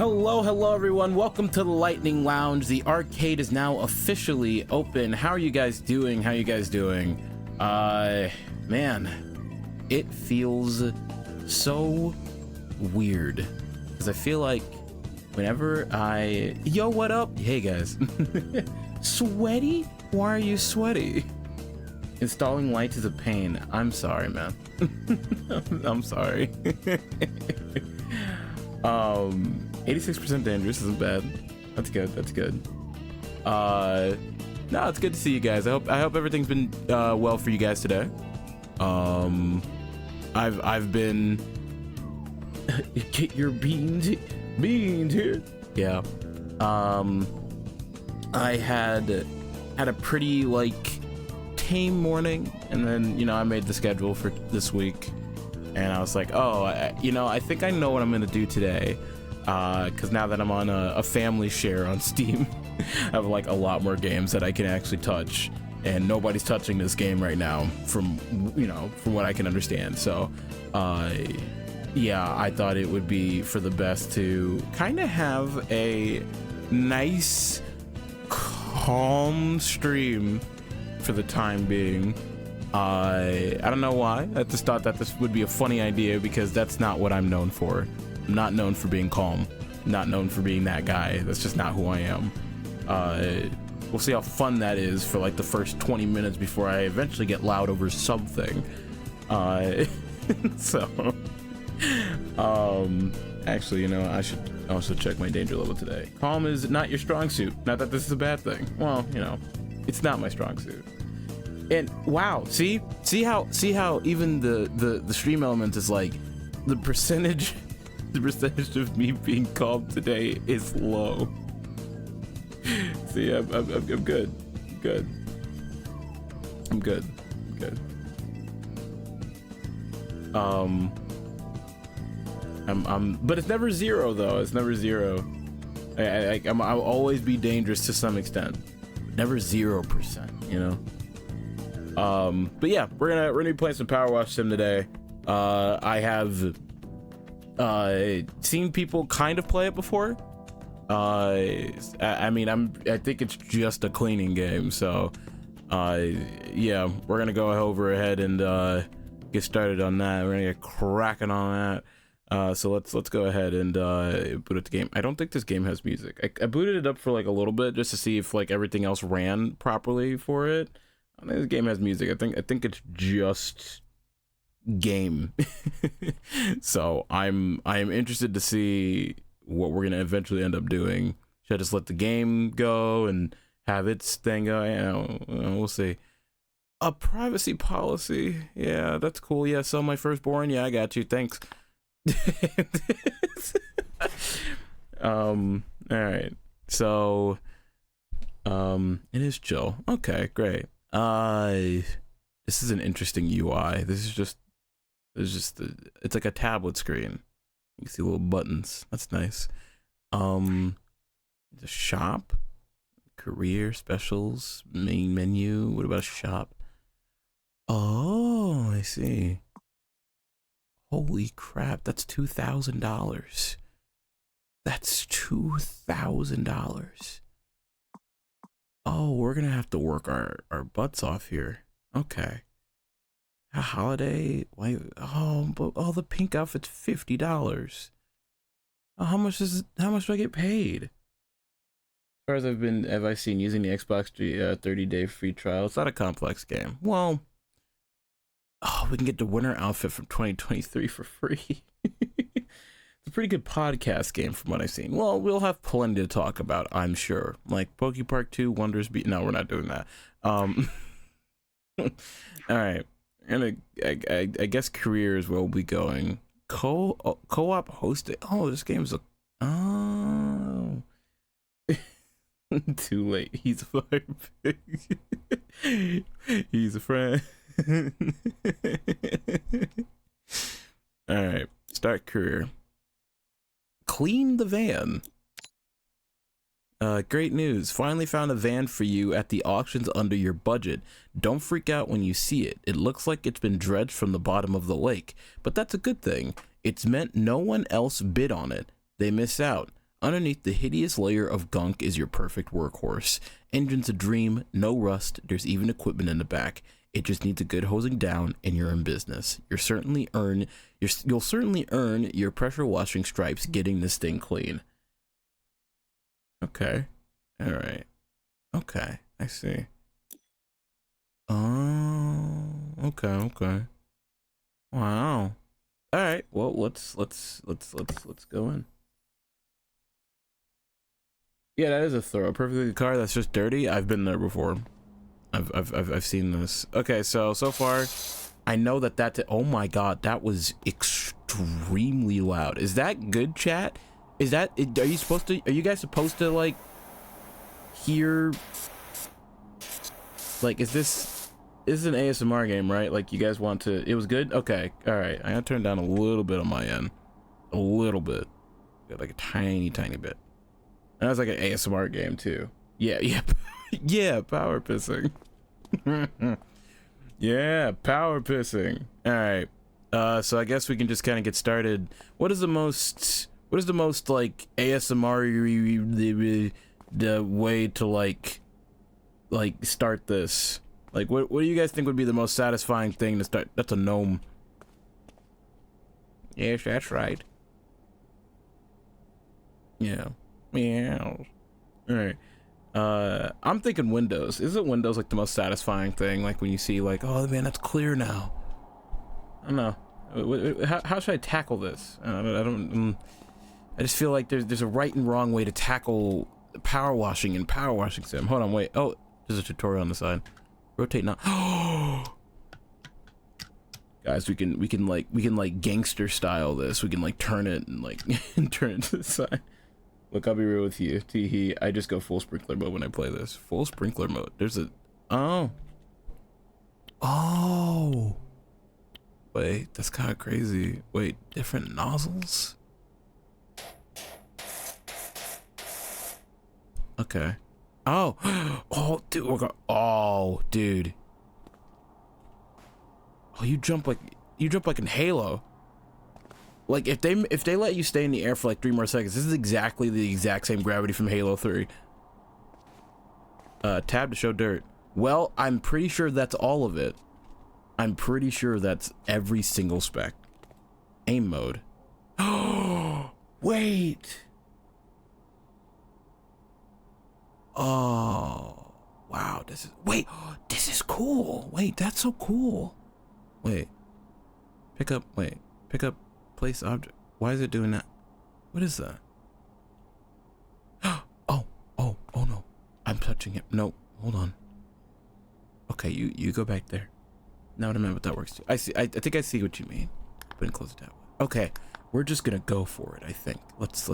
Hello everyone. Welcome to the Lightning Lounge. The arcade is now officially open. How are you guys doing? Man, it feels so weird because I feel like whenever yo, what up? Hey guys. Sweaty? Why are you sweaty? Installing lights is a pain. I'm sorry, man. I'm sorry. 86% dangerous isn't bad. That's good. No, it's good to see you guys. I hope everything's been well for you guys today. I've been get your beans here. Yeah. I had a pretty tame morning, and then I made the schedule for this week, and I was like, oh, I think I know what I'm gonna do today, because now that I'm on a family share on Steam, I have a lot more games that I can actually touch, and nobody's touching this game right now from what I can understand. So yeah, I thought it would be for the best to kind of have a nice calm stream for the time being. I don't know why. I just thought that this would be a funny idea, because that's not what I'm known for. I'm not known for being calm. I'm not known for being that guy. That's just not who I am. We'll see how fun that is for the first 20 minutes before I eventually get loud over something. So actually, I should also check my danger level today. Calm is not your strong suit. Not that this is a bad thing. Well, it's not my strong suit. And wow, see how even the stream element is the percentage of me being calm today is low. See, I'm good. I'm good. But it's never zero though. It's never zero. I'll always be dangerous to some extent. Never 0%, but yeah, we're gonna be playing some PowerWash Sim today. I have seen people kind of play it before. I think it's just a cleaning game, so yeah, we're gonna go ahead and get started on that. We're gonna get cracking on that. So let's go ahead and boot up the game. I don't think this game has music. I booted it up for a little bit just to see if everything else ran properly for it. I don't think this game has music. I think it's just game. So I am interested to see what we're gonna eventually end up doing. Should I just let the game go and have its thing go? We'll see. A privacy policy. Yeah, that's cool. Yeah, sell my firstborn. Yeah, I got you. Thanks. All right, so it is chill. Okay, great. This is an interesting UI. It's like a tablet screen. You can see little buttons. That's nice. The shop, career, specials, main menu. What about a shop? Oh, I see. Holy crap, that's $2,000. That's $2,000. Oh, we're gonna have to work our butts off here. Okay. A holiday? Wait, but the pink outfit's $50. How much do I get paid? As far as have I seen using the Xbox 30-day free trial? It's not a complex game. Well, we can get the winter outfit from 2023 for free. It's a pretty good podcast game from what I've seen. Well, we'll have plenty to talk about, I'm sure. Like Poke Park 2, Wonders Be. No, we're not doing that. All right. And I guess career is where we'll be going. Co-op hosted. Oh, this game's too late. He's a fire pig. He's a friend. All right, start career. Clean the van. Great news. Finally found a van for you at the auctions under your budget. Don't freak out when you see it. It looks like it's been dredged from the bottom of the lake, but that's a good thing. It's meant no one else bid on it. They miss out. Underneath the hideous layer of gunk is your perfect workhorse. Engine's a dream, no rust, there's even equipment in the back. It just needs a good hosing down and you're in business. You'll certainly earn your pressure washing stripes getting this thing clean. Okay. All right. Okay. I see. Oh, okay. Wow. All right. Well, let's go in. Yeah, that is a thorough, perfectly good car that's just dirty. I've been there before. I've seen this. Okay, so far, I know that oh my god, that was extremely loud. Is that good, chat? Are you guys supposed to like hear, like, is this an ASMR game, right? Like, you guys want to, it was good? Okay, all right. I gotta turn down a little bit on my end. A little bit. Like a tiny bit. And that's like an ASMR game too. Yeah. Yeah, power pissing. Yeah, power pissing. All right. So I guess we can just kind of get started. What is the most like ASMR the way to like start this? Like, what do you guys think would be the most satisfying thing to start? That's a gnome. Yes, that's right. Yeah. Meow. All right. I'm thinking Windows. Isn't Windows like the most satisfying thing? Like when you see like, oh man, that's clear now. I don't know. How should I tackle this? I just feel like there's a right and wrong way to tackle power washing and power washing sim. Hold on, wait. Oh, there's a tutorial on the side. Rotate now. Guys, we can like gangster style this. We can like turn it and like turn it to the side. Look, I'll be real with you. Teehee, I just go full sprinkler mode when I play this. Full sprinkler mode. There's a... Oh. Wait, that's kind of crazy. Wait, different nozzles? Okay. Oh. Oh, dude. Oh, dude. Oh, you jump like in Halo. Like, if they let you stay in the air for like 3 more seconds, this is exactly the exact same gravity from Halo 3. Tab to show dirt. Well, I'm pretty sure that's all of it. I'm pretty sure that's every single spec. Aim mode. Oh, wait. Oh, wow. This is cool. Wait, that's so cool. Wait. Pick up. Place object. Why is it doing that? What is that? Oh no. I'm touching it. No, hold on. Okay, you go back there. Now I remember what that works too. I see. I think I see what you mean. Put it close to that. Okay, we're just gonna go for it. I think. Let's.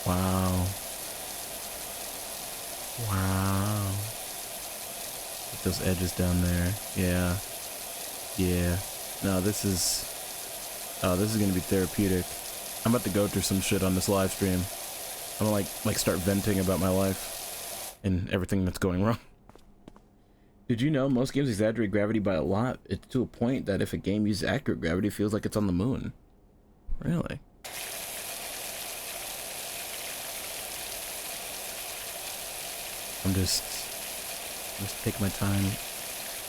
Wow. Those edges down there. Yeah. No, this is gonna be therapeutic. I'm about to go through some shit on this live stream. I'm gonna like start venting about my life and everything that's going wrong. Did you know most games exaggerate gravity by a lot? It's to a point that if a game uses accurate gravity, it feels like it's on the moon. Really? I'm just take my time.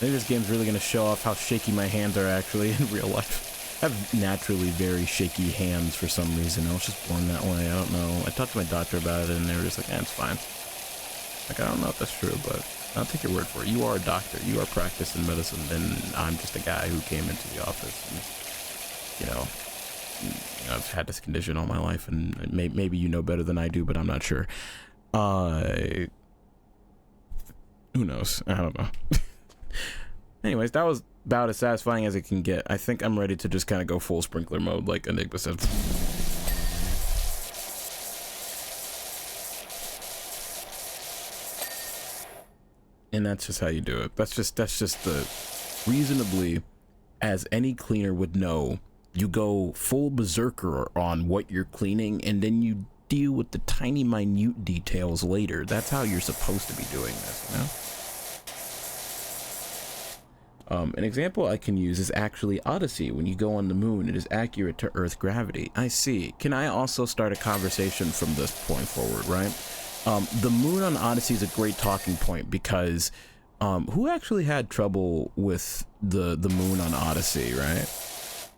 Maybe this game's really gonna show off how shaky my hands are actually in real life. I have naturally very shaky hands for some reason. I was just born that way. I don't know. I talked to my doctor about it and they were just like, it's fine. Like, I don't know if that's true, but I'll take your word for it. You are a doctor. You are practicing medicine, and I'm just a guy who came into the office and, you know, I've had this condition all my life, and maybe you know better than I do, but I'm not sure. Who knows? I don't know. Anyways, that was about as satisfying as it can get. I think I'm ready to just kind of go full sprinkler mode, like Enigma said. And that's just how you do it. That's just the reasonably, as any cleaner would know, you go full berserker on what you're cleaning, and then you deal with the tiny minute details later. That's how you're supposed to be doing this, you know? An example I can use is actually Odyssey. When you go on the moon, it is accurate to Earth gravity. I see. Can I also start a conversation from this point forward, right? The moon on Odyssey is a great talking point because who actually had trouble with the moon on Odyssey, right?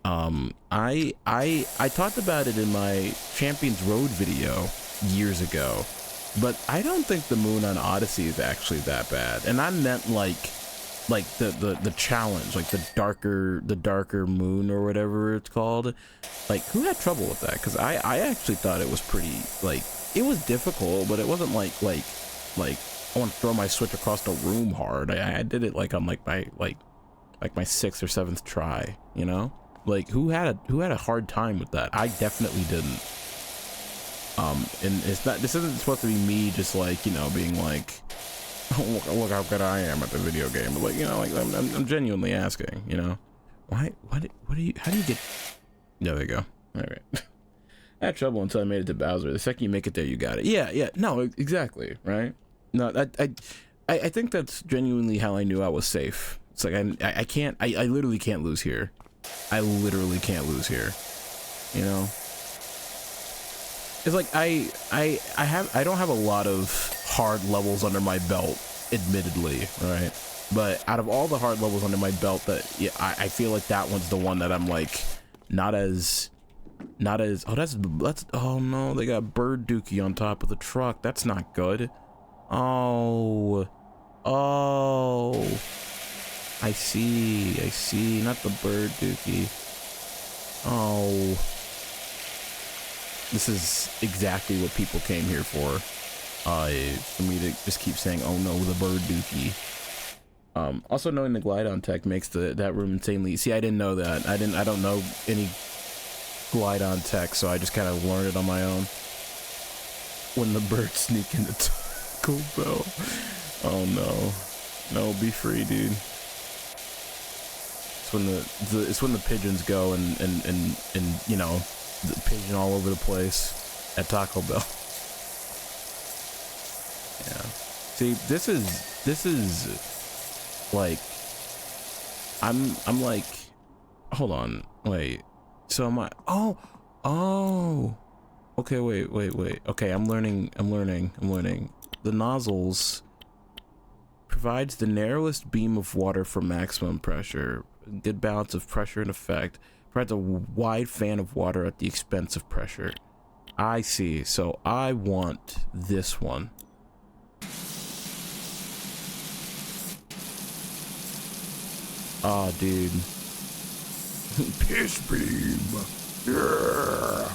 I talked about it in my Champions Road video years ago, but I don't think the moon on Odyssey is actually that bad. And I meant like the challenge, like the darker moon or whatever it's called. Like, who had trouble with that? Because I actually thought it was pretty, like, it was difficult, but it wasn't like I want to throw my switch across the room hard. I did it like on like my 6th or 7th try, you know? Like, who had a hard time with that? I definitely didn't. And this isn't supposed to be me just like, you know, being like, oh, look how good I am at the video game. But like, you know, like I'm genuinely asking, you know, how do you get? There we go. All right. I had trouble until I made it to Bowser. The second you make it there, you got it. Yeah. No, exactly. Right. No, I think that's genuinely how I knew I was safe. It's like I literally can't lose here. I literally can't lose here. You know. It's like I don't have a lot of hard levels under my belt, admittedly, right? But out of all the hard levels under my belt, I feel like that one's the one that I'm like not as oh that's oh no, they got bird dookie on top of the truck. That's not good. Oh I see, not the bird dookie. Oh, this is exactly what people came here for me to just keep saying, oh no, the bird dookie. Also knowing the glide-on tech makes that room insanely. See, I didn't know that. I don't know any glide-on tech, so I just kind of learned it on my own. When the birds sneak into Taco Bell. Oh no, be free, dude. It's when the pigeons go and you know, the pigeon all over the place at Taco Bell. Yeah. See, this is like, I'm like, hold on, wait. So am I? Oh. Okay, wait. Okay, I'm learning. The nozzles provides the narrowest beam of water for maximum pressure. Good balance of pressure and effect. Provides a wide fan of water at the expense of pressure. I see. So I want this one. Oh, dude. Piss beam. Yeah.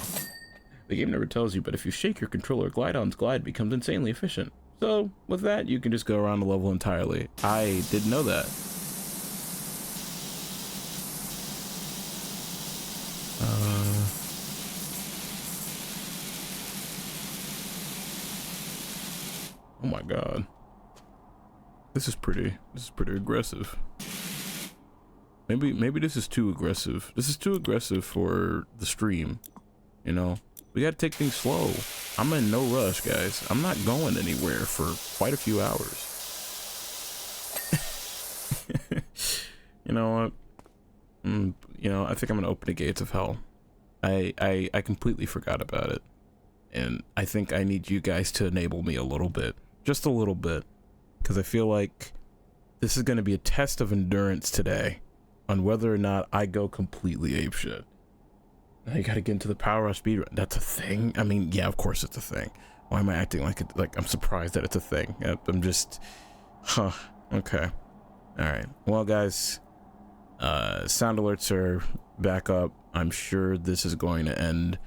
The game never tells you, but if you shake your controller, Glide-On's glide becomes insanely efficient. So with that, you can just go around the level entirely. I didn't know that. Oh my god. This is pretty aggressive. Maybe this is too aggressive. This is too aggressive for the stream, you know? We gotta take things slow. I'm in no rush, guys. I'm not going anywhere for quite a few hours. You know what? You know, I think I'm gonna open the gates of hell. I completely forgot about it. And I think I need you guys to enable me a little bit. Just a little bit. Because I feel like this is gonna be a test of endurance today on whether or not I go completely apeshit. Now you gotta get into the PowerWash speedrun. That's a thing? I mean, yeah, of course it's a thing. Why am I acting like it? Like I'm surprised that it's a thing. I'm just, okay. All right. Well, guys, sound alerts are back up. I'm sure this is going to end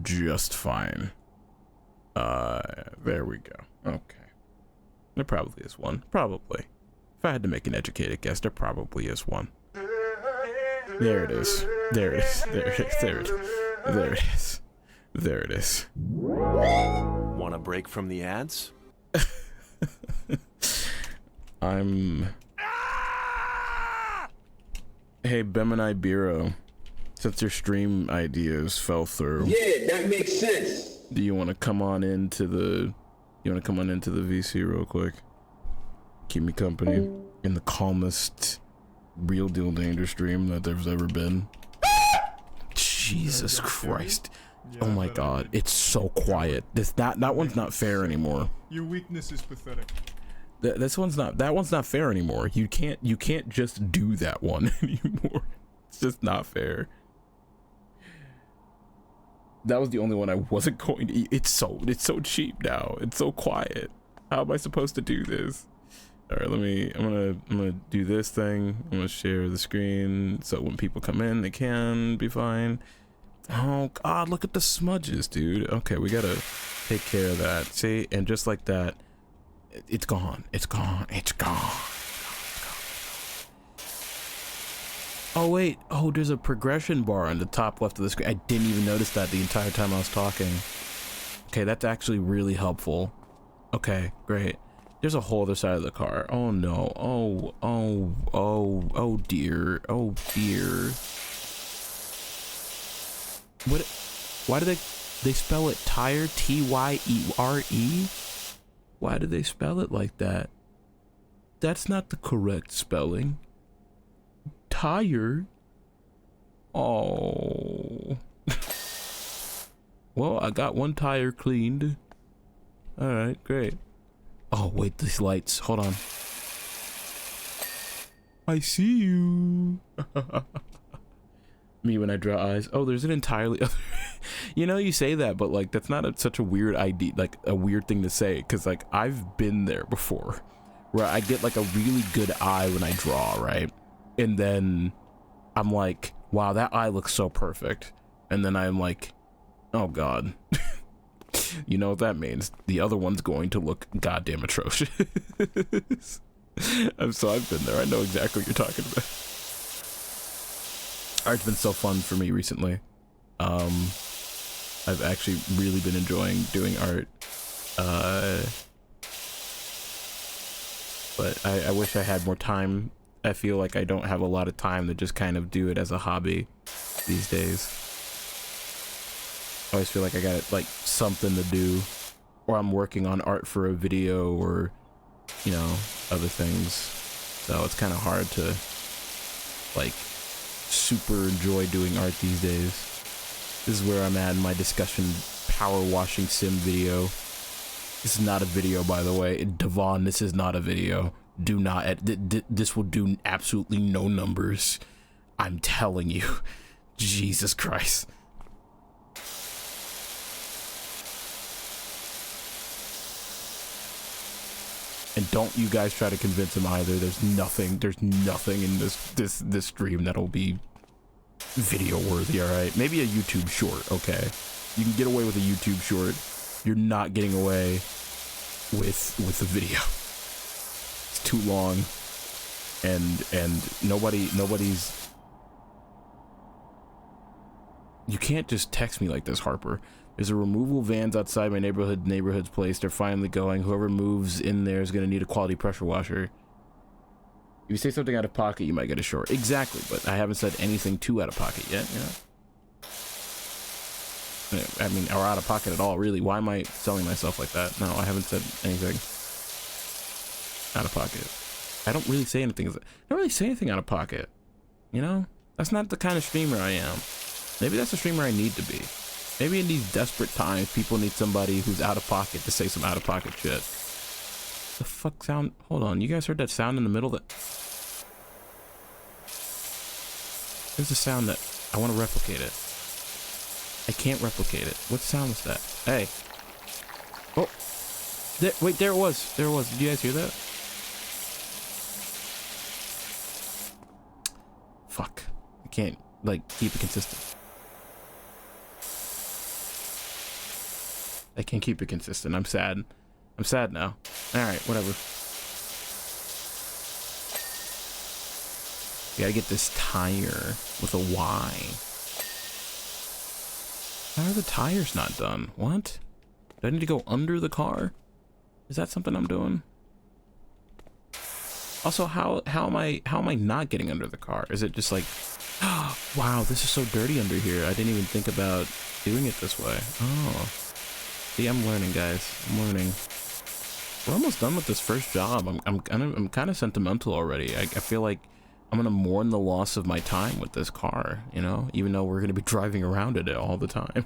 just fine. There we go. Okay. There probably is one. Probably. If I had to make an educated guess, there probably is one. There it is. There it is. There it is. There it is. There it is. There it is. Want a break from the ads? Hey, Bemonai Biro, since your stream ideas fell through. Yeah, that makes sense. Do you want to come on into the VC real quick? Keep me company in the calmest real deal danger stream that there's ever been. Jesus Christ. Yeah, Oh my but god, it's so quiet. That one's not fair anymore. Your weakness is pathetic. That one's not fair anymore. You can't just do that one anymore. It's just not fair. That was the only one I wasn't going to eat. It's so cheap now. It's so quiet. How am I supposed to do this? All right, I'm gonna do this thing. I'm gonna share the screen so when people come in, they can be fine. Oh god, look at the smudges, dude. Okay, we gotta take care of that. See, and just like that, it's gone. It's gone. It's gone. Oh wait, oh, there's a progression bar on the top left of the screen. I didn't even notice that the entire time I was talking. Okay, that's actually really helpful. Okay, great. There's a whole other side of the car. Oh no. Oh dear. Oh dear. What? Why do they spell it tire? T-Y-E-R-E? Why do they spell it like that? That's not the correct spelling. Tire? Oh. Well, I got one tire cleaned. All right, great. Oh, wait, these lights. Hold on. I see you. Me when I draw eyes. Oh, there's an entirely other. You know, you say that, but like that's not such a weird idea, like a weird thing to say, because like I've been there before where I get like a really good eye when I draw, right? And then I'm like, wow, that eye looks so perfect. And then I'm like, oh god. You know what that means? The other one's going to look goddamn atrocious. So I've been there. I know exactly what you're talking about. Art's been so fun for me recently. I've actually really been enjoying doing art. But I wish I had more time. I feel like I don't have a lot of time to just kind of do it as a hobby these days. I always feel like I got like something to do, or I'm working on art for a video, or you know, other things. So it's kind of hard to like super enjoy doing art these days. This is where I'm at in my discussion power washing sim video. This is not a video, by the way. Devon, this is not a video. Do not this will do absolutely no numbers. I'm telling you. Jesus Christ. And don't you guys try to convince him either. There's nothing in this stream that'll be video worthy, all right? Maybe a YouTube short, okay? You can get away with a YouTube short. You're not getting away with a video. It's too long, and nobody's. You can't just text me like this, Harper. There's a removal vans outside my neighborhood's place. They're finally going. Whoever moves in there is gonna need a quality pressure washer. If you say something out of pocket, you might get a short. Exactly, but I haven't said anything too out of pocket yet, you know? I mean, or out of pocket at all, really. Why am I selling myself like that? No, I haven't said anything out of pocket. I don't really say anything. I don't really say anything out of pocket, you know? That's not the kind of streamer I am. Maybe that's the streamer I need to be. Maybe in these desperate times, people need somebody who's out of pocket to say some out of pocket shit. The fuck sound? Hold on, you guys heard that sound in the middle? There's a sound that I want to replicate it. I can't replicate it. What sound was that? Hey. Oh. Wait, there it was. There it was. Did you guys hear that? Fuck. I can't, like, keep it consistent. I can't keep it consistent. I'm sad. I'm sad now. Alright, whatever. We gotta get this tire with a Y. How are the tires not done? What? Do I need to go under the car? Is that something I'm doing? Also, how am I not getting under the car? Is it just like, oh, wow, this is so dirty under here. I didn't even think about doing it this way. Oh. See, I'm learning, guys. I'm learning. We're almost done with this first job. I'm kind of sentimental already. I feel like I'm gonna mourn the loss of my time with this car, you know, even though we're gonna be driving around in it all the time.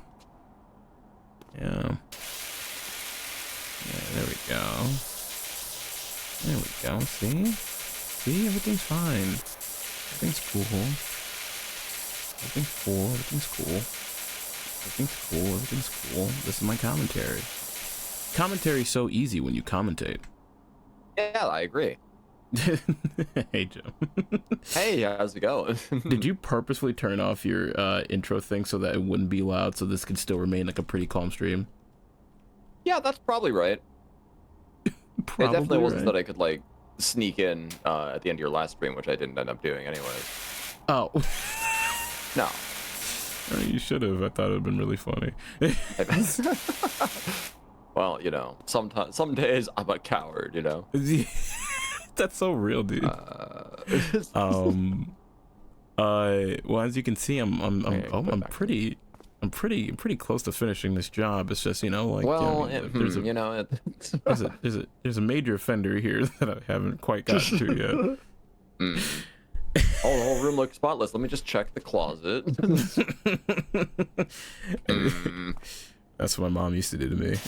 Yeah. Yeah, there we go. There we go. See, everything's fine. Everything's cool. Everything's cool. Everything's cool. Everything's cool. Everything's cool. This is my commentary. Commentary's so easy when you commentate. Yeah, I agree. Hey, Joe. Hey, how's it going? Did you purposely turn off your intro thing so that it wouldn't be loud, so this could still remain like a pretty calm stream? Yeah, that's probably right. Probably it definitely wasn't right. that I could like sneak in at the end of your last stream, which I didn't end up doing anyway. Oh. No. You should have. I thought it would have been really funny. Well, you know, sometimes, some days I'm a coward, you know. That's so real, dude. Well, as you can see, I'm pretty close to finishing this job. It's just, you know, like, well, there's a major offender here that I haven't quite gotten to yet. Oh, the whole room looks spotless. Let me just check the closet. That's what my mom used to do to me.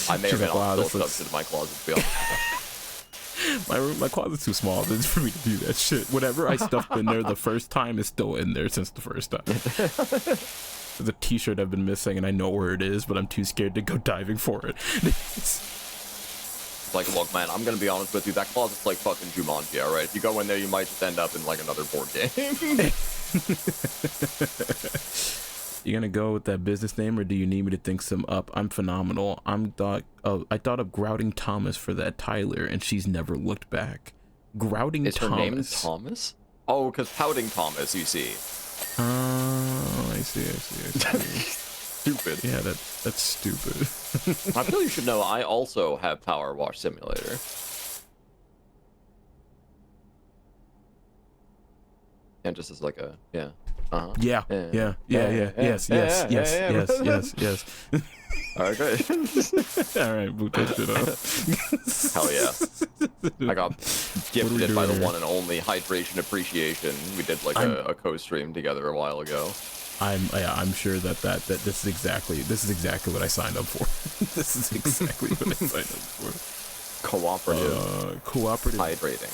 I may or may like, not wow, still this stuck to my closet, to be honest. my closet's too small for me to do that shit. Whatever I stuffed in there the first time is still in there since the first time. There's a t-shirt I've been missing and I know where it is, but I'm too scared to go diving for it. Like, look, man, I'm gonna be honest with you. That closet's like fucking Jumanji, all right? If you go in there, you might just end up in like another board game. You gonna go with that business name, or do you need me to think some up? I'm phenomenal. I thought of grouting Thomas for that Tyler, and she's never looked back. Grouting Is Thomas. her name Thomas? Oh, because Pouting Thomas, you see. Oh, I see. Stupid. Yeah, that's stupid. I feel you should know I also have PowerWash Simulator. And just as like a, yeah. Yeah. Yes. Alright, great. Alright, boot that shit up. Hell yeah. I got gifted by the one and only Hydration Appreciation. We did like a co-stream together a while ago. I'm sure that this is exactly what I signed up for. This is exactly what I signed up for. Cooperative hydrating.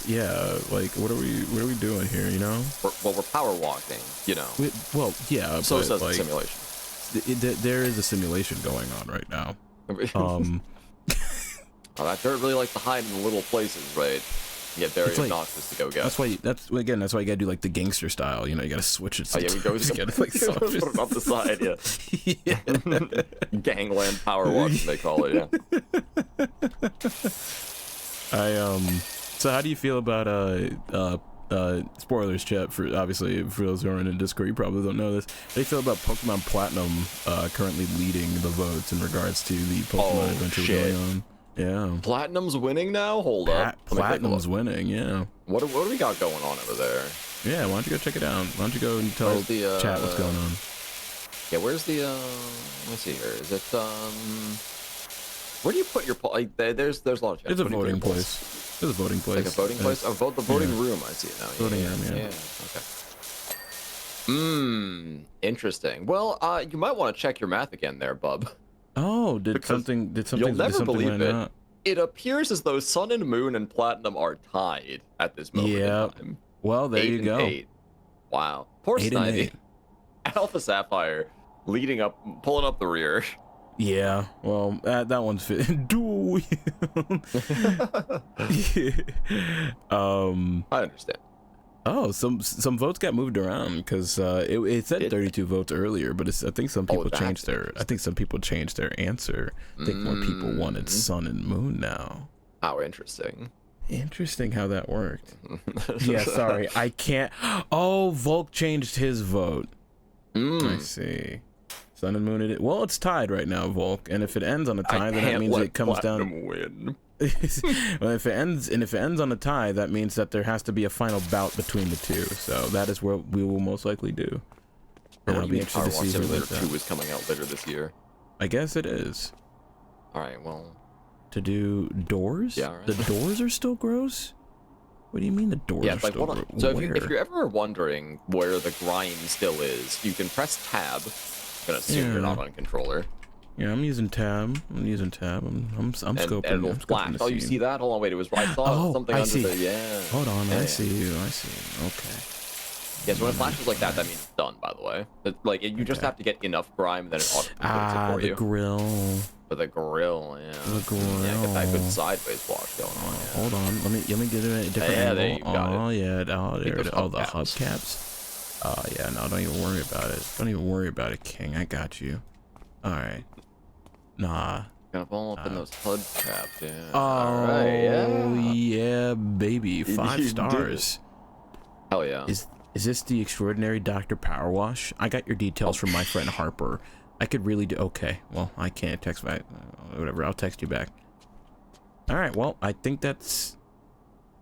Yeah, like what are we doing here, you know? We're power walking, you know. So but, says like, the simulation. There is a simulation going on right now. Oh, that dirt really likes to hide in the little places, right? Get very obnoxious to go get. That's why you gotta do like the gangster style, you know. You gotta switch it. Oh yeah, we go just gotta like put it on the side, yeah. Gangland power wash, they call it, yeah. So how do you feel about spoilers, chat? For obviously for those who aren't in Discord, you probably don't know this. How do you feel about Pokemon Platinum currently leading the votes in regards to the Pokemon adventure going on? Yeah. Platinum's winning now? Hold up. Platinum's winning, yeah. What do we got going on over there? Yeah, why don't you go check it out? Why don't you go and tell chat what's going on? Yeah, where's the let me see here. Is it where do you put your like there's a lot of chat. There's a voting place. There's a voting place. Like a voting place? Oh, the voting room, I see it now. Voting room, yeah. Okay. Interesting. Well, you might want to check your math again there, bub. Oh, did something you'll never believe it. Out? It appears as though Sun and Moon and Platinum are tied at this moment in time. Well, there you go. 8. Wow. Poor Snivy. Alpha Sapphire pulling up the rear. Yeah, well, that one's fit. Duel. I understand. Oh, some votes got moved around because it said 32 votes earlier, but I think some people changed their answer. I think more people wanted Sun and Moon now. How interesting. Interesting how that worked. Yeah, sorry, I can't. Oh, Volk changed his vote. I see. Sun and Moon. Well, it's tied right now, Volk, and if it ends on a tie, then that means it comes down. Win. Well, if it ends on a tie, that means that there has to be a final bout between the two. So that is what we will most likely do. And I'll be interested to see who wins that. 2 is coming out later this year. I guess it is. All right, well. To do doors? Yeah, right. The doors are still gross? What do you mean the doors Yeah, are it's like, still hold on. So if you're ever wondering where the grind still is, you can press tab. I'm gonna assume you're not on controller. Yeah, I'm using tab. I'm scoping. And it'll I'm scoping flash. the Oh, you scene. see that? Hold on, wait. It was right. I saw something I under see. the. Yeah. Hold on, Yeah, I see you. I see you. Okay. Yeah, so when it flashes like that, that means it's done, by the way. Like, you just have to get enough grime, and then it auto completes it for the you. grill. For the grill, yeah. The grill. Yeah, get that good sideways wash going on. Yeah. Hold on. Let me get it at a different angle. There you got Oh, it. yeah. Oh, there it is. Oh, the hubcaps. hubcaps. Oh, yeah. No, don't even worry about it. Don't even worry about it, King. I got you. All right. Nah. Gonna fall up in those HUD caps, yeah. Oh, Alright, yeah. yeah, baby. 5 You did stars. Hell yeah. Is this the extraordinary Dr. PowerWash? I got your details from my friend Harper. I could really do... Okay, well, I can't text back. Whatever, I'll text you back. All right, well, I think that's...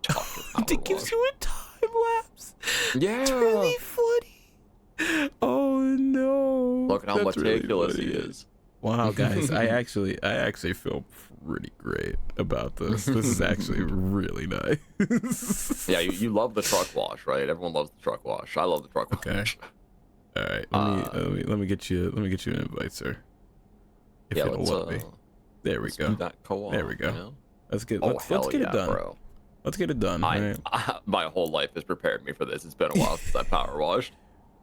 It gives you a time lapse. Yeah. It's really funny. Oh, no. Look at how That's really meticulous he funny. is. Wow, guys, I actually feel pretty great about this. This is actually really nice. Yeah, you love the truck wash, right? Everyone loves the truck wash. I love the truck wash. Okay. All right, let me get you an invite, sir. If Yeah, it'll let's, let me. There we let's go. do that co-op, There we go. You know? Let's get Oh, let's hell get yeah, it done. bro. Let's get it done. All right. My whole life has prepared me for this. It's been a while since I power washed.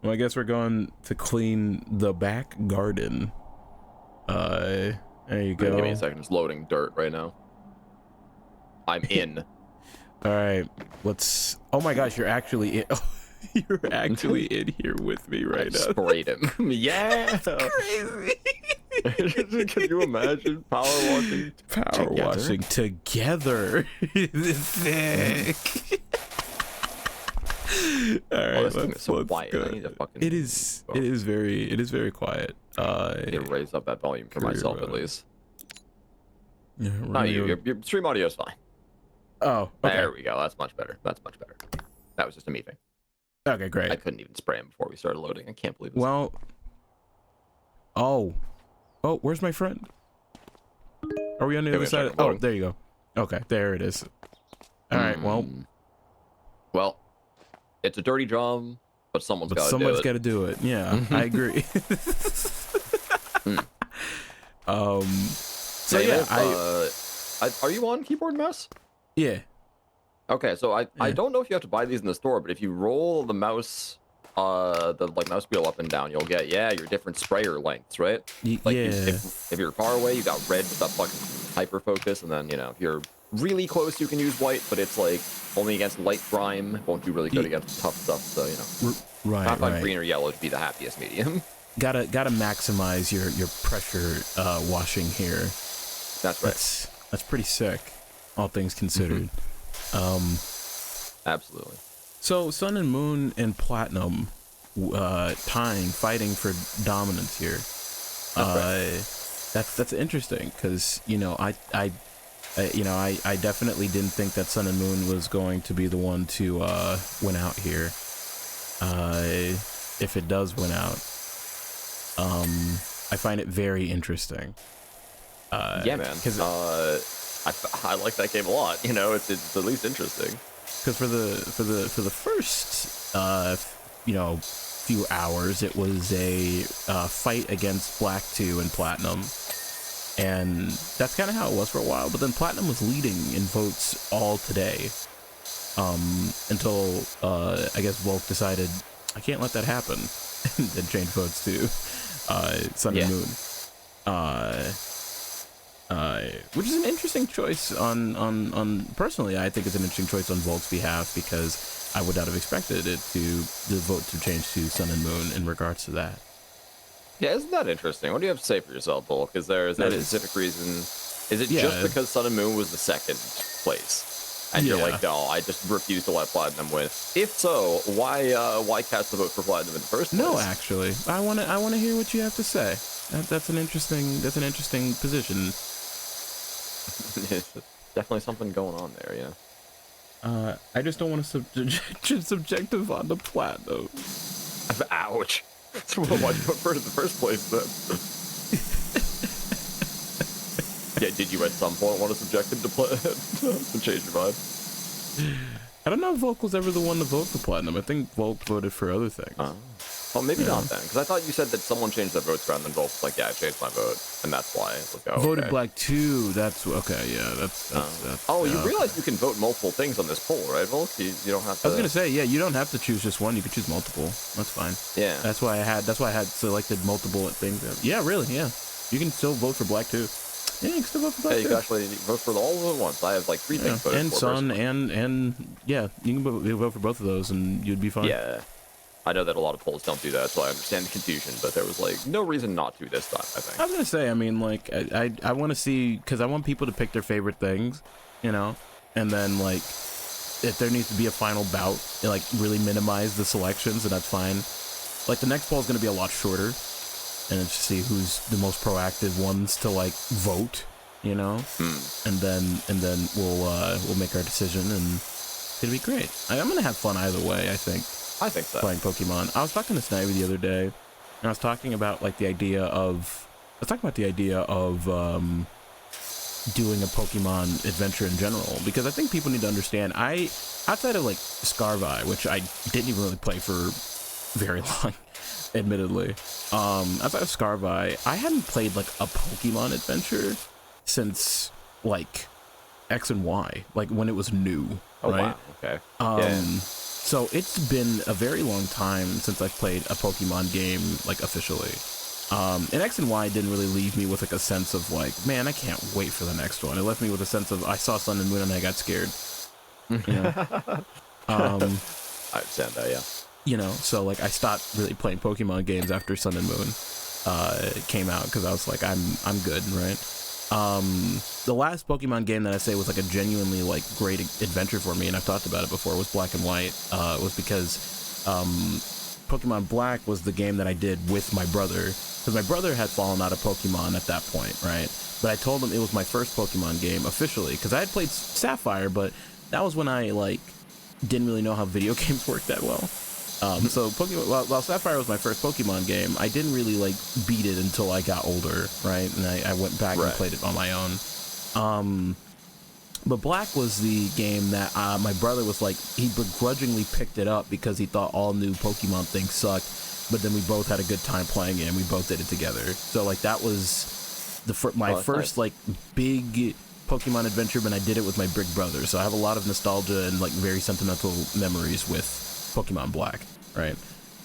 Well, I guess we're going to clean the back garden. There you go. Give me a second. It's loading dirt right now. I'm in. All right, let's. Oh my gosh, you're actually in. You're actually in here with me right now. Sprayed him. Yeah. Crazy. Can you imagine power washing? Power washing together. Thick. All right, This thing is so quiet. go. I need to fucking. It is very quiet. I need to raise up that volume for myself at least. Yeah, No, your stream audio is fine. Oh, okay. There we go. That's much better. That's much better. That was just a me thing. Okay, great. I couldn't even spray him before we started loading. I can't believe this. Well. Oh, where's my friend? Are we on the other side? Oh, there you go. Okay, there it is. All right. Well, it's a dirty job, but someone's got to do it. Somebody's got to do it. Yeah, I agree. So yeah, are you on keyboard mouse? Yeah. Okay, so I don't know if you have to buy these in the store, but if you roll the mouse, the mouse wheel up and down, you'll get your different sprayer lengths, right? Like if you're far away, you got red with that fucking hyper focus, and then if you're really close, you can use white, but it's like only against light grime. It won't do really good against tough stuff. So right. I find green or yellow to be the happiest medium. Gotta maximize your pressure washing here. That's right. That's pretty sick, all things considered. Absolutely. So Sun and Moon and Platinum fighting for dominance here. That's interesting because I definitely didn't think that Sun and Moon was going to be the one to win out here. If it does win out, I find it very interesting. Yeah, man. Because I like that game a lot. It's at least interesting. Because for the first few hours, it was a fight against Black 2 and Platinum, and that's kind of how it was for a while. But then Platinum was leading in votes all today, until I guess Volk decided I can't let that happen, and then changed votes to Sun and Moon. Which is an interesting choice on personally, I think it's an interesting choice on Volk's behalf, because I would not have expected the vote to change to Sun and Moon in regards to that. Yeah, isn't that interesting? What do you have to say for yourself, Volk? Is there a specific reason? Is it just because Sun and Moon was the second place? And you're like, no, I just refuse to let Platinum win. If so, why cast the vote for Platinum in the first place? No, actually, I want to hear what you have to say. That's an interesting position. Definitely something going on there, yeah. I just don't want to subjective on the Platinum. Ouch. So why'd you vote for it in the first place then? Yeah, did you at some point want to subject him to change your mind? I don't know if Volk was ever the one to vote for platinum. I think Volk voted for other things. Well, maybe not then, because I thought you said that someone changed their votes around, and then Volk was like, yeah, I changed my vote, and that's why. It was, Voted black too. That's okay. Yeah, that's oh, you realize you can vote multiple things on this poll, right, Volk? You don't have to. I was gonna say, yeah, you don't have to choose just one. You can choose multiple. That's fine. Yeah. That's why I had selected multiple things. Yeah, really. Yeah, you can still vote for black too. Yeah, you can still vote for black you too. can actually vote for all of them at once. I have like 3 things voted and for. Sun and yeah, you can vote for both of those and you'd be fine. Yeah. I know that a lot of polls don't do that, so I understand the confusion, but there was like no reason not to this time, I think. I was gonna say, I mean, like, I want to see, because I want people to pick their favorite things, you know, and then like, if there needs to be a final bout, like really minimize the selections, and that's fine. Like the next poll is gonna be a lot shorter, and it's to see who's the most proactive ones to like vote, you know, and then we'll make our decision, and it'll be great. I'm gonna have fun either way, I think. I think so. Playing Pokemon. I was talking to Snivy the other day, and I was talking about like the idea of doing a Pokemon adventure in general, because I think people need to understand, outside of like Scarvi, which I didn't even really play for very long, admittedly, outside of Scarvi, I hadn't played like a Pokemon adventure since like X and Y, like when it was new. Oh, right? Wow. Okay. So it's been a very long time since I've played a Pokemon game, like officially. And X and Y didn't really leave me with like a sense of like, man, I can't wait for the next one. It left me with a sense of, I saw Sun and Moon and I got scared. You know? I understand that, yeah. You know, so like I stopped really playing Pokemon games after Sun and Moon came out, because I was like, I'm good, right? The last Pokemon game that I say was like a genuinely like great adventure for me, and I've talked about it before, was Black and White. Was because Pokemon Black was the game that I did with my brother, because my brother had fallen out of Pokemon at that point, right? But I told him it was my first Pokemon game officially, because I had played Sapphire, but that was when I like didn't really know how video games worked that well. So Pokemon, while Sapphire was my first Pokemon game, I didn't really like beat it until I got older, right? And I went back and played it on my own. But Black was the game that my brother was like, he begrudgingly picked it up because he thought all new Pokemon things sucked. But then we both had a good time playing it, and we both did it together. So like that was my first like big Pokemon adventure, but I did it with my big brother. So I have a lot of nostalgia and like very sentimental memories with Pokemon Black, right?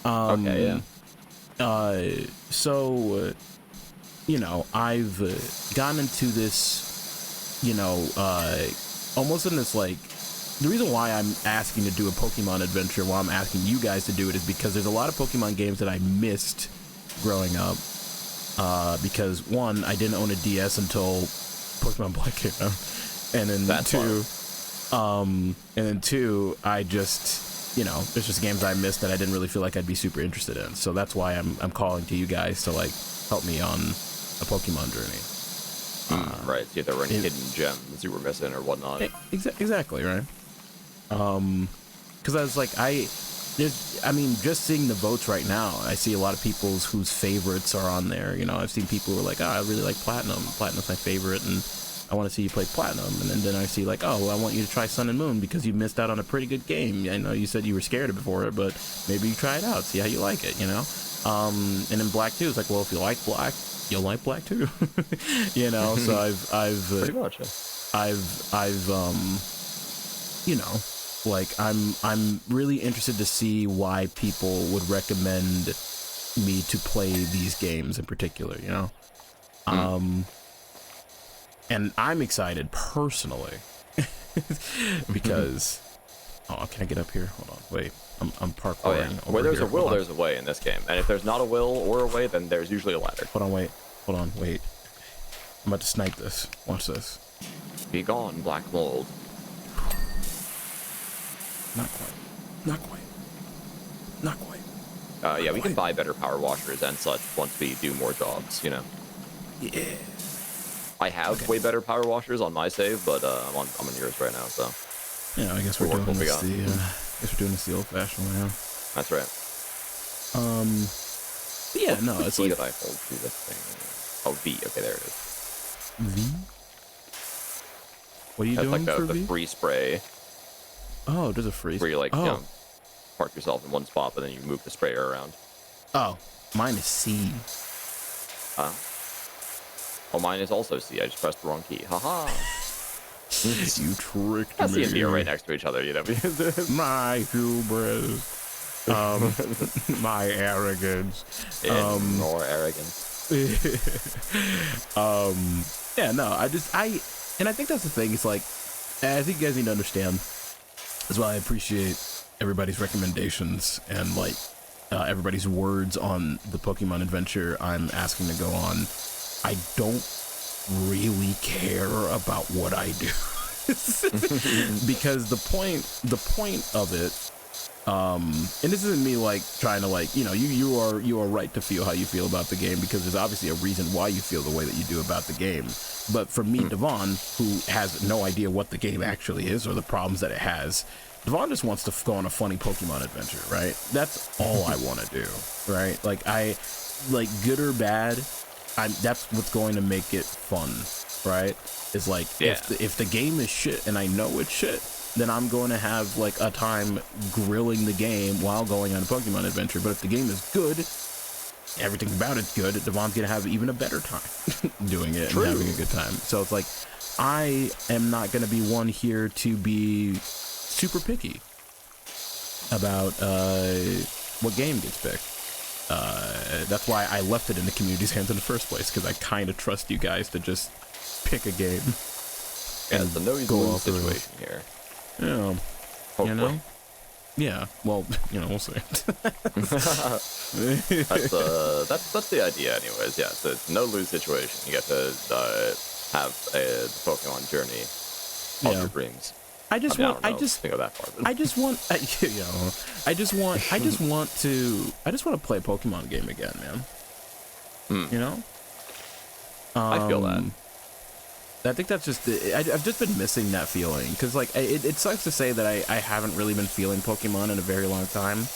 Okay, yeah. So, you know, I've gotten into this, you know, almost in this like, the reason why I'm asking to do a Pokemon adventure, why I'm asking you guys to do it, is because there's a lot of Pokemon games that I missed growing up. Because one, I didn't own a DS until Pokemon Black came out, and then two, I just, you know, there's just games I missed that I didn't really feel like I'd be super interested in. So that's why I'm calling to you guys to like help me on a Pokemon journey. Right. See if there were any hidden gems you were missing or whatnot. Exactly, right. Because I was like, I mean, just seeing the votes right now, I see a lot of people's whose favorites are on there. You know, I've seen people who are like, oh, I really like Platinum. Platinum's my favorite, and I want to see you play Platinum. And then I see like, oh, well, I want you to try Sun and Moon because you missed out on a pretty good game. I know you said you were scared before it, but maybe you try it out, see how you like it, you know? And then Black too, it's like, well, if you like Black, you'll like Black too. You know, so I've pretty much, yeah. you know, like I'm really interested to see why people would recommend me to play these games in particular, you know? And I'm excited personally because oh, can I get up here? Hold on, wait. I'm parkouring. Oh, yeah. Where there's a will, there's a way in this game, and if there's not a will or a way, then there's usually a ladder. Hold on, wait. I'm about to snipe this. Watch this. Be gone, black mold. Not quite. Yeah, we can buy better power washers and such once we do more jobs, you know. Yeah. I have way better power washers on my save, but I'm on yours right now, so. Yeah, I guess we're doing this the old-fashioned way, huh? That's right. But yeah, no, it's like. Did I hold to this thing? Oh, V. Okay, there it is. V. What are you That's doing like for the V? free spray. Oh, there's a freeze. Where you like, park yourself in one spot, but then you move the sprayer around. Oh, mine is C. Oh, mine is also C. I just pressed the wrong key. Haha. You tricked C me. and B are right next to each other, you know. My hubris. My arrogance. More arrogance. Yeah, no, I think that's the thing. It's like, I think you guys need to understand as well. I appreciate everybody's recommendations and like everybody's words on the Pokemon adventure I'm asking to go on. I don't really care about what I do because the point of it, and this isn't me like trying to like, you know, you are right to feel how you feel about the game because there's obviously a reason why you feel the way that you do about the game. But for me, Devon, who has no idea what the game actually is or the problems that it has, Devon just wants to go on a funny Pokemon adventure, right? That's all I want to do, right? Like good or bad, that's what's going to make it fun, right? It's like, if the game is shit and I know it's shit, then I'm going to have like a time grilling the game while going on a Pokemon adventure. But if the game is good, everything about it's good, Devon's going to have even a better time doing it and having a good time. So it's like, I am not going to be one here to be super picky about what game gets picked. That's why I left it in the community's hands in the first place, because I kind of trust you guys to just pick a game. Yeah, it's a no-lose situation here. Yeah, hopefully. You know? Yeah, well, you know, we'll see. That's the idea anyways. Yeah, it's a no-lose situation. You get to have the Pokemon journey of your dreams. I just want to play a Pokemon game again, man. You know? I feel that. I think that's just I've just been missing that feeling, because like it sucks to say that I haven't really been feeling Pokemon in a very long time.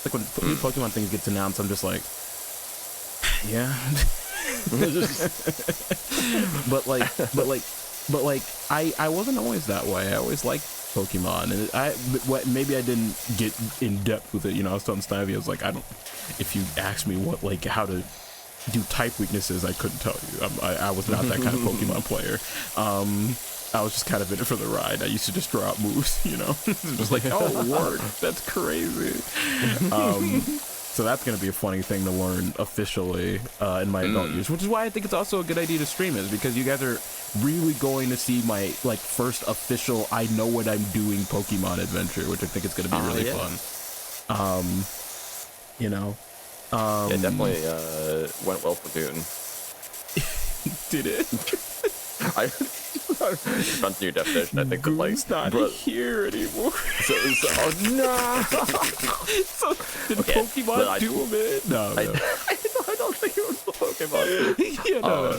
Like when new Pokemon things gets announced, I'm just like, yeah. but like I wasn't always that way. I always liked Pokemon, and maybe I didn't get in depth with it. You know, I was telling Snivy, I was like, if you asked me how to do type weaknesses, I couldn't tell you. I was not that kind of Pokemon player. I was just kind of in it for the ride. I used to just draw out moves, you know. Just like, oh, word, that's crazy. So that's going to be a funny thing to learn officially in my adult years, which is why I think it's also a good idea to stream, is because you guys are really going to see my like first official I know what I'm doing Pokemon adventure, which I think is going to be really fun. You know. Yeah, definitely went well for Goon. Did it? Runs new definition, I think. Goon's not here anymore. So no. So did Pokemon do him in? No. I don't think it was the Pokemon. Yeah, no.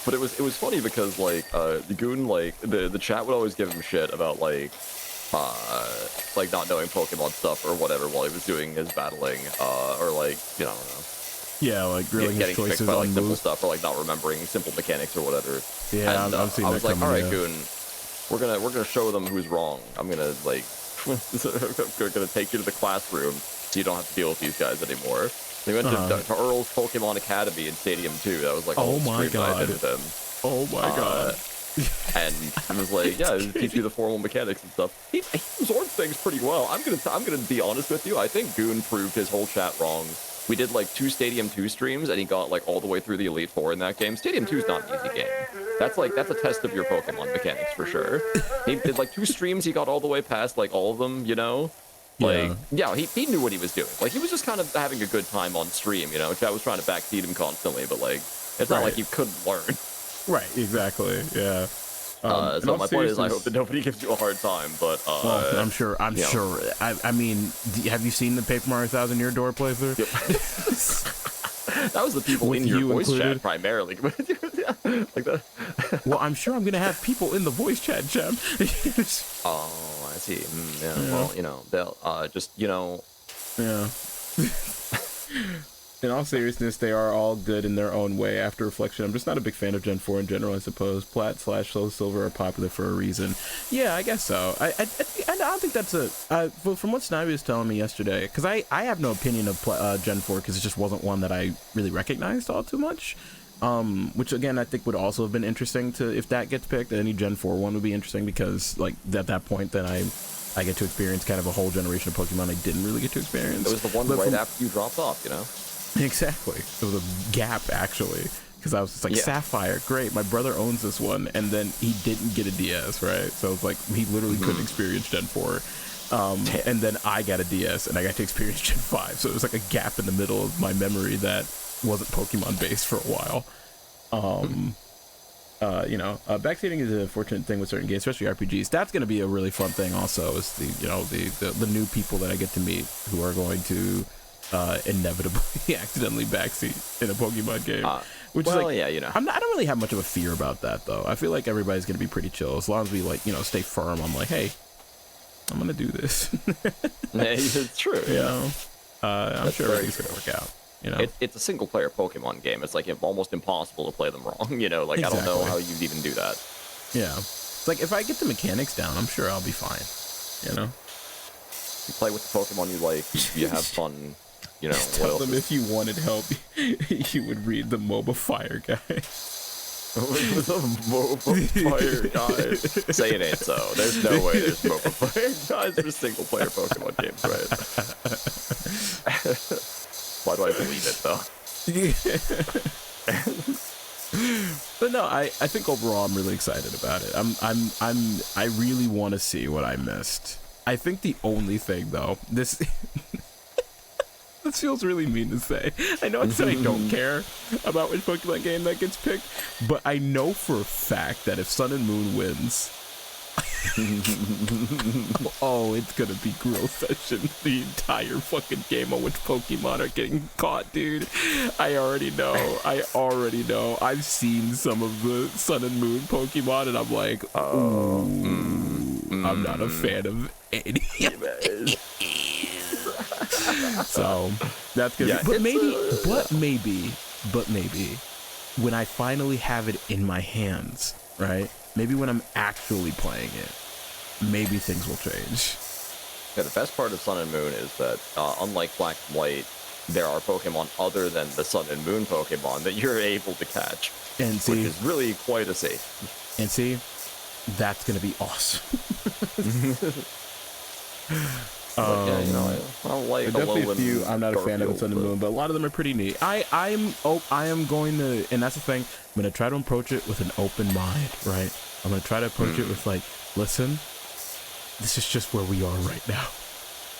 But it was funny because like the Goon, like the chat would always give him shit about like not knowing Pokemon stuff or whatever while he was doing his battling, or like, you know, I don't know. Yeah, like grilling his choices by, on like, simple moves. stuff, or like not remembering simple mechanics or whatever. Yeah, and, I've seen I that was like, coming, all right, yeah. Goon, we're gonna show them who's wrong. I'm gonna like we're gonna take you to the classroom so you don't have to deal with these guys anymore. They went to Earl's Pokemon Academy in Stadium 2. That was like a whole stream that I did with him. Oh my god. And I was like, yeah, teach you the formal mechanics and stuff. He absorbed things pretty well. I'm gonna be honest with you. I think Goon proved his whole chat wrong. We did like 2 Stadium 2 streams, and he got like all the way through the Elite Four in that game. Stadium 2 is not an easy game. That's a test of your Pokemon mechanics for sure. He did like 2 streams. He got all the way past like all of them. You know. Like, yeah, he knew what he was doing. Like, he was just kind of having a good time on stream, you know? Chat was trying to backseat him constantly, but, like, it's not like he couldn't learn. Right, exactly, yeah. So my point is, I hope that nobody gives you a hard time, but... I'm sure. I mean, have you seen the Paper Mario 1000 Year Door playthrough? Yep. That was the people in your voice chat, primarily. Like that. Well, I'm sure I'm going to have people in the voice chat, Jim. Oh, I see. Yeah, well, you know, they'll just, you know... Yeah. in all seriousness, they are all good in their own way. After reflection, I'm just not a big fan of Gen 4 in general, I suppose. Plat / Soul Silver are popular for a reason. Yeah, I guess so. I don't think that's from what Snivy was telling me yesterday, because I have no opinion of Gen 4, because it just wasn't one that I really recognized all too much. Which again, I think would also have been interesting to, if that gets picked, any Gen 4 one would be interesting, because like at that point, then I get to experience kind of a whole generation of Pokemon I didn't really get to experience. It was the one right after you dropped off, you know? Exactly. It was a gap, actually, because I was just like, Sapphire, great, my brother owns this one, and then he didn't get a DS, right? So it's like he literally couldn't experience Gen 4. And then I got a DS and I got to experience Gen 5. So it was like a gap in the middle of my memory that wasn't Pokemon based for a while. Backseating is a fortunate thing with certain games, especially RPGs. That's going to be a really fun thing also, is the new people that I get to meet who are going to inevitably accidentally backseat in a Pokemon game. Which is like, yeah, you know. I don't really have much of a fear about that, though. I feel like everybody's going to be pretty chill as long as we stay firm. I'm like, hey, I'm going to do this. Yeah, it's true. I'm sure everything's going to work out. You know? It's a single player Pokemon game. It's like almost impossible to play them wrong. You know, like exactly. I don't know how you'd even do that. Yeah. It's like if I get the mechanics down, I'm sure I'll be fine. You know? You play with the Pokemon you like, you have fun, you know. Tell them if you wanted help, you would read the MOBA Fire Guide. The MOBA Fire Guide. Say it ain't so. There's no way there's MOBA Fire Guides for single player Pokemon games, right? Why do I believe it though? But no, I think overall I'm really excited about it. I really want to see what I missed. I think the only thing though, this feels really mean to say. I know I said I don't care about which Pokemon game that gets picked, but I know for a fact that if Sun and Moon wins, oh, it's gonna be grill session the entire fucking game on which Pokemon are getting caught, dude. I already know. I've seen some of the Sun and Moon Pokemon, and I'm like, I'm not a fan of any of it. So that's gonna be, but maybe when I finally have it in my hands, right? Maybe when I'm actually playing it, maybe things will change. Yeah, the best part of Sun and Moon is that, unlike Black and White, there are Pokemon other than the Sun and Moon Pokemon that you're able to catch, and see, which is really quite a safe. And see, that's gonna be awesome. Yeah, you know, I don't like definitely a few. I'm not a fan of the Sun and Moon, but a lot of them are pretty neat. I am going to, and that's the thing. I'm gonna try to approach it with an open mind, right? I'm gonna try to approach it with like, listen, this is just where we are right now.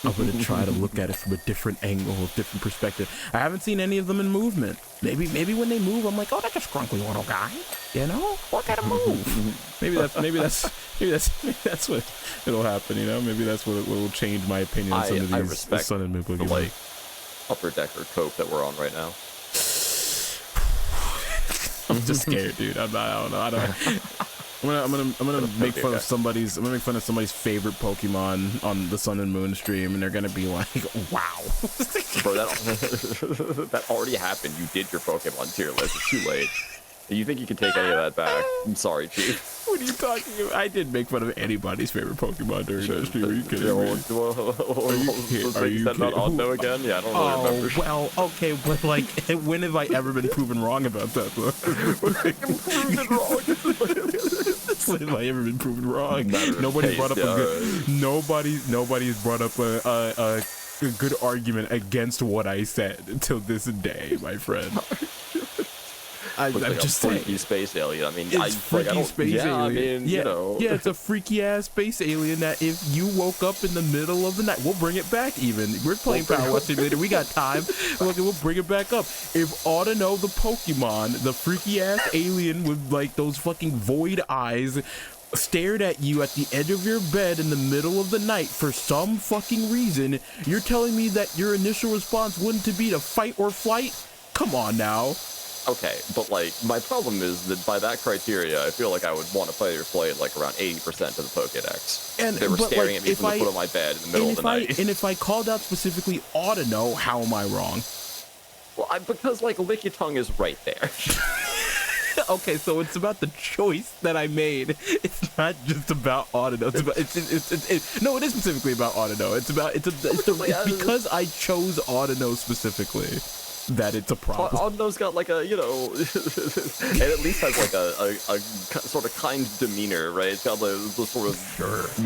I'm gonna try to look at it from a different angle, a different perspective. I haven't seen any of them in movement. Maybe when they move, I'm like, oh, that's a scrunkly little guy. You know, look at him move. maybe that's what it'll happen. You know, maybe that's what will change my opinion on some of these Sun and Moon Pokemon. The, like, upper decker cope that we're on right now. I'm just scared, dude. I don't know. I'm gonna make fun of somebody's. I'm gonna make fun of somebody's favorite Pokemon on the Sun and Moon stream, and they're gonna be like, "Wow, bro, that already happened. You did your Pokemon tier list. It's too late. You think you can take any of that back? I'm sorry, Chief. What are you talking about? I didn't make fun of anybody's favorite Pokemon during that stream. Are you kidding me? Are you kidding? Not Auto again? Yeah, I don't really remember. Well, okay, but like, when have I ever been proven wrong about that, though? When have I ever been proven wrong? Nobody's brought up nobody's brought up a good argument against what I said until this day, my friend. I'm like just saying. Freaky space alien. I mean, it's freaky space alien. I mean, you know. Yeah, it's a freaky ass space alien that if you woke up in the middle of the night, we'll bring it back even. We're playing PowerWash Simulator. We got time. Okay, we'll bring it back up. If Audino the Pokemon, the freaky ass alien with like those fucking void eyes, stared at you at the edge of your bed in the middle of the night for some fucking reason, you're telling me that your initial response wouldn't be to fight or flight? Come on now. Okay, but like, my problem is that by that criteria, I feel like I would want to play or play at like around 80% of the Pokedex. And they were staring at me from the foot of my bed in the middle of the night. And if I called out specifically Audino, how am I wrong? Well, because like lick your tongue is right there. Okay, so it's about the choice that I made. It's not just about Auto. It's about no, it is specifically about Auto. It's because I chose Auto specifically that it's a problem. Auto's got like a, you know, it at least has like a sort of kind demeanor, right? It's got the sort of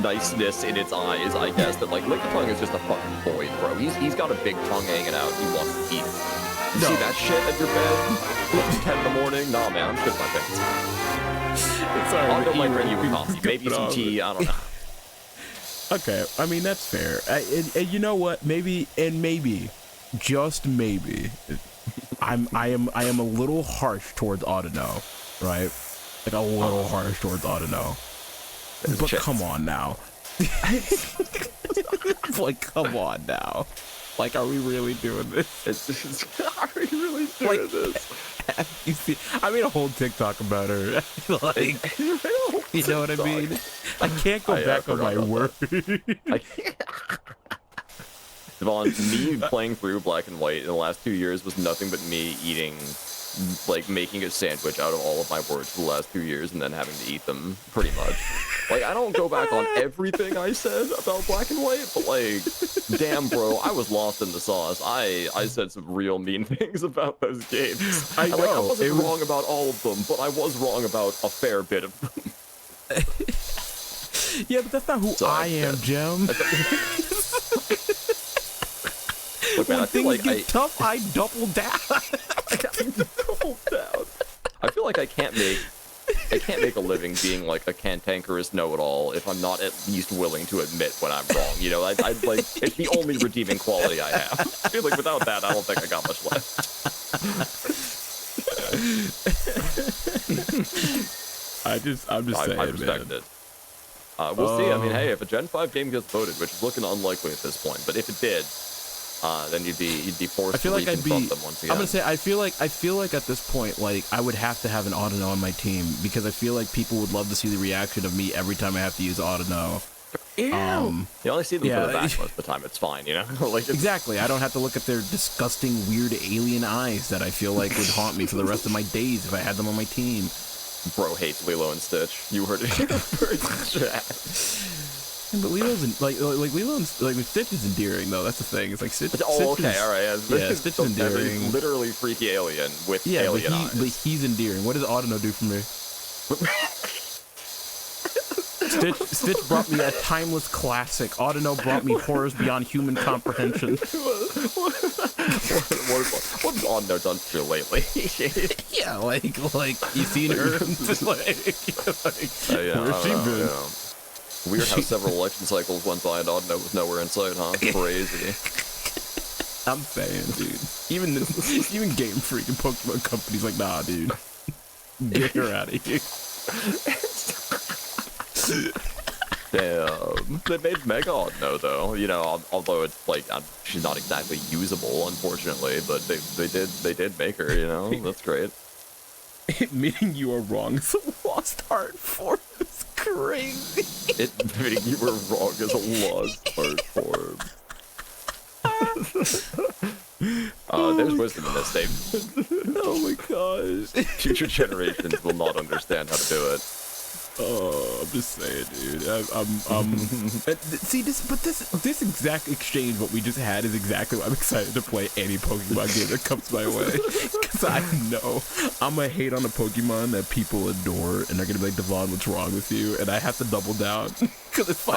niceness in its eyes, I guess. That like Lickitung is just a fucking void, bro. He's got a big tongue hanging out. He wants to eat. No. See that shit at your bed? 10 in the morning? Nah, man, I'm shitting my pants. Sorry, Auto might bring you a coffee, maybe some tea. I don't know. Okay, I mean that's fair. And you know what? Maybe, just maybe, I am a little harsh towards Auto, right? Like a little harsh towards Auto. But come on now. Like, come on now. Like, are we really doing this? Are we really doing this? You see, I made a whole TikTok about her. Like, you know what I mean? I can't go back on my word. Devon, me playing through Black and White in the last 2 years was nothing but me eating, like making a sandwich out of all of my words for the last 2 years and then having to eat them, pretty much. Like, I don't go back on everything I said about Black and White, but like, damn, bro, I was lost in the sauce. I said some real mean things about those games. I know. Like, I wasn't wrong about all of them, but I was wrong about a fair bit of them. Yeah, but that's not who I am, Jim. Look, man, when I feel things like get tough, I double down. I feel like I can't make a living being like a cantankerous know-it-all if I'm not at least willing to admit when I'm wrong. You know, I like it's the only redeeming quality I have. I feel like without that, I don't think I got much left. I'm just saying, I respect it. We'll see. I mean, hey, if a Gen 5 game gets voted, which is looking unlikely at this point, but if it did, then you'd be forced to reconfront them once again. I'm gonna say I feel like at this point, like I would have to have an Auto on my team because I feel like people would love to see the reaction of me every time I have to use Auto. You only see them for the back most of the time. It's fine, you know. Like exactly. I don't have to look at their disgusting, weird alien eyes that I feel like would haunt me for the rest of my days if I had them on my team. Bro hates Lilo and Stitch. You heard it here first, chat. But Lilo's Lilo and Stitch is endearing though. That's the thing. It's like Stitch. Oh, okay, Stitch all right. Yeah, Stitch is endearing. Literally freaky alien with alien eyes. But he's endearing. What does Auto do for me? Stitch brought me a timeless classic. Auto brought me horrors beyond human comprehension. What has Auto done for you lately? Yeah, like you seen her? Just where's she been? Yeah. Weird how several election cycles went by and Auto was nowhere in sight, huh? Crazy. I'm saying, dude. Even Game Freak and Pokemon Company's like, nah, dude. Get her out of here. Damn. They made Mega Auto though, you know, although it's like she's not exactly usable, unfortunately, but they did make her, you know. That's great. Admitting you are wrong is a lost art form. It's crazy. Admitting you were wrong is a lost art form. There's wisdom in this statement. Oh my gosh. Future generations will not understand how to do it. Oh, I'm just saying, dude. See this exact exchange what we just had is exactly why I'm excited to play any Pokemon game that comes my way. Because I know I'm gonna hate on a Pokemon that people adore, and they're gonna be like, Devon, what's wrong with you? And I have to double down. Because if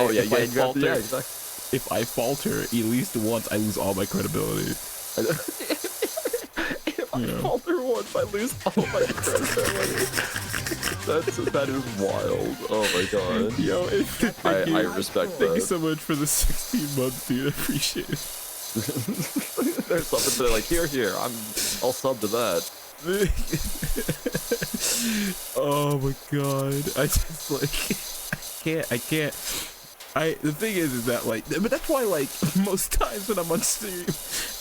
I falter at least once, I lose all my credibility. If I falter once, I lose all my credibility. That is wild. Oh my god. Yo, I respect that. Thank you so much for the 16 months, dude. I appreciate it. There's something to like, here, I'll sub to that. Oh my god. I just I can't. The thing is that like, but that's why like most times when I'm on stream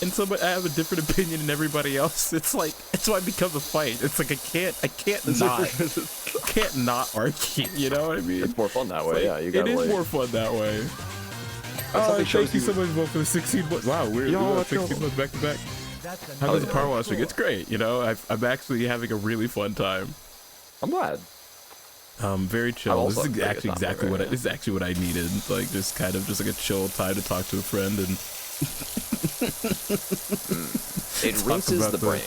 and I have a different opinion than everybody else, it's like, it's why it becomes a fight. It's like I can't not argue, you know what I mean? It's more fun that way, yeah. It is more fun that way. Oh, thank you so much, Bo, for the 16 months. Wow, we're 16 months back to back. How goes the power wash week? It's great. You know, I'm actually having a really fun time. I'm glad. Very chill. This also is having a good time over here. this is actually what I needed. Like just kind of just like a chill time to talk to a friend and It rinses the brain.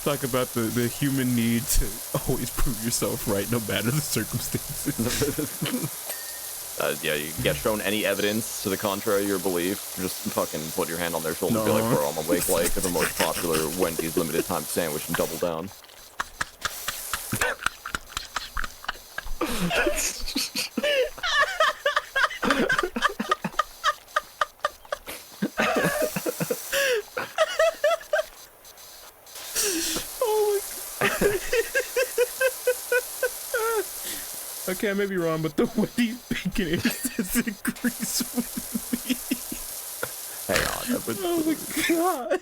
Talk about the human need to always prove yourself right, no matter the circumstances. Yeah, you get shown any evidence to the contrary of your belief, just fucking put your hand on their shoulder and be like, bro, I'm awake like the most popular Wendy's limited time sandwich and double down. Okay, I may be wrong, but the Wendy's Baconator disagrees with me. Hang on. Oh my god.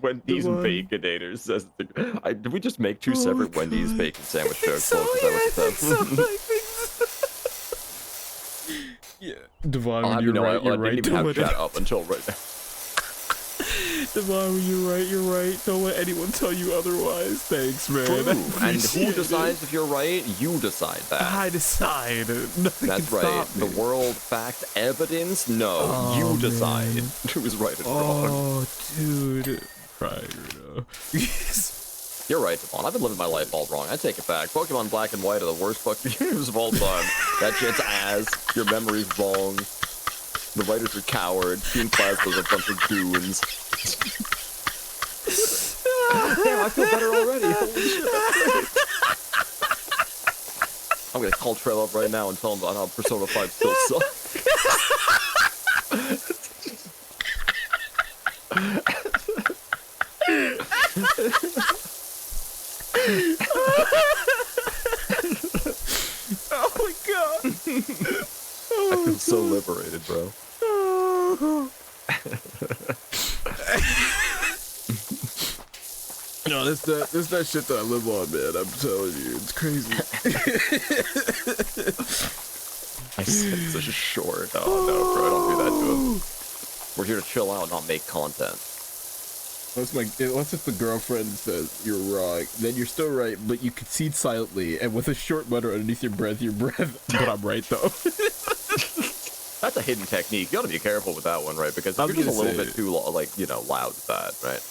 Wendy's Baconator says did we just make two separate Wendy's bacon sandwich jokes? So, Is that what yeah, Devon, I'll when have you're you know, right, you're right. I didn't even have chat up until right now. Devon, when you're right. Don't let anyone tell you otherwise. Thanks, man. True. And who decides if you're right? You decide that. I decide. Nothing That's can right. stop me. The world, fact, evidence? No. You decide who is right and wrong. Oh, dude. Right, You're right, Devon. I've been living my life all wrong. I take it back. Pokemon Black and White are the worst fucking games of all time. That shit's ass. Your memory's wrong. The writers are cowards. Team Plasma's a bunch of goons. Damn, I feel better already. Holy shit, that's great. I'm gonna call Trell up right now and tell him about how Persona 5 still sucks. Oh my god. I feel so liberated, bro. No, this that shit that I live on, man. I'm telling you, it's crazy. I said such a short. Oh no, bro, don't do that to him. We're here to chill out, not make content. Unless if the girlfriend says you're wrong, then you're still right, but you concede silently, and with a short mutter underneath your breath, but I'm right though. That's a hidden technique. You gotta be careful with that one, right? Because if you're just a little bit too, loud with that, right?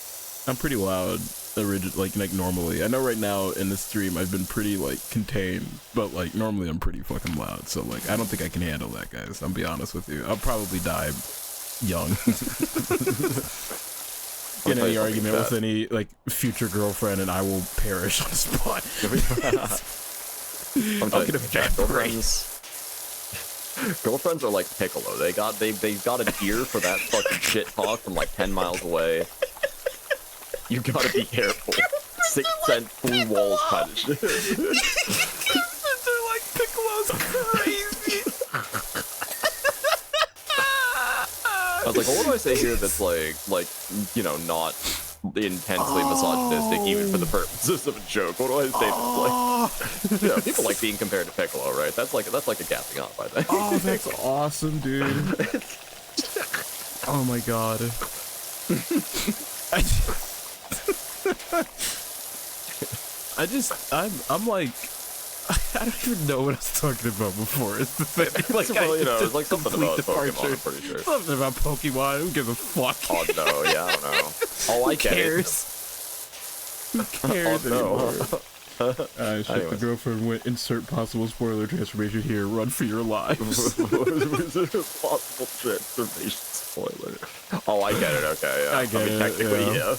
I'm pretty loud, like normally. I know right now in the stream I've been pretty like contained, but like normally I'm pretty fucking loud. So like I don't think I can handle that, guys. I'll be honest with you. I'll probably die young. In any argument with any like future girlfriend, and I will perish on the spot. I'll get a Girlfriends are like Piccolo. They got an ear for that fucking shit talk from like 10 miles away. You gotta be careful. 6th sense blue walls kind of shit. They're like Piccolo's crazy. I was like, well, what do I say here that's like not intensely misogynistic even for the purposes of a joke? What do I say that's like, people like being compared to Piccolo, right? That's like a gassing up, I think. Oh, that's awesome, dude. Oh my god. I'm like, I don't even know what I was talking about before. It's the thing. Like, well, it's like something about Pokemon, I'm pretty sure. Something about Pokemon. Who gives a fuck? Oh no, yeah, I don't know. Oh, I get it. Who cares anymore? Shit, the Anyways. girlfriend went insert possible spoiler transformation here. Run for your lives. Possible transformation spoiler. Oh, I get it. Okay, yeah. I get it. Technically, Yeah.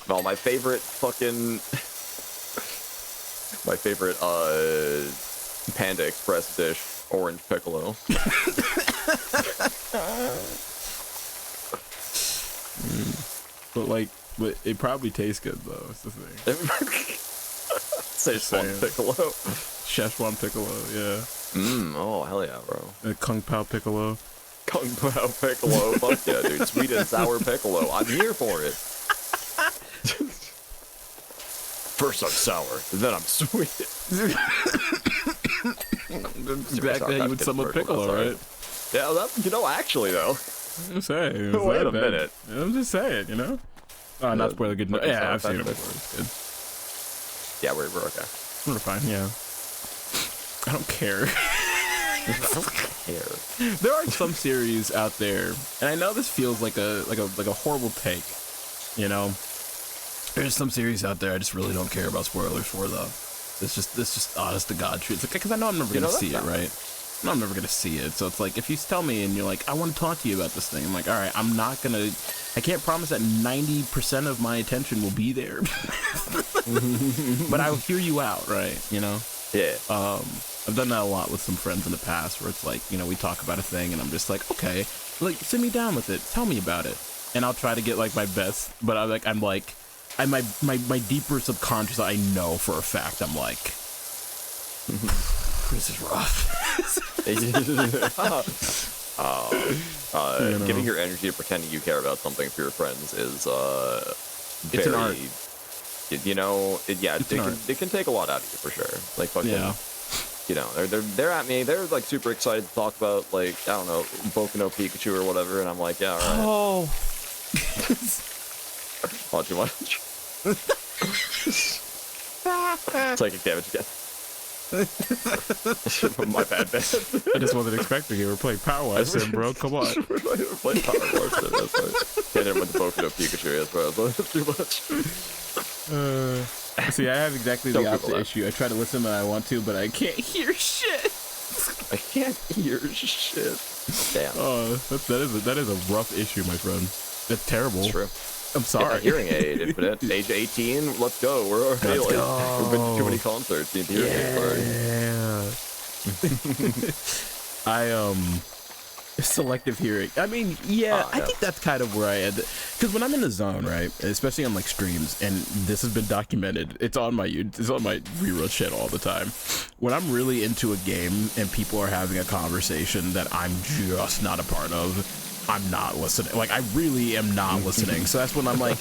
No, my favorite Panda Express dish, orange piccolo. But it probably tastes good though. It's the thing. Szechuan piccolo. Szechuan piccolo, yeah. Oh hell yeah, bro. Kung Pao piccolo. Kung Pao piccolo. Fuck yeah, dude. Sweet and sour piccolo. I'm here for it. First I'm sour, then I'm sweet. That's exactly how you would sum up piccolo, right? Yeah, actually though. I'm saying. It's Wait not a bad. minute. I'm just saying, you know. Oh, not spoiler good. But Yeah, I've it's not seen it bad. before. It's good. Yeah, we're okay. We're fine. Yeah. I don't care. I don't care. There are some series out there, and I know this feels like a horrible take. You know, there's some series out there I just really don't care about spoilers for though. It's just honest to God truth. It's like, because I know I'm never gonna see it, right? I know I'm never gonna see it, so it's like if you tell me and you're like, I want to talk to you about this thing, I'm like, all right, I can't promise that 90% of my attention will be there, but I'll hear you out, right? You know? Yeah. I've done that a lot with some friends in the past, where it's like, you know, we talk about a thing and I'm just like, okay, like sit me down with it, tell me about it, and I'll try to get like my best, but my deeper subconscious, I know for a fact, I'm like, this is rough. You know. Giving your energy to pretending you care about something for your friends is It's very, an art. You know, it can take a lot out of you for sure. Like fucking, Yeah. you know, they're at me. They're like super excited to talk about like, I don't know, Boku no Pikachu or whatever, and I'm like, yeah, all right. Oh. Oh, too much. Psychic damage again. My bad, man. I just wasn't expecting it. We're playing PowerWash, then, bro. Come on. We're playing PowerWash, then, that's right. Yeah, never went to Boku no Pikachu, that's right. That's too much. See, I have exactly Don't the Google opposite that. issue. I try to listen when I want to, but I can't hear shit. I can't hear shit. Damn. Oh, that is a rough issue, my friend. That's terrible. It's true. I'm sorry. Yeah, hearing aid. But at age 18, let's go. We're already Let's go. We've been to too many concerts. Need to hear Yeah. Selective hearing. I mean, yeah, I think that's kind of where I had, because when I'm in the zone, right, especially on like streams, and this has been documented, it's on my reroll shit all the time. When I'm really into a game and people are having a conversation that I'm just not a part of, I'm not listening. Like, I really am not listening. So that's when I'm like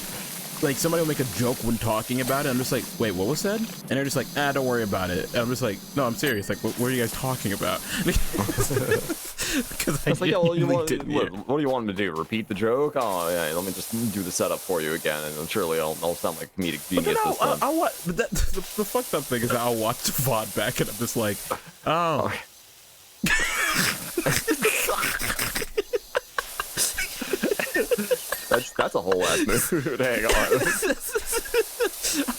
somebody will make a joke when talking about it. I'm just like, wait, what was said? And they're just like, don't worry about it. And I'm just like, no, I'm serious. Like, what are you guys talking about? Because It's like, yeah, well, what what do you want me to do? Repeat the joke? Oh, yeah, let me just do the setup for you again, and then surely I'll sound like comedic genius this time. I'll watch, but the fucked up thing is that I'll watch the VOD back and I'm just like, oh. That's a whole ass mood. Hang on. I'm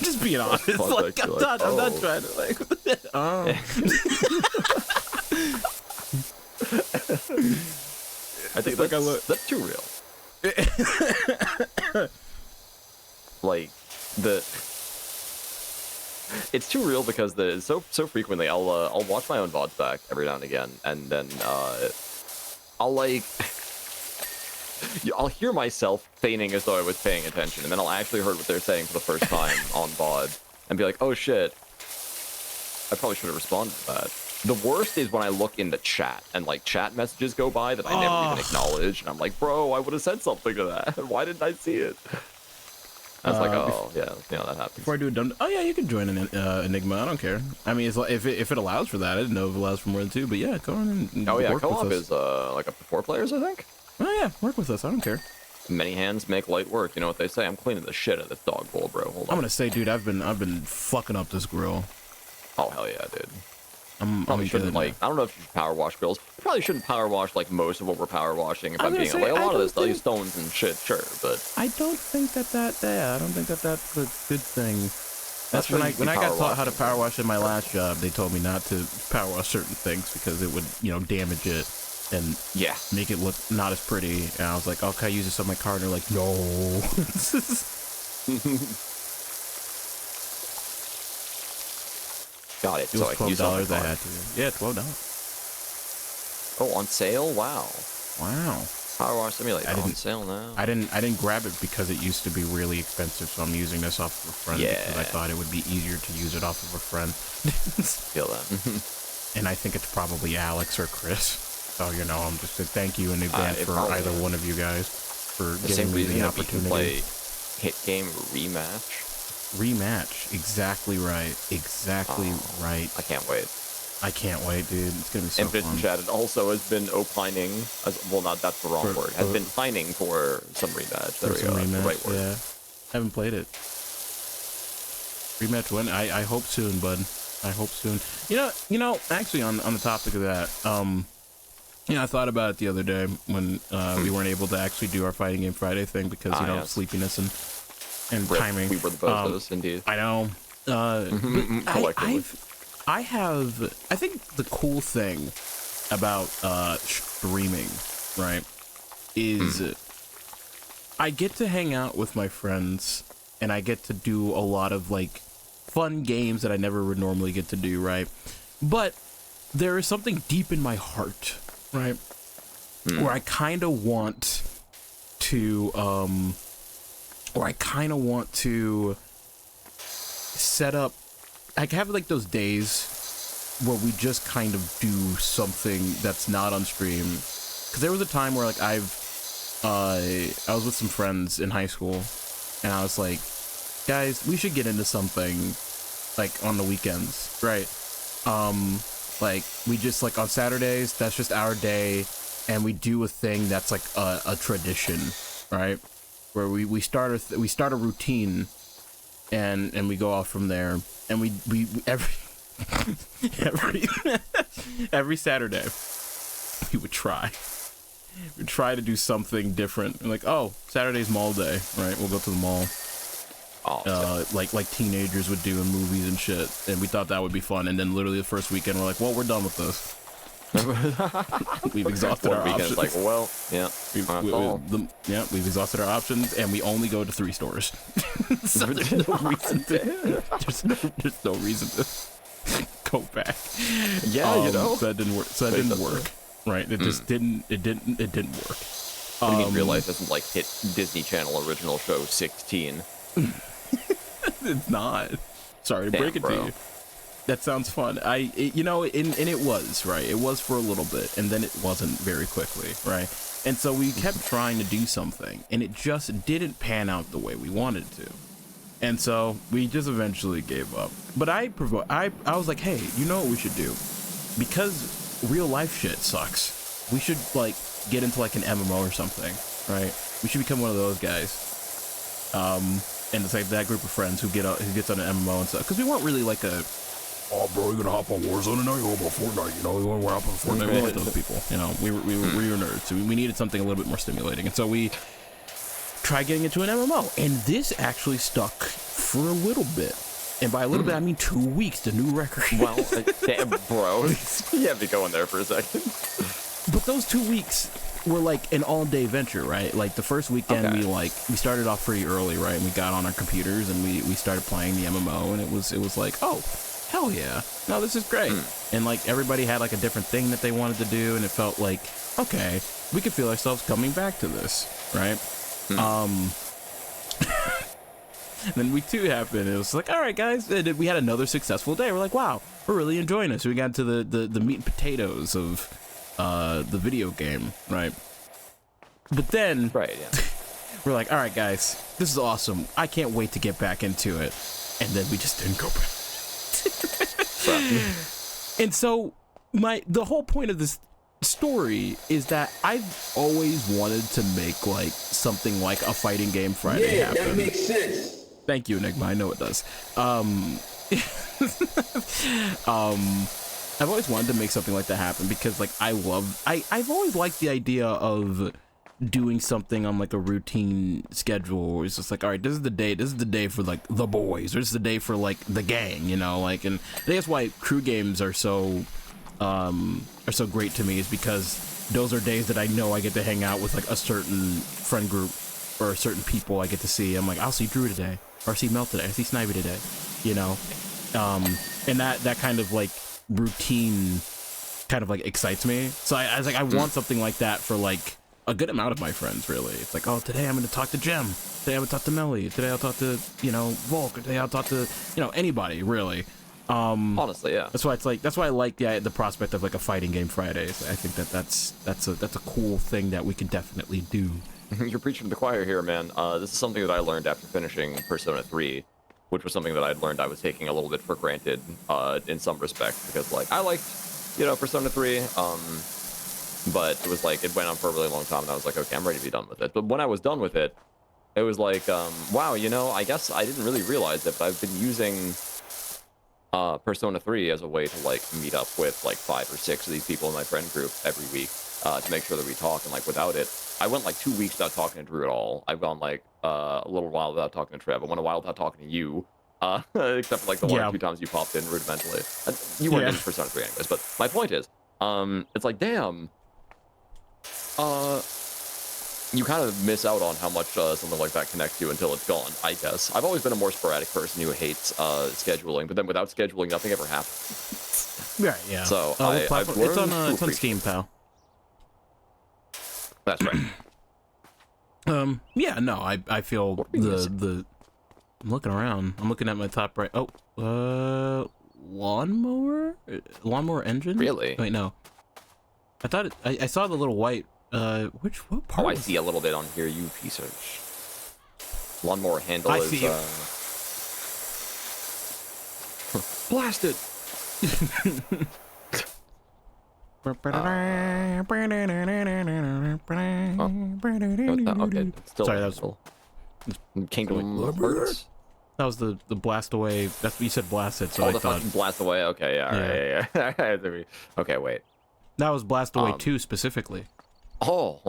just being honest. Like, I'm not trying to like. Oh. I think that's too real. Like it's too real because so frequently I'll watch my own VODs back every now and again, and then I'll hear myself feigning as though I was paying attention, and then I'll actually hear what they're saying for the first time on VOD and be like, oh shit, I probably should have responded to that. The worst is when I look in the chat and like chat messages go by that I never even acknowledge, and I'm like, bro, I would have said something to that. Why didn't I see it? I was like, oh yeah, that happens. Before I do a dumb, oh yeah, you can join an Enigma. I don't care. I mean, it's like, if it allows for that, I didn't know if it allows for more than 2, but yeah, go on and oh yeah, work co-op with us. is like up to 4 players, I think. Oh yeah, work with us. I don't care. Many hands make light work. You know what they say? I'm cleaning the shit out of this dog bowl, bro. Hold on. I'm gonna say, dude, I've been fucking up this grill. Oh hell yeah, dude. I'm shouldn't good. I don't know if you should power wash grills. You probably shouldn't power wash like most of what we're power washing. If I'm being like a lot of this stuff, use stones and shit, sure, but I don't think that I don't think that's a good thing. That's when I got taught how to power wash in my last job. They told me not to power wash certain things because it would, you know, damage it and make it look not as pretty. And I was like, okay, I use this on my car, and they're like, no. Got it. It was $12 I had to. Yeah, $12. Oh, on sale? Wow. Power Wash Simulator on sale now. I didn't grab it because it used to be really expensive, so I'm using this off of a friend because I thought it would be easier to use it off of a friend. Feel that. And I think it's probably Alex or Chris. So, you know, I'm just saying thank you in advance for either one of you guys for giving me the opportunity. Play hit game rematch. Rematch. Exactly right. Exactly right. I can't wait. I can't wait, dude. It's gonna be so Infinite fun. Chat also has been opining, well, not that's the wrong word. Has been pining for some rematch. There we go. Rematch, The right word. yeah. Haven't played it. Rematch when? I hope soon, bud. I hope soon. You know. Actually, on the topic of that, I thought about it the other day when we weren't able to actually do our Fighting Game Friday thing because yes. sleepiness and Rip, timing. we were the bozos, indeed. I know. I think the cool thing about streaming, right, is I get to hang out with my friends and I get to do a lot of like fun games that I never would normally get to do, right? But there is something deep in my heart, right, where I kind of want to set up. I have like those days where we just kind of do something that's not on stream. Because there was a time where like I was with some friends in high school, and I was like, guys, we should get into something like on the weekends, right? Like we just like on Saturdays, that's just our day, and we do a thing that's like a tradition, right? Where we start a routine, and we go off from there, and we every Saturday we'd try to do something different. Like, oh, Saturday's mall day, right? We'll go to the mall. Like teenagers would do in movies and shit, and we thought that would be fun. And then literally the first weekend, we're like, well, we're done with this. We've exhausted our options. Like, well, yeah, we've exhausted our options, and we only go to 3 stores. So there's no reason to. There's no reason to go back. Yeah, so that didn't work. So that didn't work. Right? It just didn't. It didn't work. What do you mean real life doesn't like hit Disney Channel original show 16? It's not. Sorry to break it to you. That sounds fun. And it was, right? It was for a little bit, and then it wasn't very quickly, right? And so we kept trying to do something, and it just didn't pan out the way we wanted to. And so we just eventually gave up. But I was like, hey, you know what we should do? Because real life shit sucks. We should like get into like an MMO or something, right? We should become one of those guys. And it's like that group of friends who gets on an MMO and stuff. Because we weren't really like a, oh bro, you gonna hop on Warzone tonight? You about Fortnite? You know, we want to hop on Fortnite. We weren't like those people. You know, we were nerds, so we needed something a little bit more stimulating. And so we tried getting into an MMO, and this actually stuck for a little bit. And by a little bit, I mean 2 weeks, the new record. Well, damn, bro, you have to go in there for a second. But those 2 weeks were like an all-day venture, right? Like the first weekend, we started off pretty early, right? And we got on our computers and we started playing the MMO, and it was like, oh, hell yeah, no, this is great. And like everybody had like a different thing that they wanted to do, and it felt like, okay, we could feel ourselves coming back to this, right? And then week 2 happened. It was like, all right, guys, we had another successful day. We're like, wow, we're really enjoying this. So we got to the meat and potatoes of the video game, right? But then we're like, all right, guys, this is awesome. I can't wait to get back into it. And then we just didn't go back. And so the whole point of this story is that I've always wanted to make like something like a Fighting Game Friday happen. That makes sense. Thank you, Enigma. I know it does. I've always wanted to make something like that happen because like I've always liked the idea of doing something on like a routine schedule where it's just like, all right, this is the day for like the boys, or this is the day for like the gang, you know, like. And I think that's why crew games are so great to me, is because those are days that I know I get to hang out with like a certain friend group or certain people I get to see. I'm like, I'll see Drew today, or see Mel today, I see Snivy today, you know. And that kind of like routine kind of like excites me. So I was like, I want something like that for like a good amount of my friends, really. It's like, oh, today I'm going to talk to Jem. Today I'm going to talk to Melly. Today I'll talk to, you know, Volk. Today I'll talk to, you know, anybody, really. Honestly, yeah. That's why I like the prospect of like a Fighting Game Fridays. I think that's a cool thing that we can definitely do. You're preaching to the choir here, man. This is something that I learned after finishing Persona 3. which was something that I'd learned I was taking a little bit for granted in some respects, because like I liked, Persona 3, but it was like it went on for a really long time, and I was like, okay, I'm ready to be done with it. But when I was done with it, it was like, wow, I guess I didn't really realize it, but I've been using Persona 3 as a way to like meet up with like 5 or 6 of these people in my friend group every week to make sure that we talk. And like without it, I went like 2 weeks without talking to Drew at all. I've gone like a little while without talking to Trev. I went a while without talking to you, except for like the 1 or 2 times you popped in rudimentally. You weren't in Persona 3 anyways. But my point is, it's like, damn, you kind of miss out on how much something like that connects you until it's gone, I guess. I've always been a more sporadic person who hates scheduling, but then without scheduling, nothing ever happens. Right, yeah. So I've learned it's on Steam, pal. That's right. Yeah, no, I feel the I'm looking around. I'm looking at my top right. Oh, lawnmower engine? Really? Wait, no. I thought I saw the little white what part? Oh, I see a little bit on here, you piece of lawnmower handle I is see you. blasted. Okay, still sorry, that was Kingdom Hearts. That was the blast away. That's what you said, blasted. So Oh, I the thought fucking blast away. Okay, yeah, all right. Okay, wait. that was blast away 2 specifically. Oh,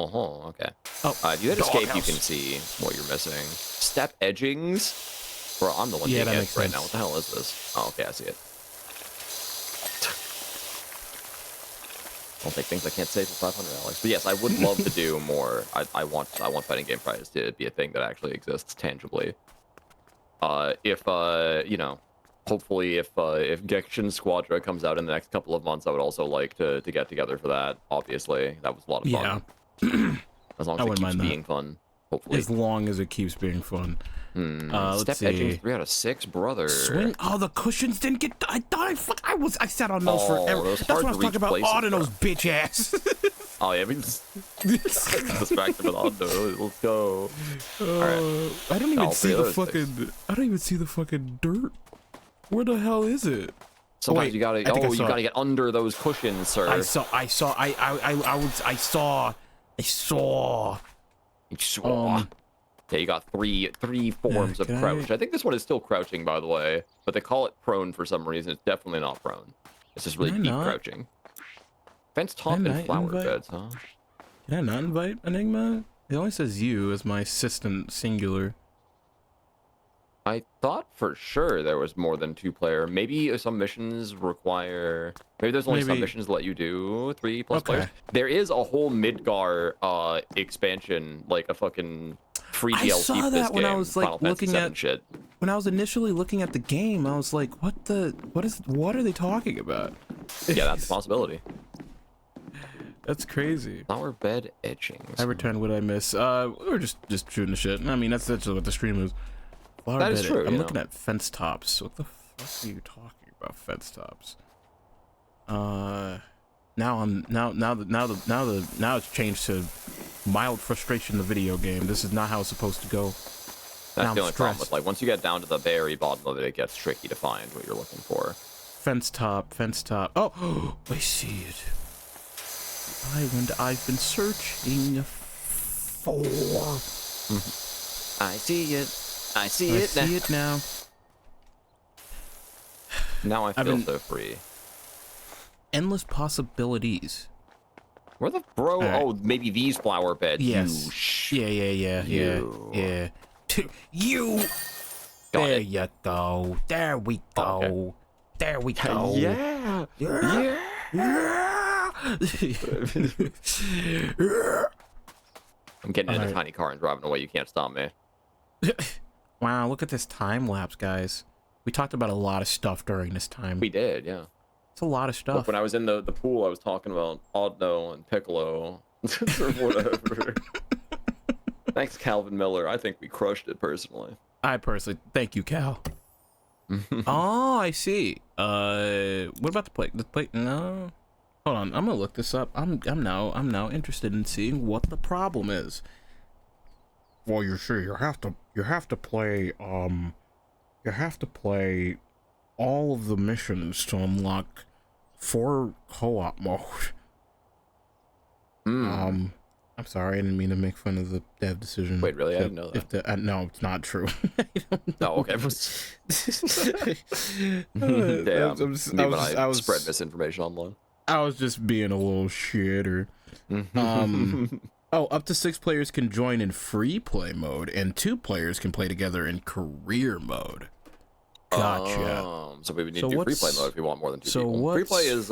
okay. Oh, if you hit escape, you doghouse. can see what you're missing. Step edgings. Bro, I'm the one Yeah, being that edged makes right sense. now. What the hell is this? Oh, okay, I see it. Don't take things I can't say for 500, Alex. But yes, I would love to do more. I want fighting game prizes to be a thing that actually exists tangibly. Hopefully if Genshin Squadra comes out in the next couple of months, I would also like to get together for that. Obviously, that was a lot of fun. Yeah. As long I as it wouldn't keeps mind that. being fun. Hopefully. As long as it keeps being fun. Let's Step see. edging 3 out of 6, brother. Swing. Oh, the cushions didn't get. I thought I sat on those forever. those That's what I was hard-to-reach talking about. places, Auden bro. those bitch ass. Oh yeah, we just distracted with Ondo. Let's go. Alright. I don't even All see three the of those things. fucking. I don't even see the fucking dirt. Where the hell is it? Sometimes wait, you gotta. I think I You saw gotta get under those cushions, sir. I saw. Yeah, you got three forms of can crouch. I think this one is still crouching, by the way, but they call it prone for some reason. It's definitely not prone. It's just really Can I deep not? crouching. Fence top Can I and flower invite- beds, huh? Can I not invite Enigma? It only says you as my assistant singular. I thought for sure there was more than 2-player. Maybe some missions require. Maybe there's only some Maybe- missions that let you do 3+ Okay. players. There is a whole Midgar expansion, like a fucking free I DLC saw for this that when game. I was, like, Final Fantasy looking VII at- shit. When I was initially looking at the game, I was like, what are they talking about? Yeah, that's a possibility. That's crazy. Flower bed etchings. I returned what I miss. We were just shooting the shit. I mean, that's what the stream is. Flower That is bed- true, I'm you looking know. at fence tops. What the fuck are you talking about, fence tops? Now it's changed to mild frustration. The video game. This is not how it's supposed to go. That's Now the I'm only problem stressed. with, like, once you get down to the very bottom of it, it gets tricky to find what you're looking for. Fence top. Oh, I see it. I've been searching for. I see it. I see I it see it now. Now I I've feel been- so free. Endless possibilities. Where the bro? Alright. Oh, maybe these flower beds. Yes. You Yeah. You. You. Got There it. you go. There we go. Okay. There we go. Yeah. I'm getting in a Alright. tiny car and driving away. You can't stop me. Wow, look at this time lapse, guys. We talked about a lot of stuff during this time. We did, yeah. It's a lot of stuff. Look, when I was in the pool, I was talking about Audno and Piccolo or whatever. Thanks, Calvin Miller. I think we crushed it personally. I personally thank you, Cal. Oh, I see. What about the plate? The plate? No. Hold on, I'm gonna look this up. I'm now interested in seeing what the problem is. Well, you see, you have to play You have to play all of the missions to unlock 4 co-op mode. I'm sorry, I didn't mean to make fun of the dev decision. Wait, really? I didn't know that. No, it's not true. No, okay. Damn. I spread misinformation online. I was just being a little shitter. Oh, up to 6 players can join in free play mode, and 2 players can play together in career mode. Gotcha. So we would need to do free play mode if we want more than 2 people. Free play is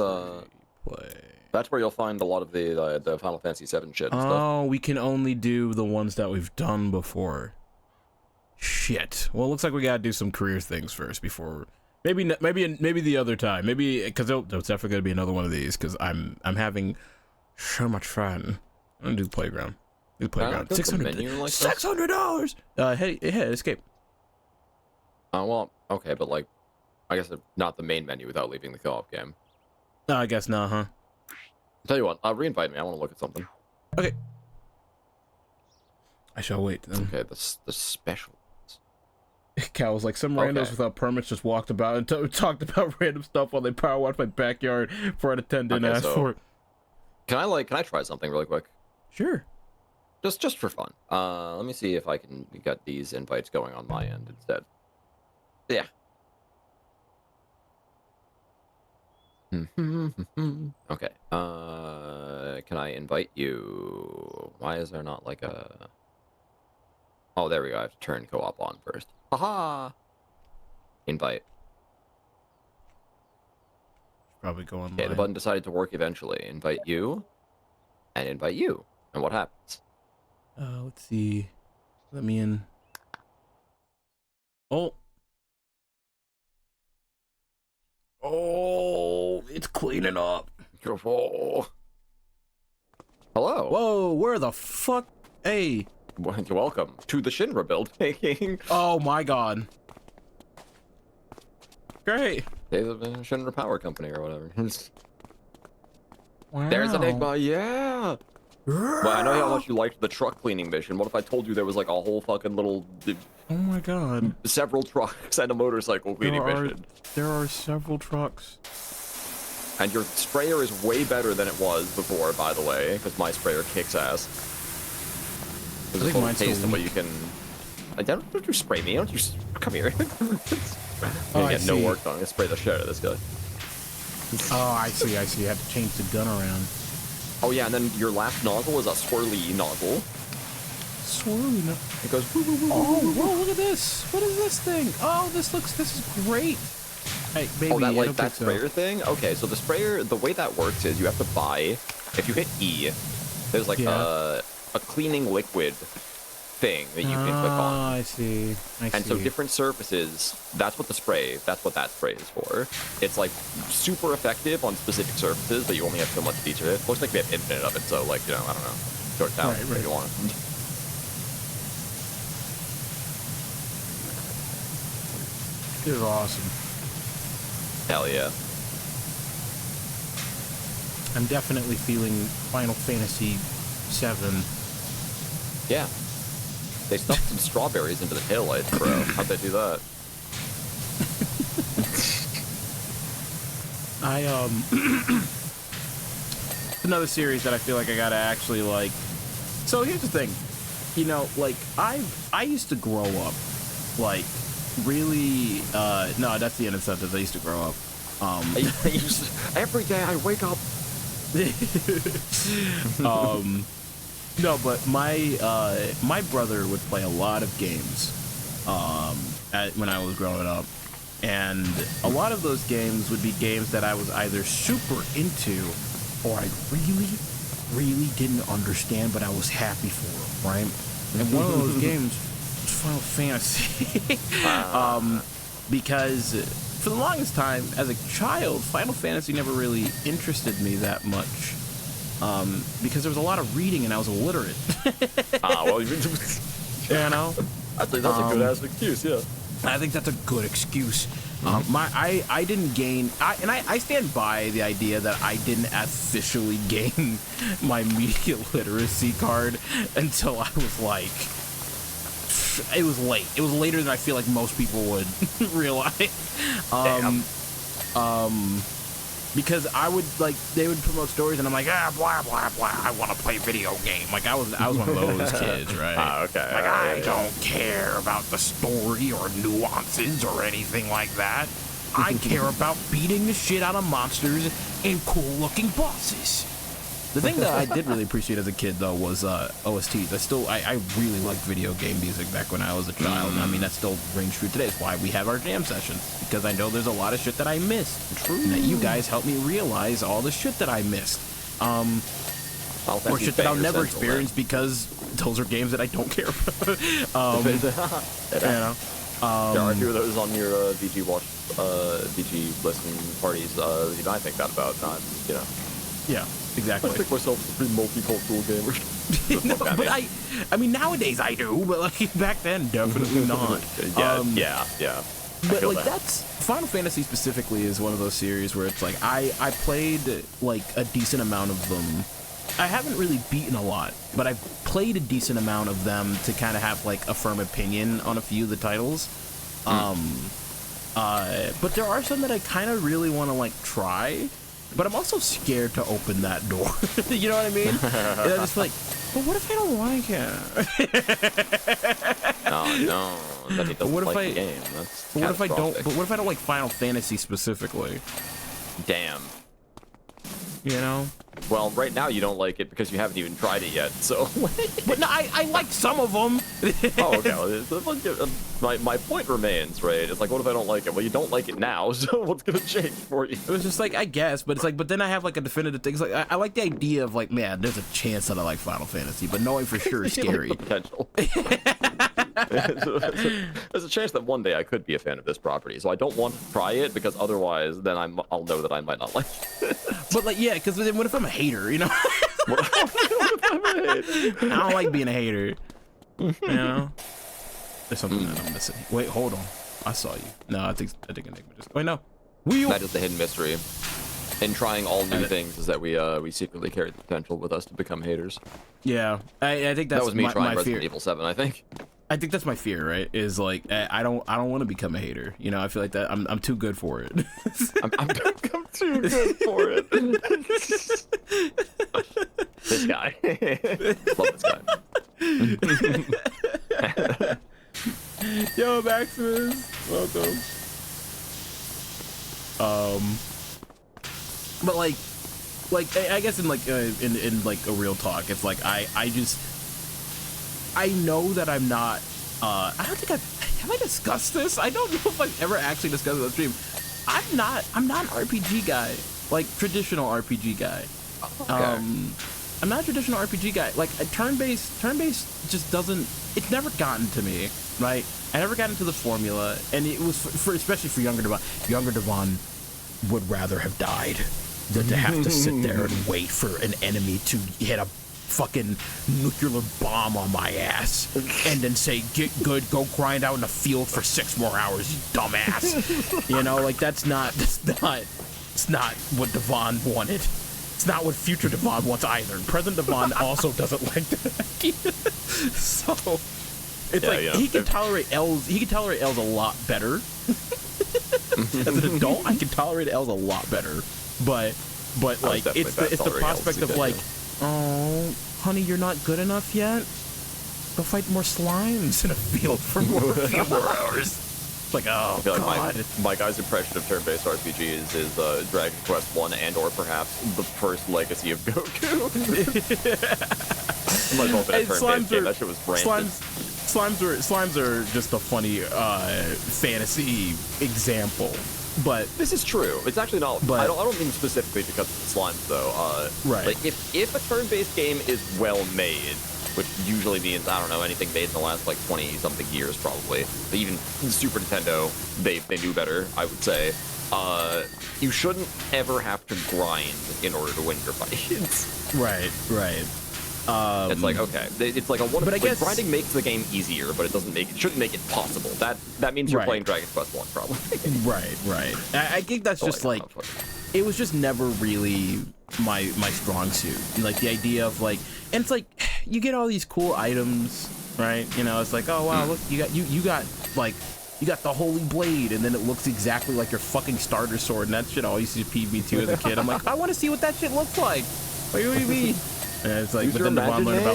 that's where you'll find a lot of the Final Fantasy VII shit and stuff. Oh, we can only do the ones that we've done before. Shit. Well, it looks like we gotta do some career things first before. Maybe the other time. Maybe because there's definitely gonna be another one of these because I'm having so much fun. I'm gonna do the playground. Do the playground. $600. Hey, escape. Well, okay, but like, I guess not the main menu without leaving the co-op game. No, I guess not, huh? I'll tell you what, re-invite me. I want to look at something. Okay. I shall wait then. Okay, the special. Cal was like, some randos without permits just walked about and talked about random stuff while they power washed my backyard for an attendant asked for it. Can I try something really quick? Sure. Just for fun. Let me see if I can get these invites going on my end instead. Yeah. Okay. Can I invite you? Why is there not like a... Oh, there we go. I have to turn co-op on first. Haha! Invite. Probably go online. Okay, the button decided to work eventually. Invite you. And invite you. And what happens? Let's see. Let me in. Oh, it's cleaning up. Oh. Hello. Whoa, where the fuck? Hey. Welcome to the Shinra building. Oh my god. Great. Days of the Shinra Power Company or whatever. Wow. There's Enigma, yeah. Well, I know how much you liked the truck cleaning mission. What if I told you there was like a whole fucking little... Oh my god. Several trucks and a motorcycle cleaning mission. There are several trucks. And your sprayer is way better than it was before, by the way, because my sprayer kicks ass. There's a little taste of what you can... Don't you spray me, don't you... Come here. I get no work done. I'm gonna spray the shit out of this guy. Oh, I see. You have to change the gun around. Oh yeah, and then your last nozzle is a swirly nozzle. Swirly nozzle? It goes woo, woo, woo, oh, woo, woo. Whoa, look at this. What is this thing? Oh, this is great. Hey, baby, oh, that sprayer thing? Okay, so the sprayer, the way that works is you have to buy, if you hit E, there's like a cleaning liquid thing that you can click on. Oh, I see. So different surfaces, that's what that spray is for. It's like super effective on specific surfaces, but you only have so much of each of it. Looks like we have infinite of it, so like, you know, I don't know. Short it down if you want. This is awesome. Hell yeah. I'm definitely feeling Final Fantasy VII. Yeah. They stuffed some strawberries into the taillights, bro. How'd they do that? Another series that I feel like I gotta actually like. So here's the thing, you know, like I used to grow up, like really. No, that's the end of the sentence. I used to grow up. Every day I wake up. No, but my brother would play a lot of games when I was growing up, and a lot of those games would be games that I was either super into or I really didn't understand, but I was happy for, right? And one of those games was Final Fantasy. Because for the longest time as a child, Final Fantasy never really interested me that much. Because there was a lot of reading and I was illiterate. Well, you know? I think that's a good ass excuse, yeah. I think that's a good excuse. I didn't gain, I stand by the idea that I didn't officially gain my media literacy card until I was like it was late. It was later than I feel like most people would realize. Because I would they would promote stories and I'm like, blah blah blah, I want to play video game. Like I was one of those kids, right? Okay. Like I don't care about the story or nuances or anything like that. I care about beating the shit out of monsters and cool looking bosses. The thing that I did really appreciate as a kid, though, was OSTs. I really liked video game music back when I was a child. And I mean, that still rings true today. It's why we have our jam sessions, because I know there's a lot of shit that I missed. True. And that you guys helped me realize all the shit that I missed. Or shit that I'll never experience because those are games that I don't care about. You know. There are a few of those on your VG watch, VG listen parties. You know, I think that about not, you know. Yeah. Exactly. I think myself as a pretty multicultural gamer. No, but I mean, nowadays I do, but like back then, definitely not. Yeah. But like that's Final Fantasy specifically is one of those series where it's like I played like a decent amount of them. I haven't really beaten a lot, but I've played a decent amount of them to kind of have like a firm opinion on a few of the titles. But there are some that I kind of really want to like try. But I'm also scared to open that door. You know what I mean? And I'm just like, but what if I don't like it? No. Then he doesn't what if like the game. That's but what if I don't? catastrophic. But what if I don't like Final Fantasy specifically? Damn. You know? Well, right now you don't like it because you haven't even tried it yet. So. But no, I like some of them. Oh, okay. My point remains, right? It's like, what if I don't like it? Well, you don't like it now, so what's gonna change for you? It was just like, I guess, but it's like, but then I have like a definitive thing. It's like, I like the idea of like, man, there's a chance that I like Final Fantasy, but knowing for sure is scary. Like the potential. There's a chance that one day I could be a fan of this property, so I don't want to try it because otherwise, then I'll know that I might not like it. But like, yeah, because then what if I'm a hater? You know? I don't like being a hater. You know? There's something that I'm missing. Wait, hold on. I saw you. No, I think Enigma just. Wait, no. That is the hidden mystery. In trying all new things, is that we secretly carry the potential with us to become haters. Yeah, I think that's that was me trying my Resident fear. Evil 7, I think. I think that's my fear, right? Is like I don't want to become a hater. You know, I feel like that I'm too good for it. I'm too good for it. This guy. Love this guy. Yo, Maximus, welcome. But like I guess in like in like a real talk, it's like I know that I'm not. I don't think have I discussed this? I don't know if I've ever actually discussed it on stream. I'm not an RPG guy, like traditional RPG guy. Okay. I'm not a traditional RPG guy. Like a turn-based just doesn't. It's never gotten to me, right? I never got into the formula, and it was for especially for younger Devon. Younger Devon would rather have died than to have to sit there and wait for an enemy to hit a fucking nuclear bomb on my ass and then say, get good, go grind out in the field for 6 more hours, you dumbass. You know, like it's not what Devon wanted. It's not what future Devon wants either. Present Devon also doesn't like that idea. So it's he can tolerate L's a lot better. As an adult, I can tolerate L's a lot better. But like it's the prospect of like, oh, honey, you're not good enough yet? Go fight more slimes in a field for few more hours. It's like, oh, I feel God. like my guy's impression of turn-based RPGs is Dragon Quest 1 and or perhaps the first Legacy of Goku. Might as well been a turn-based game. That shit was rancid. Slimes are just a funny fantasy example. But this is true. It's actually not. But, I don't mean specifically because of the slimes, though. Right. Like if a turn-based game is well made, which usually means I don't know anything made in the last like 20-something years, probably. But even Super Nintendo, they knew better, I would say. You shouldn't ever have to grind in order to win your fights. Right. It's like, okay, it's like a one. But I guess grinding makes the game easier, but it shouldn't make it possible. That means you're playing Dragon Quest 1, probably. Right. I think that's just like, it was just never really my strong suit. Like the idea of like, and it's like, you get all these cool items, right? You know, it's like, oh wow, look, you got the holy blade, and then it looks exactly like your fucking starter sword, and that shit always used to peeve me too as a kid. I'm like, I want to see what that shit looks like. What do you mean? And it's like, but then Devon learned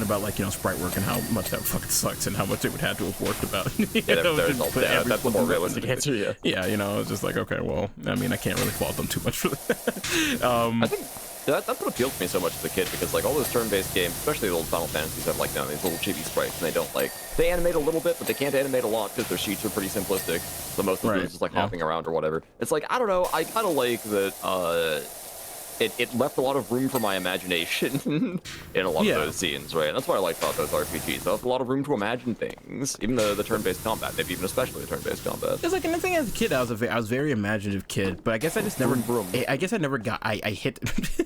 about like, you know, sprite work and how much that fucking sucks and how much it would have to have worked about. That's the more realistic answer. Yeah. Yeah, you know, it's just like, okay, well, I mean, I can't really fault them too much for that. I think that's what appealed to me so much as a kid, because like all those turn-based games, especially the old Final Fantasies, have like, you know, these little chibi sprites, and they don't like, they animate a little bit, but they can't animate a lot because their sheets are pretty simplistic. So most of them is just like hopping around or whatever. It's like, I don't know, I kind of like that. It left a lot of room for my imagination in a lot of those scenes, right? That's why I like about those RPGs. They left a lot of room to imagine things, even the turn-based combat, maybe even especially the turn-based combat. It's like, and the thing as a kid, I was a very imaginative kid, but I guess I just never, I guess I never got, I hit,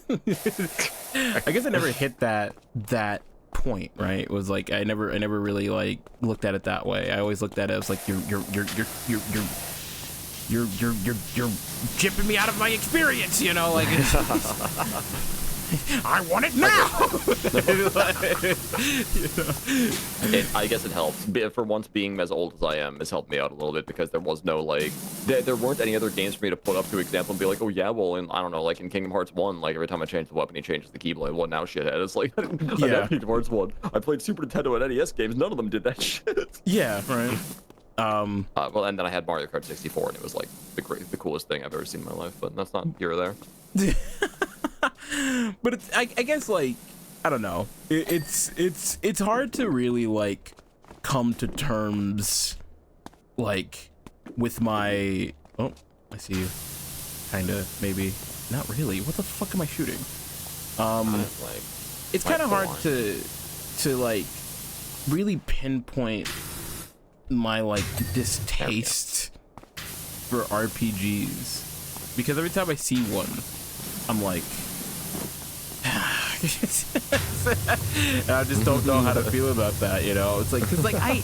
I guess I never hit that point, right? It was like, I never really like looked at it that way. I always looked at it as like, you're chipping me out of my experience, you know, like I want it now. I guess it helps. For once, being as old as I am has helped me out a little bit, because there was no like, there weren't any other games for me to put up to example and be like, oh yeah, well, in, I don't know, like in Kingdom Hearts 1, like every time I change the weapon, he changes the keyblade. Well, now shithead. It's like, I never Kingdom Hearts 1. I played Super Nintendo and NES games. None of them did that shit. Yeah, right. Well, and then I had Mario Kart 64, and it was like the coolest thing I've ever seen in my life. But that's not here or there. But it's, I guess, like, I don't know. It's hard to really like come to terms like with my. Oh, I see you. Kinda, maybe, not really. What the fuck am I shooting? It's kind of hard to like really pinpoint my like distaste for RPGs, because every time I see one, I'm like, I just don't know how to feel about that, you know? It's like, because like I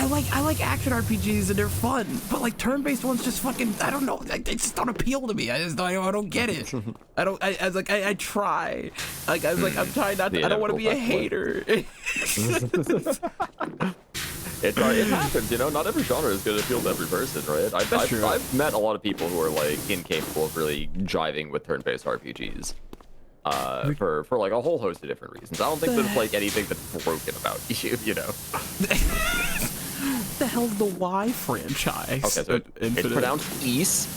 like action RPGs and they're fun, but like turn-based ones just fucking, I don't know, they just don't appeal to me. I don't get it. I was like, I try, like I was like, I'm trying not to, I don't want to be a hater. It happens, you know. Not every genre is going to appeal to every person, right? I've met a lot of people who are like incapable of really jiving with turn-based RPGs for like a whole host of different reasons. I don't think there's like anything that's broken about you, you know. What the hell's the Y franchise? Okay, so it's pronounced East.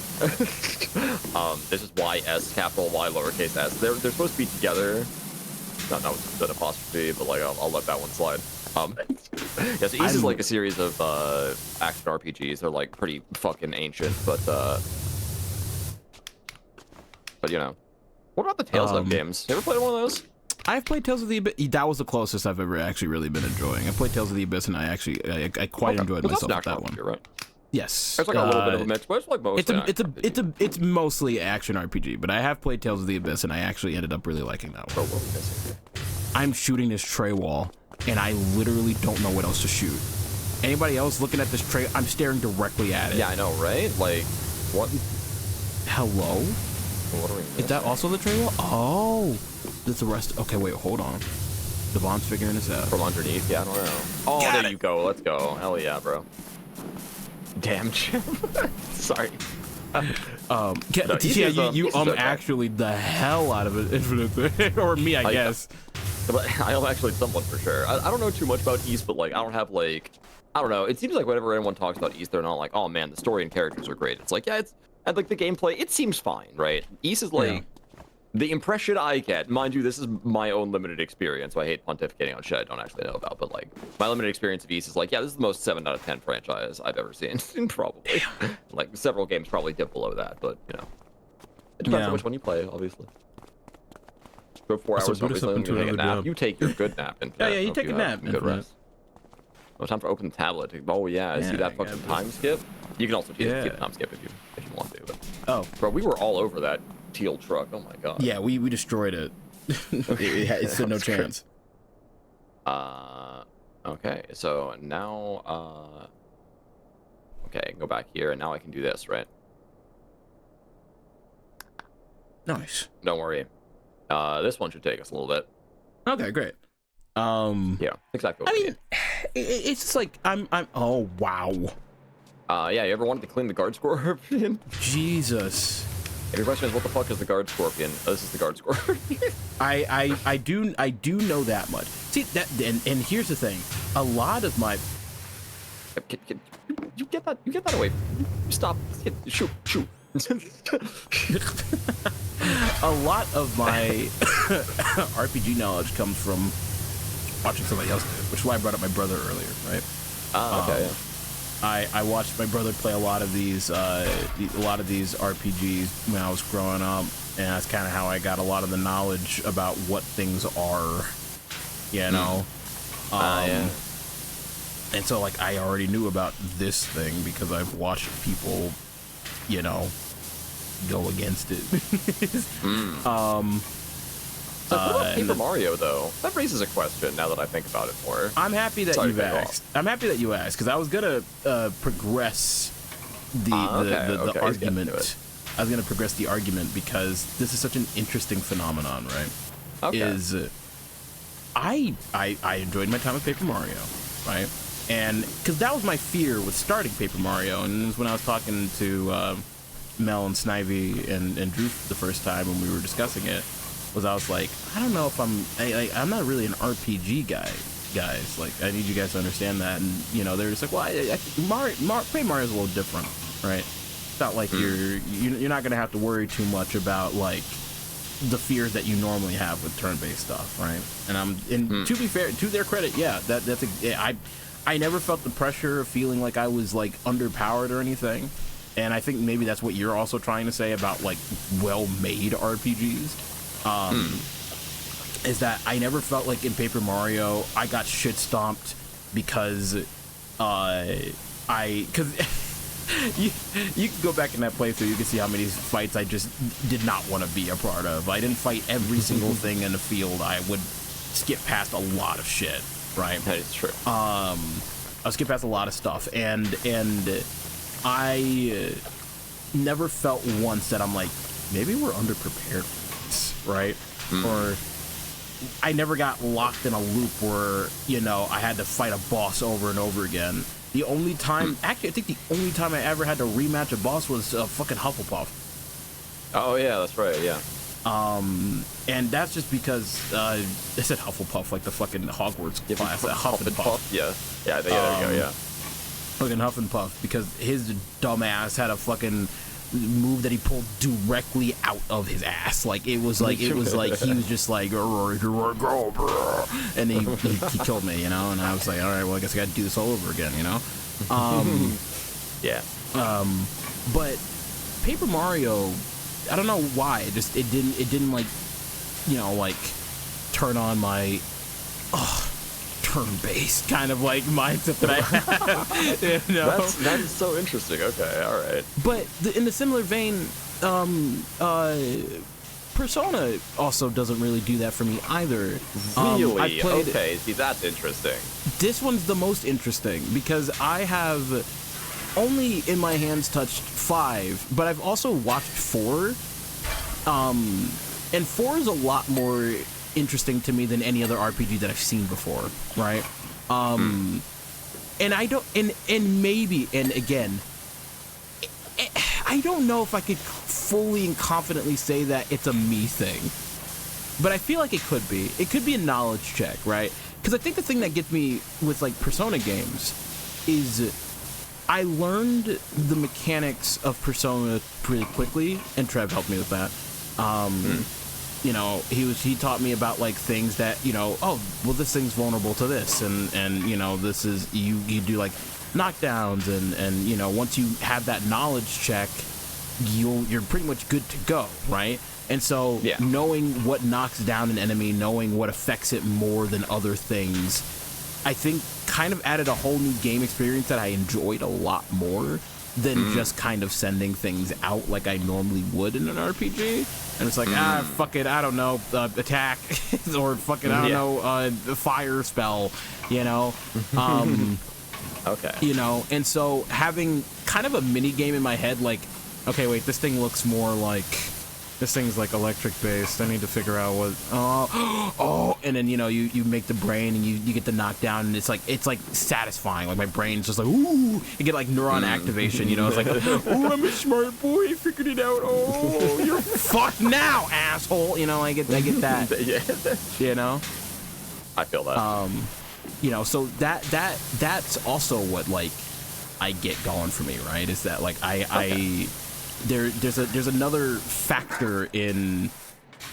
This is YS, capital Y, lowercase s. They're supposed to be together. Not with an apostrophe, but like I'll let that one slide. Yeah, so East is like a series of action RPGs. They're like pretty fucking ancient, but you know. What about the Tales of games? You ever played one of those? I've played Tales of the Abyss. That was the closest I've ever actually really been enjoying. I played Tales of the Abyss, and I quite enjoyed myself with that one. Right? Yes. It's like a little bit of a mix, but it's like mostly it's mostly action RPG, but I have played Tales of the Abyss, and I actually ended up really liking that one. I'm shooting this tray wall, and I literally don't know what else to shoot. Anybody else looking at this tray? I'm staring directly at it. Yeah, I know, right? Like, what? Hello? What are we Is that also the tray wall? Oh, that's the rest. Okay, wait, hold on. Devon's figuring this out. From underneath? Yeah, I don't know. Oh, there you go. Let's go. Hell yeah, bro. Damn, Jim. Sorry. You actually the hell out of it, Infinite, or me, I guess. But I am actually someone for sure. I don't know too much about East, but like I don't have like, I don't know. It seems like whenever anyone talks about East, they're not like, oh man, the story and characters are great. It's like, yeah, it's, and like the gameplay, it seems fine, right? East is like, the impression I get, mind you, this is my own limited experience, so I hate pontificating on shit I don't actually know about, but like, my limited experience of East is like, yeah, this is the most 7 out of 10 franchise I've ever seen, probably. Like, several games probably dip below that, but, you know. It depends on which one you play, obviously. Go 4 hours, obviously, and take a nap. You take your good nap. Yeah, you take a nap. Good rest. No time for open the tablet. Oh, yeah, see that fucking time skip? You can also see the time skip if you want to, but... Oh. Bro, we were all over that teal truck. Oh my god. Yeah, we destroyed it. It stood no chance. Okay, so now okay, go back here and now I can do this, right? Nice. Don't worry. This one should take us a little bit. Okay, great. Yeah, exactly. I mean, it's just like I'm. Oh wow. Yeah, you ever wanted to clean the guard scorpion? Jesus. If your question is what the fuck is the guard scorpion, this is the guard scorpion. I do know that much. See that, and here's the thing. A lot of my You get that away. Stop. Shoot. a lot of my RPG knowledge comes from watching somebody else do it, which is why I brought up my brother earlier, right? Okay. Yeah. I watched my brother play a lot of these RPGs when I was growing up, and that's kind of how I got a lot of the knowledge about what things are, you know. Yeah. And so like I already knew about this thing because I've watched people, you know, go against it. So what about Paper Mario though? That raises a question now that I think about it more. I'm happy that you've asked. I'm happy that you asked because I was gonna progress the argument. I was gonna progress the argument because this is such an interesting phenomenon, right? Okay. I enjoyed my time with Paper Mario, right? And because that was my fear with starting Paper Mario, and it was when I was talking to Mel and Snivy and Drew the first time when we were discussing it, was I was like, I don't know if I'm not really an RPG guy, guys. Like, I need you guys to understand that. And you know, they're just like, well, Paper Mario's a little different, right? It's not like you're not gonna have to worry too much about like the fears that you normally have with turn-based stuff, right? And to be fair, to their credit, yeah, I never felt the pressure of feeling like I was like underpowered or anything. And I think maybe that's what you're also trying to say about like well-made RPGs. Is that I never felt like in Paper Mario I got shit stomped because you can go back in that playthrough, you can see how many fights I just did not want to be a part of. I didn't fight every single thing in the field. I would skip past a lot of shit, right? That is true. I'll skip past a lot of stuff, and I never felt once that I'm like, maybe we're underprepared for this, right? Or I never got locked in a loop where, you know, I had to fight a boss over and over again. The only time, actually, I think the only time I ever had to rematch a boss was fucking Hufflepuff. Oh yeah, that's right. Yeah. And that's just because I said Hufflepuff, like the fucking Hogwarts class. Hufflepuff. Yeah. Yeah. There you go. Yeah. Fucking Hufflepuff, because his dumbass had a fucking move that he pulled directly out of his ass. Like it was like he was just like, and he killed me, you know. And I was like, all right, well, I guess I got to do this all over again, you know. Yeah. But Paper Mario, I don't know why. It didn't like, you know, like turn on my turn-based kind of like mindset that I have. You know? That is so interesting. Okay, all right. But in a similar vein, Persona also doesn't really do that for me either. Really? Okay, see, that's interesting. This one's the most interesting because I have only in my hands touched 5, but I've also watched 4. And 4 is a lot more interesting to me than any other RPG that I've seen before, right? And I don't, and maybe, and again, I don't know if I could fully and confidently say that it's a me thing, but I feel like it could be. It could be a knowledge check, right? Because I think the thing that gets me with like Persona games is I learned the mechanics of Persona pretty quickly, and Trev helped me with that. You know, he taught me about like things that, you know, oh, well, this thing's vulnerable to this, and you know, this is you do like knockdowns, and you know, once you have that knowledge check, you're pretty much good to go, right? And so knowing what knocks down an enemy, knowing what affects it more than other things, I think kind of added a whole new game experience that I enjoyed a lot more than just kind of sending things out like I normally would in an RPG. And it's like, fuck it, I don't know, attack, or fucking, I don't know, fire spell, you know? Okay. You know, and so having kind of a mini game in my head, like, okay, wait, this thing looks more like This thing's like electric based. I need to figure out what. Oh, and then you make the brain and you get the knockdown and it's like satisfying. Like my brain's just like ooh, you get like neuron activation. It's like oh, I'm a smart boy, I figured it out. Oh, you're fucked now, asshole. I get that. Yeah. I feel that. So that's also what like I get going for me, right? Is that like there's another factor in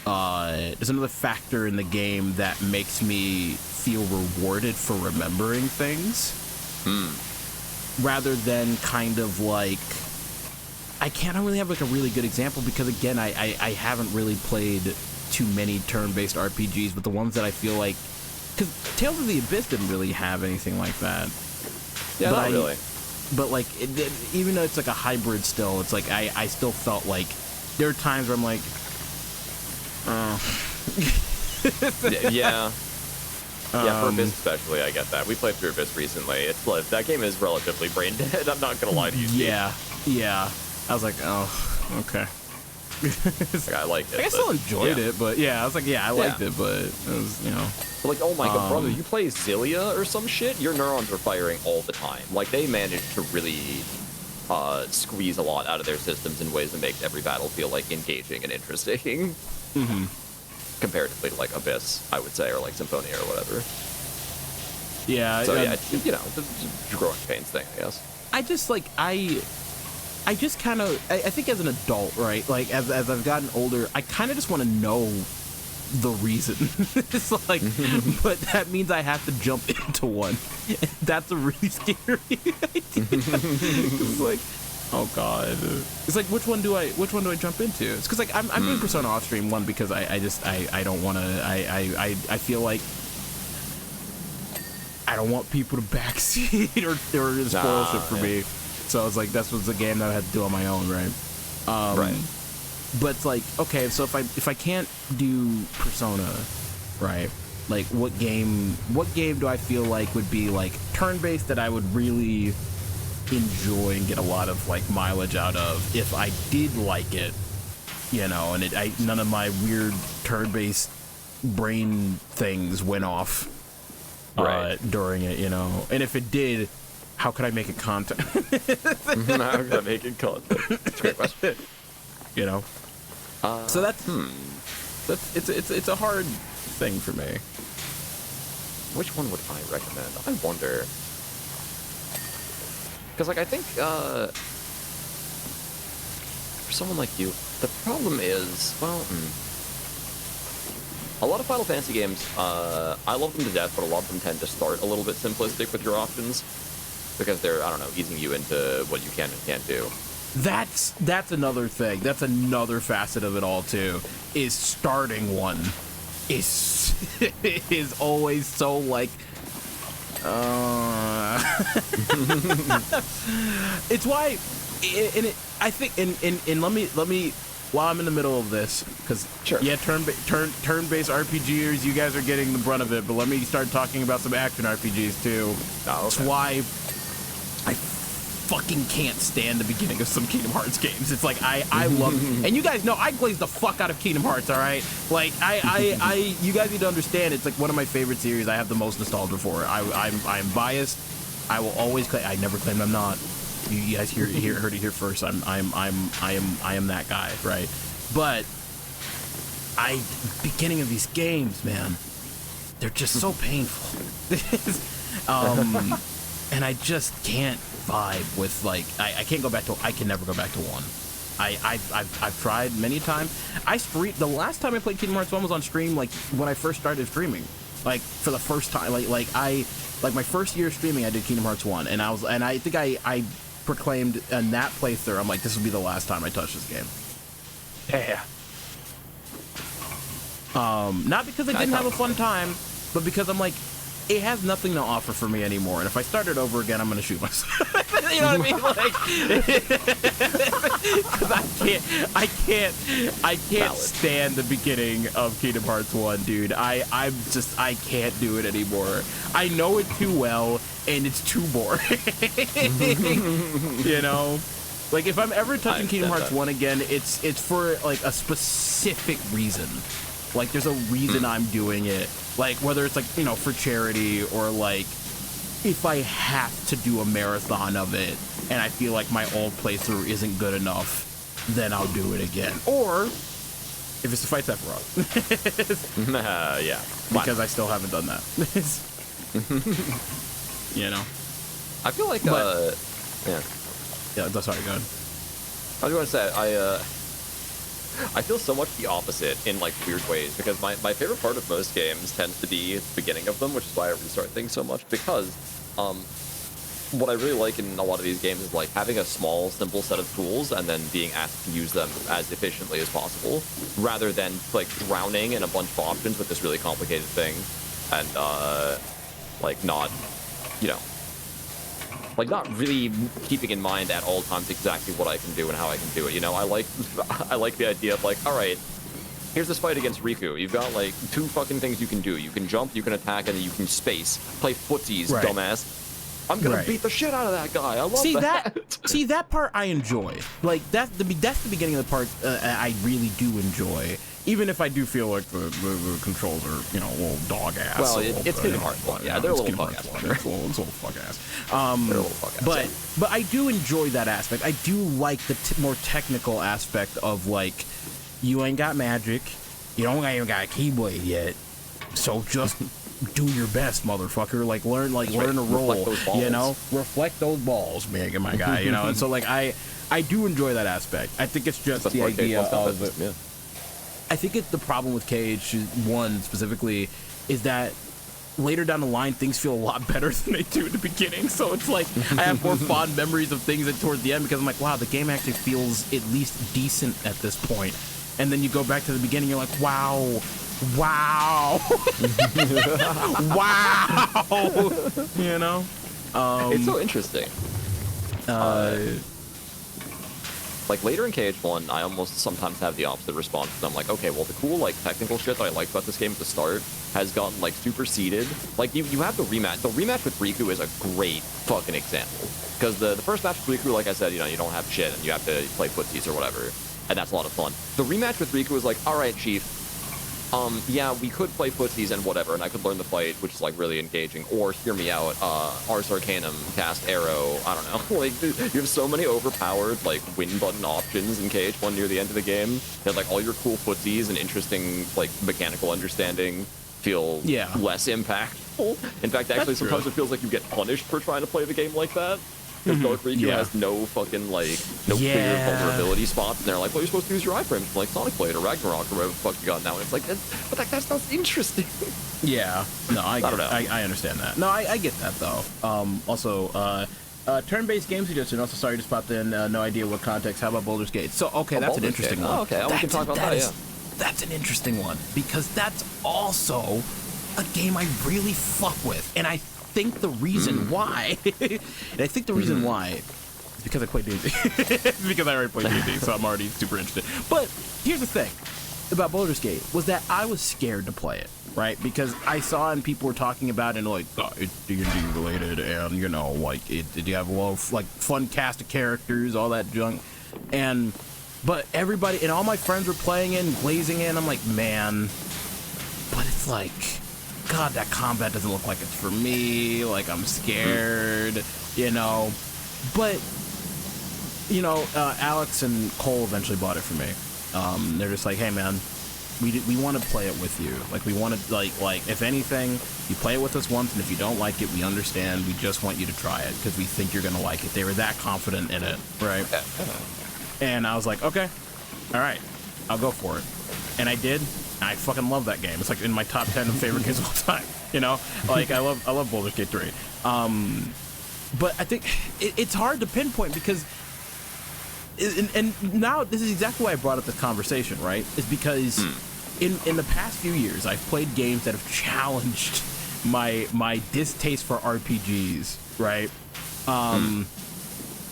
the game that makes me feel rewarded for remembering things rather than kind of like I don't really have like a really good example because again I haven't really played too many turn-based RPGs, but the ones that I feel like because Tales of the Abyss didn't really have anything like that. Yeah, not really. But like, even though it's like a hybrid still, it's like I still felt like there are times where I'm like, oh. Yeah, for Abyss especially, I get that. We played through Abyss recently. It's like, that game is relatively brain dead. I'm not gonna lie to you, Steve. Yeah. I was like, oh, okay. Like, I liked it. I still enjoyed it, but yeah, I was like, I liked it, but it was, But like, oh my god, brother, you play Xillia or some shit? Your neurons are firing all the time. Like, they managed to really squeeze a lot out of their systems in ways that make every battle feel like engaging and interesting. Comparatively to like Abyss, I would say, or like Symphonia or whatever. Yeah. So yeah, it's a growing pains thing, I guess. I just like I just kind of I think as an adult, right? Like as I've gotten older, I kind of just want to know the reason. It's like, but that means I have to jump into one. And that's a really scary idea. It's like, oh god. It's like which one do I jump into? It's because like I'm doing Persona off stream one because I don't want to I feel like I don't want people to backseat or spoil shit for me. So I was like, that's what's a game that I had to do on my own, right? Right. But it's like, okay, so if I can't do Persona, right? Like, what game do I feel like would be like turn-based that I would really enjoy and get a lot of like mileage out of if I did like it, and none of my weird turn-based brain things went off during it, and if it did. How could I make it content? How could I make it content? That's a great question. So that's it's a hard thing for me. Which one would I recommend? I wonder. Because like I think for someone like you, the problem is a lot of Final Fantasy games. I love them to death, but a lot of them tend to start a little bit simplistic with your options. Because they're, I don't know, easing you into what you can and can't do. That's another thing. That's another facet of it all too. Is starting one is always so like. It's why, I think, and let me while I'm in the middle of this, because turn-based RPGers, you guys are getting the brunt of it, but let me start talking about some action RPGs too. That's why I fucking can't stand the beginning of some Kingdom Hearts games. It's like I love, and you guys know I glaze the fuck out of Kingdom Hearts. All right, like I you guys need to understand. It's like one of my favorite series. I have the most nostalgia for it. I'm biased. I will always claim. I never claimed I'm not. You guys heard it here first. I am that guy, right? But beginning of these games, man, they're just so painful. And I just can't vibe with like I can never go back to one. I've tried many times. The last time I played Kingdom Hearts 1 was on stream, like when I first started streaming, like for the first time, like my first year of streaming I did Kingdom Hearts 1, and I think I proclaimed in that playthrough, I'm like, this will be the last time I touch this game. Yeah. Not because I didn't have a fun time, but because I'm like, it has nothing to offer for me anymore, and if I start it over again, I'm gonna shoot myself. You know what I mean? Like, because I can't stand the beginning of Kingdom Hearts 1, dude. I can't do it anymore. I know it too well, and it's too boring. You know? Like, if I'm ever touching Kingdom Hearts that. 1 again, it's for, like, a specific reason. Like, there's a reason I'm doing it. Like, whether it's, like, you know, for charity or, like, if I have to do a marathon of it and I feel like my old playthrough isn't good enough, then I'll do it again. Or if it's to fight Sephiroth. Yeah. Because I still haven't done that. You know? I feel like, But- yeah. Yeah, that's sorry, go ahead. I was going to say, I feel so much the opposite in, like, weird ways, because my favorite part of most games tends to be the beginning of them, which is why I restart things so much, because, what I really like in a lot of these games is, like, having a small, simple set of tools and then being asked to use them as efficiently as possible, rather than, like, drowning in a bunch of options with this really complicated thing, and, like, not, you know, like, not really keeping in mind at all times exactly what I can do and how I can do it, you know? I like the idea of, like, alright, here's this fight against Riku. You've got, like, 2 fucking things you can do. You can jump, you can attack, and then you can space. Play footsies, Right. dumbass. I'm gonna beat the shit out of that guy. I love See that part I enjoy. Like, that's the beginning of the part I really do enjoy. Even if I do feel like the controls are, you know, a little dog ass. Well, it's Kingdom Hearts 1. Yeah, they're a little fuck ass. It's a little fuck ass. They're a little fuck ass. But I do enjoy that aspect. I do like the more technical aspect of, like, you ain't got magic, you don't even got a keyblade yet, so just do your best, motherfucker. Like, learn to roll, you know, reflect those balls, my guy, you know. And so, like, I do enjoy that aspect. I think it's just the idea of it. Yeah. I think it's the problem with KH1 specifically is that later down the line things feel a lot better than they do at the beginning. So it's like I have more fond memories of things towards the end because I'm like, wow, the game actually feels at least decent at this point. And then you go back to the beginning, you're like, wow, wow, you know? It's so interesting. Like, later in KH1, I almost sometimes have the opposite response. I'm like, okay, well, the cool, like, technical shit that I liked about this game at the start has gotten, like, superseded. Like, you have the rematch. The rematch with Riku is a great fucking example. Because the first match with Riku, like I said, you know, you don't have shit and you have to play footsies or whatever. And that's a lot of fun. The rematch with Riku is like, alright, Chief, yeah, we could play footsies and whatever, and I could learn the fight, which is, like, really engaging. Or, hear me out, Ars Arcanum, cast Arrow, I don't know. Like, you have so many overpowered, like, win button options in KH1 near the end of the game. You have, like, all your cool footsies and interesting, like, mechanical understanding feel less impactful. In fact, actually, sometimes it feels like you get punished for trying to play the game like that. Because Dark Riku has no fucking, like, no clear vulnerability spots, and they're like, well, you're supposed to use your iframes from, like, Sonic Blade or Ragnarok or whatever the fuck you got now. And it's like, but that sounds interesting. Yeah. No, I don't know. I understand that. No, I get that, though. Also, turn-based game suggestion. Also, sorry, just popped in. No idea what context. How about Baldur's Gate? So, okay, that's an interesting one. Oh, okay, we can talk about that, yeah. That's an interesting one, because that's also a game I really fuck with, and I think the reason why, is because I play D&D. Because I already played D&D, so I'm already super interested. But here's the thing about Baldur's Gate was that I was scared to play it, right? Because I saw and people were talking about it and like, oh, it's D&D related, and you know, like, did you have a lot of like fun cast of characters, all that junk, but everybody and all my friends were playing it and glazing it, and I'm like, man, but it's like, God, that combat doesn't look like it's for me. Like, I'm scared, you know. But, you know, Alex and Cole eventually bought it for me. They're just like, hey, man, we want to play it with you. Like, we want to, like, if anything, you play it with us once, and if you don't like it, we understand. We just want you to try it because we think you're going to like it. They were that confident in it, right? And I was like, okay, all right, I'll go for it. And I did. I fucking love that game. It's like in my top 10 of favorite games of all time. You know, like I love Baldur's Gate 3. But I think it's hard to pinpoint because, and now this is exactly why I brought up this conversation, right? Is because in the past few years I've played games that have challenged my distaste for RPGs, right?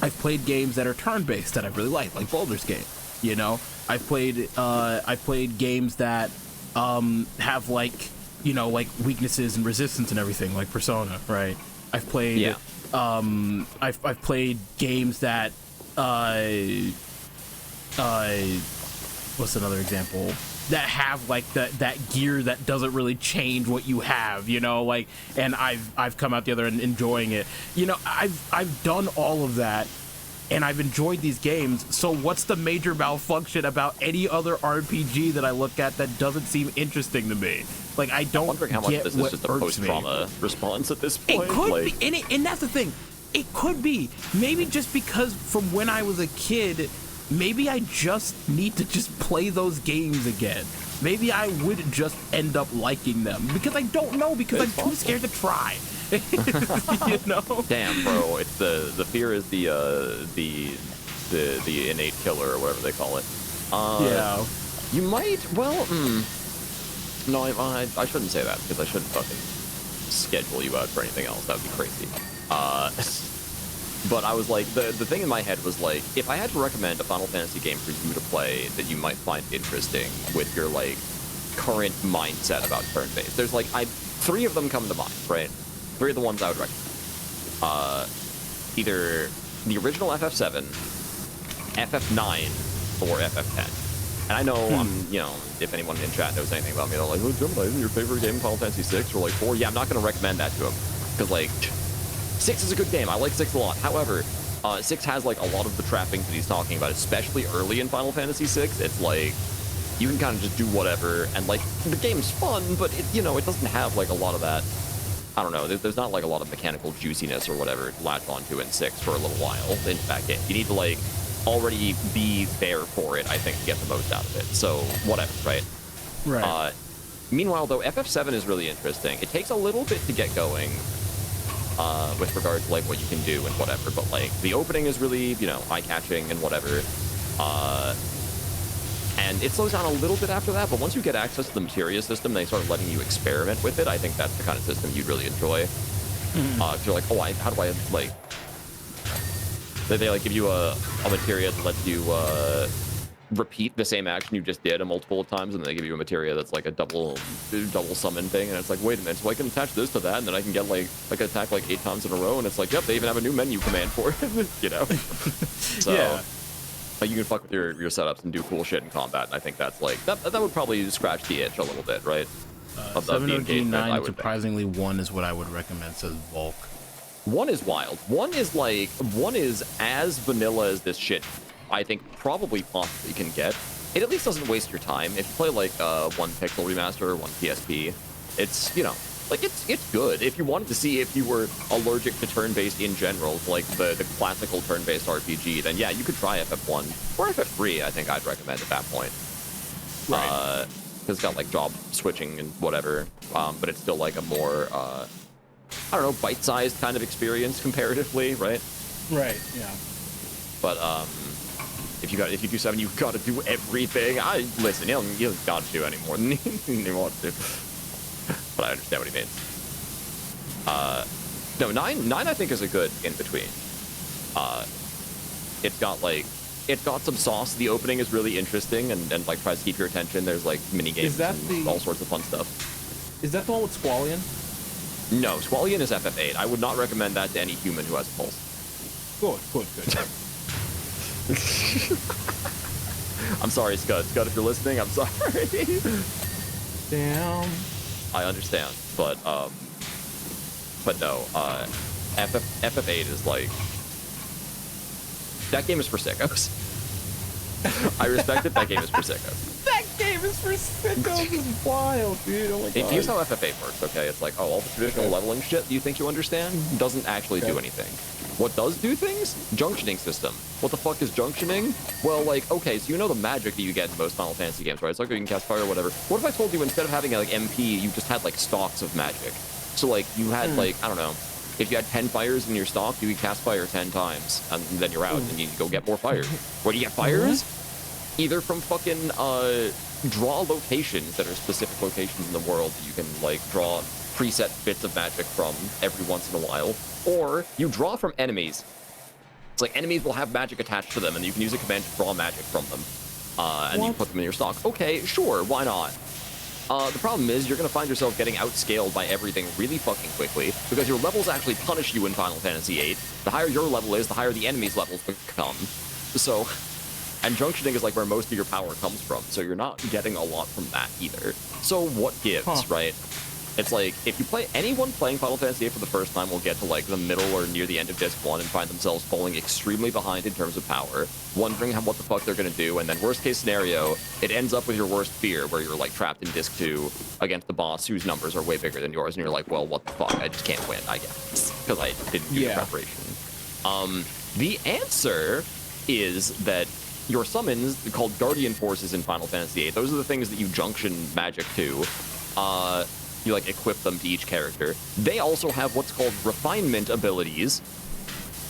I've played games that are turn-based that I really like Baldur's Gate. You know, I've played games that have like, you know, like weaknesses and resistance and everything, like Persona, right? I've played I've played games that what's another example? That have like that gear that doesn't really change what you have, you know, like, and I've come out the other end enjoying it. You know, I've done all of that, and I've enjoyed these games. So what's the major malfunction about any other RPG that I look at that doesn't seem interesting to me? Like, I don't wondering how much get this what is just a irks me. post-trauma response at this point. It could like... be, and that's the thing. It could be. Maybe just because from when I was a kid, maybe I just need to just play those games again. Maybe I would just end up liking them because I don't know, because I'm too scared to try. You know? Damn, bro. It's the fear is the innate killer or whatever they call it. Yeah. You might. Well, no, I shouldn't say that because I shouldn't fucking schedule you out for anything else. That would be crazy. But I was like, the thing in my head was like, if I had to recommend a Final Fantasy game for you to play that you might find interesting with your like current mindset about turn-based, there's like 3 of them come to mind, right? 3 of the ones I would recommend. Either the original FF7, FF9, or FF10. And I know you know, if anyone in chat knows anything about me, they're like, oh, Gemini, isn't your favorite game Final Fantasy 6 or like 4? Yeah, I'm not gonna recommend that to them because like 6 is a good game. I like 6 a lot. However, 6 has like a lot of the trappings that he's talking about, especially early in Final Fantasy 6. It's like you can kind of just do whatever, and like the game's fun, but it, you know, it doesn't have like a lot of that. I don't know. There's not like a lot of mechanical juiciness or whatever to latch onto in 6 for a little while. In fact, you need to like already be there for it, I think, to get the most out of it. So whatever, right? Right. Meanwhile, though, FF7 is really interesting. It takes a little bit to get going. With regard to like what you can do and whatever, but like the opening is really, you know, eye-catching and whatever, and it slows down a little bit after that. But once you get access to the materia system, they start letting you experiment with it. I think that's the kind of system you'd really enjoy. You're like, oh, how do I like? They like give you a materia that lets you repeat the same action you just did a multiple of times, and then they give you a materia that's like a double summon thing, and it's like, wait a minute, so I can attach this to that, and then I can get like attack like 8 times in a row, and it's like, yep, they even have a new menu command for it, you know? So yeah. Like, you can fuck with your setups and do cool shit in combat, and I think that's like that would probably scratch the itch a little bit, right? 7OG9, surprisingly, 1 is what I would recommend, says Volk. 1 is wild. 1 is as vanilla as this shit I think probably possibly can get. It at least doesn't waste your time. If you play like 1 pixel remaster or 1 PSP, it's, you know, like it's good. If you wanted to see if you were allergic to turn-based in general, like the classical turn-based RPG, then yeah, you could try FF1 or FF3. I think I'd recommend at that point. Right. Because it's got like job switching and whatever, but it's still like a more I don't know, bite-sized kind of experience comparatively, right? Right. Yeah. But if you do 7, you've got to do everything. Listen, you don't got to do any more than you want to. But I understand what he means. No, 9 I think is a good in between. It's got some sauce. The opening is really interesting and like tries to keep your attention. There's like mini games and all sorts of fun stuff. Is that the one with Squallion? No, Squallion is FF8. I would not recommend that to any human who has a pulse. Good. I'm sorry, Scud. Scud, if you're listening, I'm sorry. Damn. I understand, but no, FF8 is like, that game is for sickos. I respect it, that game is for sickos. That game is for sickos is wild, dude. Oh my god. Here's how FF8 works, okay? It's like, oh, all the traditional leveling shit you think you understand doesn't actually do anything. What does do things? Junctioning system. What the fuck is junctioning? Well, like, okay, so you know the magic that you get in most Final Fantasy games, right? It's like you can cast fire or whatever. What if I told you instead of having like MP, you just had like stocks of magic? So like you had like, I don't know, if you had 10 fires in your stock, you could cast fire 10 times, and then you're out, and you need to go get more fires. Where do you get fires? Either from fucking draw locations that are specific locations in the world that you can like draw preset bits of magic from every once in a while, or you draw from enemies. It's like enemies will have magic attached to them, and you can use a command to draw magic from them, and you put them in your stock. Okay, sure, why not? The problem is you're going to find yourself getting outscaled by everything really fucking quickly, because your levels actually punish you in Final Fantasy VIII. The higher your level is, the higher the enemy's levels become. So, and junctioning is like where most of your power comes from, so you're not getting a lot from that either. So what gives, right? It's like, if you play, anyone playing Final Fantasy VIII for the first time will get to like the middle or near the end of Disc 1 and find themselves falling extremely behind in terms of power, wondering what the fuck they're gonna do, and then worst case scenario, it ends up with your worst fear, where you're like trapped in Disc 2 against the boss whose numbers are way bigger than yours, and you're like, well, what the fuck, I just can't win, I guess, because I didn't do the preparation. The answer is that your summons, called Guardian Forces in Final Fantasy VIII, those are the things that you junction magic to. You like equip them to each character. They also have what's called refinement abilities,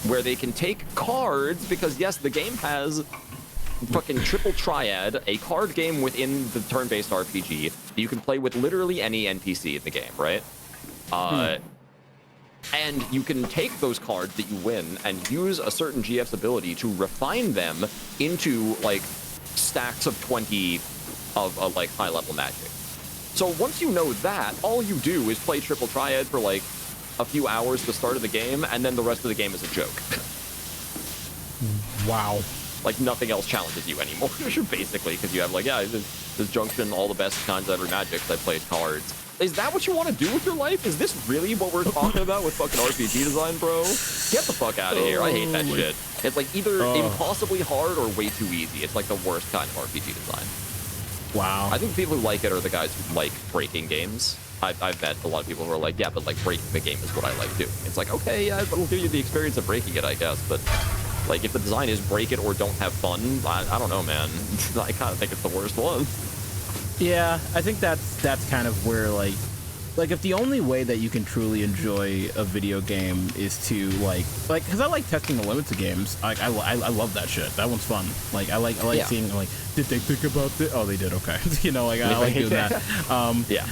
where they can take cards, because yes, the game has fucking triple triad, a card game within the turn-based RPG. You can play with literally any NPC in the game, right? And you can take those cards that you win and use a certain GF's ability to refine them into like stacks of 20 of like high-level magic. So once you know that, all you do is play triple triad for like a few hours at the start of the game, and then the rest of the game is a joke. Wow. Like nothing else challenges you anymore, basically, because you have like, yeah, this junction, all the best kinds of every magic, I played cards. Is that what you want to do with your life? Is this really what we're talking about with fucking RPG design, bro? Get the fuck out of here. I hate that shit. It's like either impossibly hard or way too easy. It's like the worst kind of RPG design. Wow. I think the people who like it are the guys who like breaking games. I've met a lot of people who are like, yeah, but like breaking the game is what I like doing. It's like, okay, yeah, it'll give you the experience of breaking it, I guess, but like if the design is break it or don't have fun, I don't know, man. I kind of think it's the worst one. Yeah, I think that's kind of where like if the only way that you can truly enjoy a video game is to like because I like testing the limits of games. Like I love that shit. That one's fun. Like I like seeing like, did they think about this? Oh, they did. Okay. You know, like I like doing that.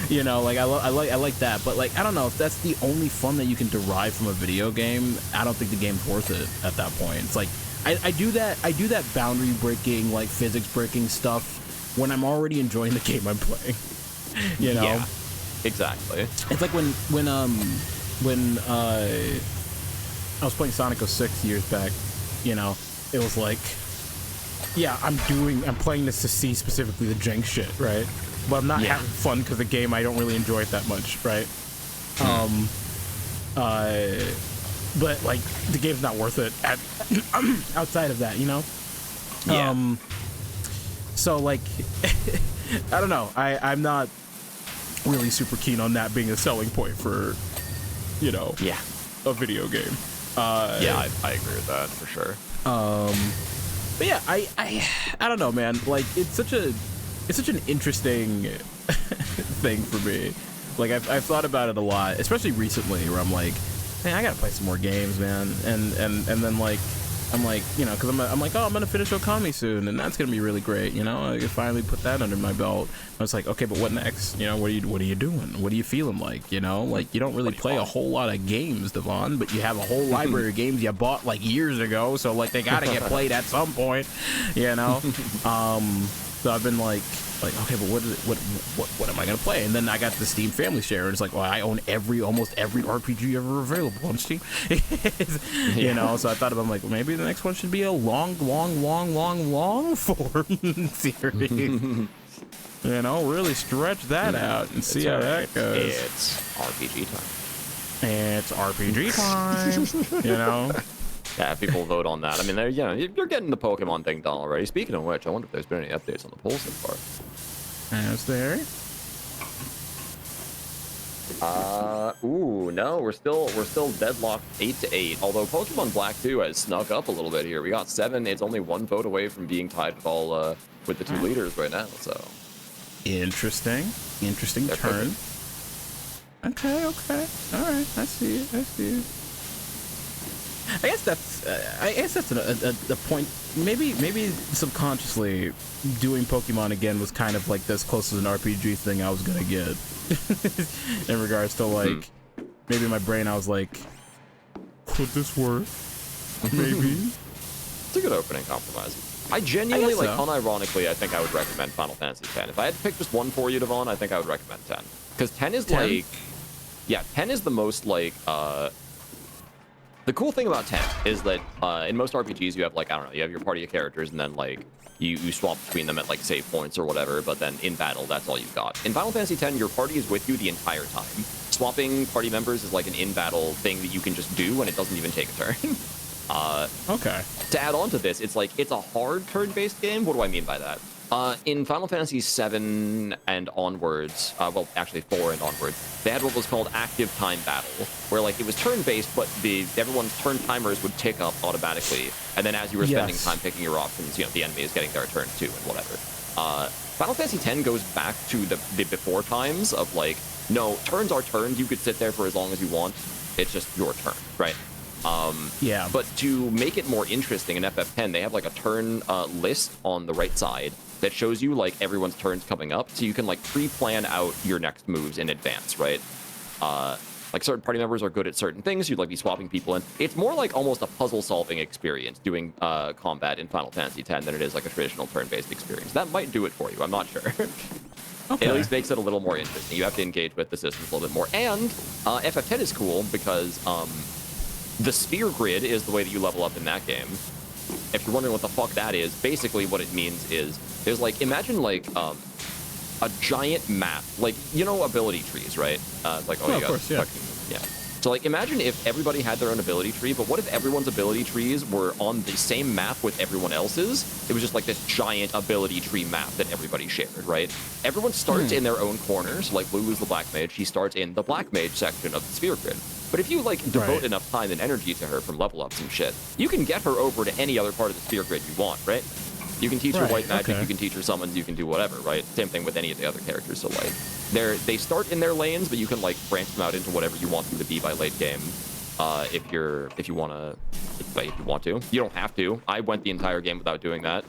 You know, like I like that. But like I don't know if that's the only fun that you can derive from a video game. I don't think the game's worth it at that point. It's like I do that boundary breaking, like physics breaking stuff when I'm already enjoying the game I'm playing. You know. Yeah. Exactly. It's like when I was playing Sonic 06 years back, you know, it was like, yeah, I'm playing this to see specifically the jank shit, right? But I'm not having fun because the game I don't really enjoy it that much, right? But like the game's not worth it outside of that, you know? Yeah. So like, I don't know. I'm not really super keen on that being a selling point for, you know, a video game. Yeah, I agree with that for sure. But yeah, I don't know, man. Like it's such an interesting thing for me. Like I've thought about it a lot, especially recently, where I'm like, man, I gotta play some more games, man. And then like I'm like, you know, because I'm like, oh, I'm gonna finish Okami soon, and that's gonna be really great, you know. I can finally put that under my belt. I was like, okay, but what next? You know, what are you doing? What are you feeling like? You know, like you don't really play a whole lot of games, Devon, but you have a whole library of games you bought like years ago, so like they gotta get played at some point, you know. So I've been like, okay, but what am I gonna play? And then I got the Steam Family Share, and it's like, well, I own almost every RPG ever available on Steam. You know, so I thought about, I'm like, well, maybe the next one should be a long form series. You know, really stretch that out and see how that goes. It's RPG time. It's RPG time. You know. Yeah, people vote on that. I mean, you're getting the Pokemon thing done already. Speaking of which, I wonder if there's been any updates on the poll so far. Is there? No, we're still deadlocked 8-8. Although Pokemon Black 2 has snuck up a little bit here. We got 7. It's only 1 vote away from being tied with all with the 2 leaders right now. So interesting turn. Okay. All right, I see it. I guess that's a point. Maybe subconsciously doing Pokemon again was kind of like this close to an RPG thing I was gonna get. In regards to like, maybe in my brain I was like, could this work? Maybe. It's a good opening compromise. I genuinely, like, unironically, I think I would recommend Final Fantasy X. If I had to pick just one for you, Devon, I think I would recommend 10. Because 10 is 10? Like, yeah, 10 is the most like The cool thing about 10 is that in most RPGs you have like, I don't know, you have your party of characters and then like you swap between them at like save points or whatever, but then in battle that's all you've got. In Final Fantasy X, your party is with you the entire time. Swapping party members is like an in-battle thing that you can just do and it doesn't even take a turn. Okay. To add on to this, it's a hard turn-based game. What do I mean by that? In Final Fantasy VII and onwards, well, actually 4 and onwards, they had what was called active time battle, where like it was turn-based, but everyone's turn timers would tick up automatically, and then as you were spending time picking your options, you know, the enemy is getting their turn too, and whatever. Final Fantasy X goes back to the before times of like, no, turns are turns. You could sit there for as long as you want. It's just your turn, right? Yeah. But to make it more interesting in FF10, they have like a turn list on the right side that shows you like everyone's turns coming up, so you can like pre-plan out your next moves in advance, right? Like certain party members are good at certain things, you'd like be swapping people in. It's more like almost a puzzle-solving experience doing combat in Final Fantasy X than it is like a traditional turn-based experience. That might do it for you, I'm not sure. Okay. It at least makes it a little more interesting. You have to engage with the systems a little bit more. And FF10 is cool because the sphere grid is the way that you level up in that game. If you're wondering what the fuck that is, basically what it means is there's like, imagine like a giant map, like, you know, ability trees, right? Like, oh, you of got course, yeah. Yeah. So like, imagine if everybody had their own ability tree, but what if everyone's ability trees were on the same map with everyone else's? It was just like this giant ability tree map that everybody shared, right? Everyone starts in their own corners. Like Blue is the black mage, she starts in the black mage section of the sphere grid. But if you like devote enough time and energy to her from level ups and shit, you can get her over to any other part of the sphere grid you want, right? You can teach her white magic, you can teach her summons, you can do whatever, right? Same thing with any of the other characters. So like, they start in their lanes, but you can like branch them out into whatever you want them to be by late game. If you want to. You don't have to. I went the entire game without doing that.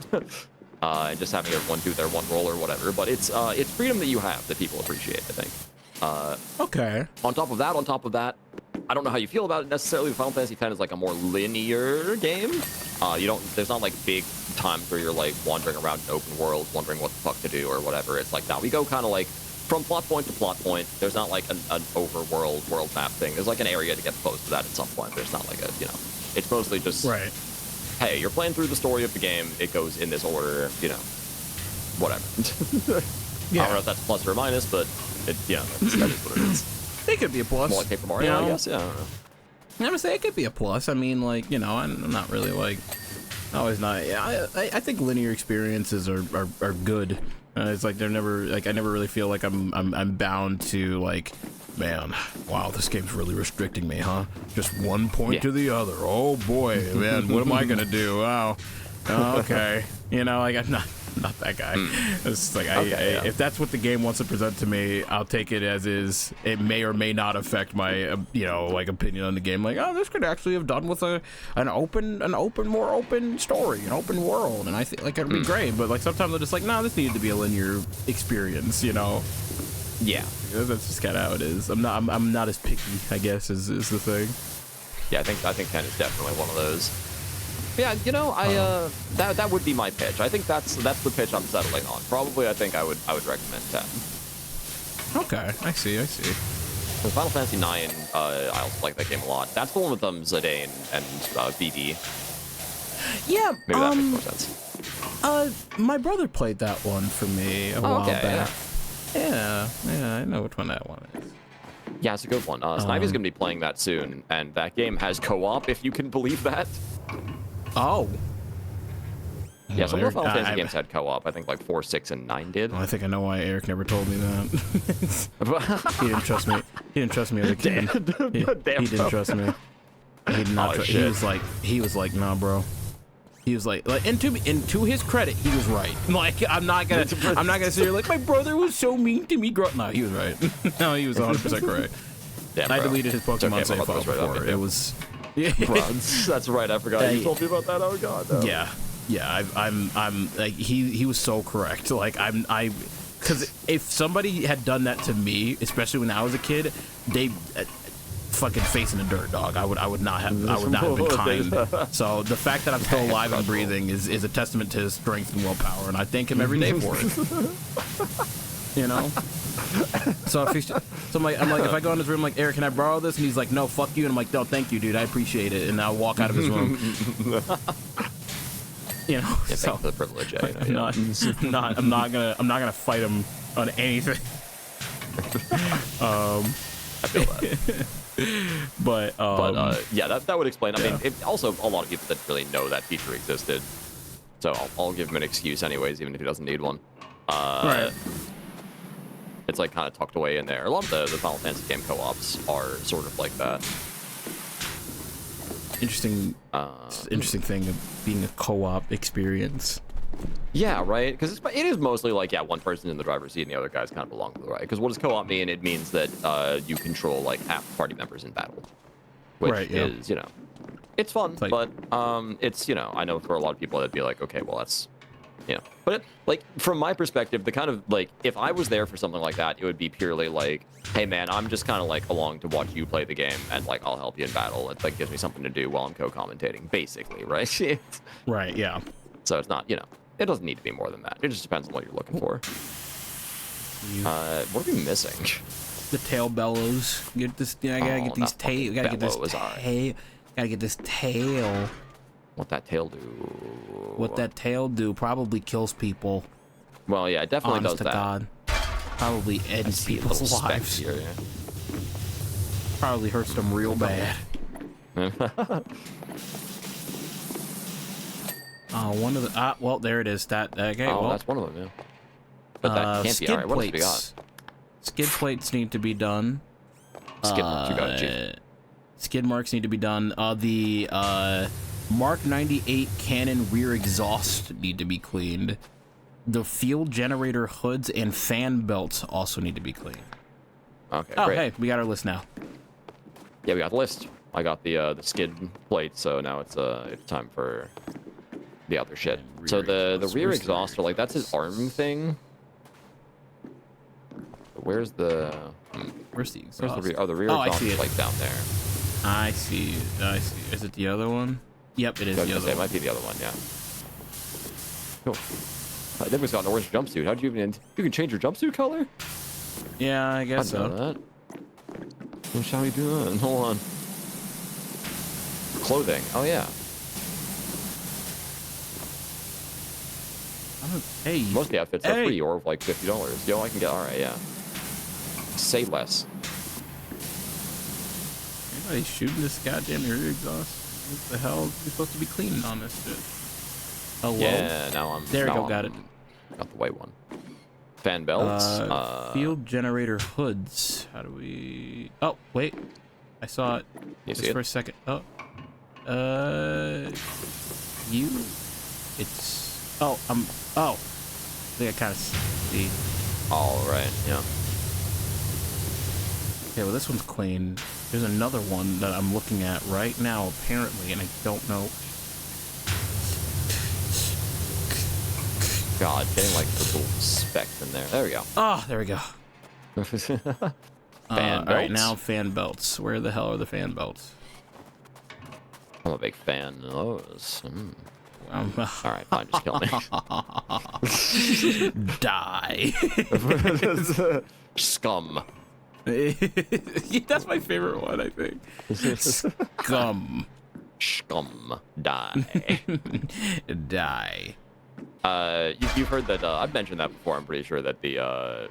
And just having everyone do their one roll or whatever. But it's freedom that you have that people appreciate, I think. Okay. On top of that, I don't know how you feel about it necessarily. Final Fantasy X is like a more linear game. There's not like big times where you're like wandering around an open world, wondering what the fuck to do or whatever. It's like, now we go kind of like from plot point to plot point. There's not like an overworld world map thing. There's like an area to get close to that at some point. There's not like a, you know, it's mostly just, hey, you're playing through the story of the game. It goes in this order, you know, whatever. I don't know if that's plus or a minus, but that is what it is. It could be a plus. More like Paper Mario, I guess. Yeah, I don't know. I'm gonna say it could be a plus. I mean, like, you know, I'm not really like, always not. Yeah, I think linear experiences are good. It's like they're never like, I never really feel like I'm bound to like, man, wow, this game's really restricting me, huh? Just one point to the other. Oh boy, man, what am I gonna do? Wow. Okay. You know, like, I'm not that guy. It's like, if that's what the game wants to present to me, I'll take it as is. It may or may not affect my, like, opinion on the game. Like, oh, this could actually have done with an more open story, an open world, and I think like it'd be great. But like sometimes I'm just like, no, this needed to be a linear experience, you know? Yeah, that's just kind of how it is. I'm not as picky, I guess, is the thing. Yeah, I think 10 is definitely one of those. Yeah, you know, that would be my pitch. I think that's the pitch I'm settling on. Probably, I think I would recommend 10. Okay, I see. For Final Fantasy 9, I also like that game a lot. That's the one with Zidane and BD. Yeah, maybe that makes more sense. My brother played that one for me a while back. Yeah, I know which one that one is. Yeah, it's a good one. Snivey's gonna be playing that soon, and that game has co-op, if you can believe that. Oh. Yeah, some of the Final Fantasy games had co-op. I think like 4, 6, and 9 did. Well, I think I know why Eric never told me that. He didn't trust me. He didn't trust me as a kid. He didn't trust me. He did not. He was like, nah, bro. He was like, and to his credit, he was right. Like, I'm not gonna sit here like, my brother was so mean to me. No, he was right. No, he was 100% correct. Damn, I deleted his Pokemon save file before. It was. Yeah. That's right. I forgot you told me about that. Oh god. No. Yeah. I'm like, he was so correct. Like, because if somebody had done that to me, especially when I was a kid, they fucking face in the dirt, dog. I would not have been kind. So the fact that I'm still alive and breathing is a testament to his strength and willpower, and I thank him every day for it. You know. So I'm like, if I go in his room, like, Eric, can I borrow this? And he's like, no, fuck you. And I'm like, no, thank you, dude. I appreciate it. And I'll walk out of his room. You know, Yeah, so thanks for the privilege. I'm not gonna fight him on anything. I feel that. But yeah, that would explain. I yeah. mean, also a lot of people didn't really know that feature existed, so I'll give him an excuse anyways, even if he doesn't need one. Right. It's like kind of tucked away in there. A lot of the Final Fantasy game co-ops are sort of like that. Interesting thing of being a co-op experience. Yeah, right. Because it is mostly like, yeah, one person in the driver's seat and the other guys kind of belong to the right. Because what does co-op mean? It means that you control like half the party members in battle, which right, yeah. is, you know, it's fun, It's like, but it's, you know, I know for a lot of people that'd be like, okay, well that's, you know, but it, like from my perspective, the kind of like if I was there for something like that, it would be purely like, hey man, I'm just kind of like along to watch you play the game and like I'll help you in battle. It like gives me something to do while I'm co-commentating, basically, right? right, yeah. So it's not, you know, it doesn't need to be more than that. It just depends on what you're looking for. What are we missing? The tail bellows. Get this. I gotta get these tail. Gotta get this tail. Gotta get this tail. What that tail do? What that tail do? Probably kills people. Well, yeah, it definitely Honest does to that. God. Probably ends people's lives. Here, yeah. Probably hurts them real bad. One of the well, there it is. That okay. Oh, well, that's one of them. Yeah. But that can't be all right. What else we got? Skid plates need to be done. Skid marks, you got it, Chief. Skid marks need to be done. The Mark 98 cannon rear exhaust need to be cleaned. The fuel generator hoods and fan belts also need to be cleaned. Okay, oh, great. Hey, we got our list now. Yeah, we got the list. I got the skid plate, so now it's time for the other shit. So the rear exhaust, like that's his arm thing. Where's the Where's the exhaust? Where's the rear? Oh, the rear exhaust is like down there. I see. Is it the other one? Yep, it is the other one. It might be the other one, yeah. Cool. Nick's got an orange jumpsuit. How'd you even... You can change your jumpsuit color? Yeah, I guess so. That. What shall we do? Hold on. Clothing. Oh, yeah. Hey. Most of the outfits are free or like $50. Yo, I can get... Alright, yeah. Say less. Anybody shooting this goddamn rear exhaust? What the hell? You're supposed to be cleaning on this shit. Oh, well. Yeah, now I'm... There we go, got it. Got the white one. Fan belts. Field generator hoods. How do we... Oh, wait. I saw it just for a second. Oh. You? It's... Oh, Oh. I think I kind of see. All right, yeah. Okay, well, this one's clean. There's another one that I'm looking at right now, apparently, and I don't know. God, getting like those little specks in there. There we go. Oh, there we go. Fan belts. All right, now fan belts. Where the hell are the fan belts? I'm a big fan of those. All right, fine, just kill me. Die. Scum. That's my favorite one, I think. Scum. Scum. Die. Die. You've heard that, I've mentioned that before, I'm pretty sure that the, I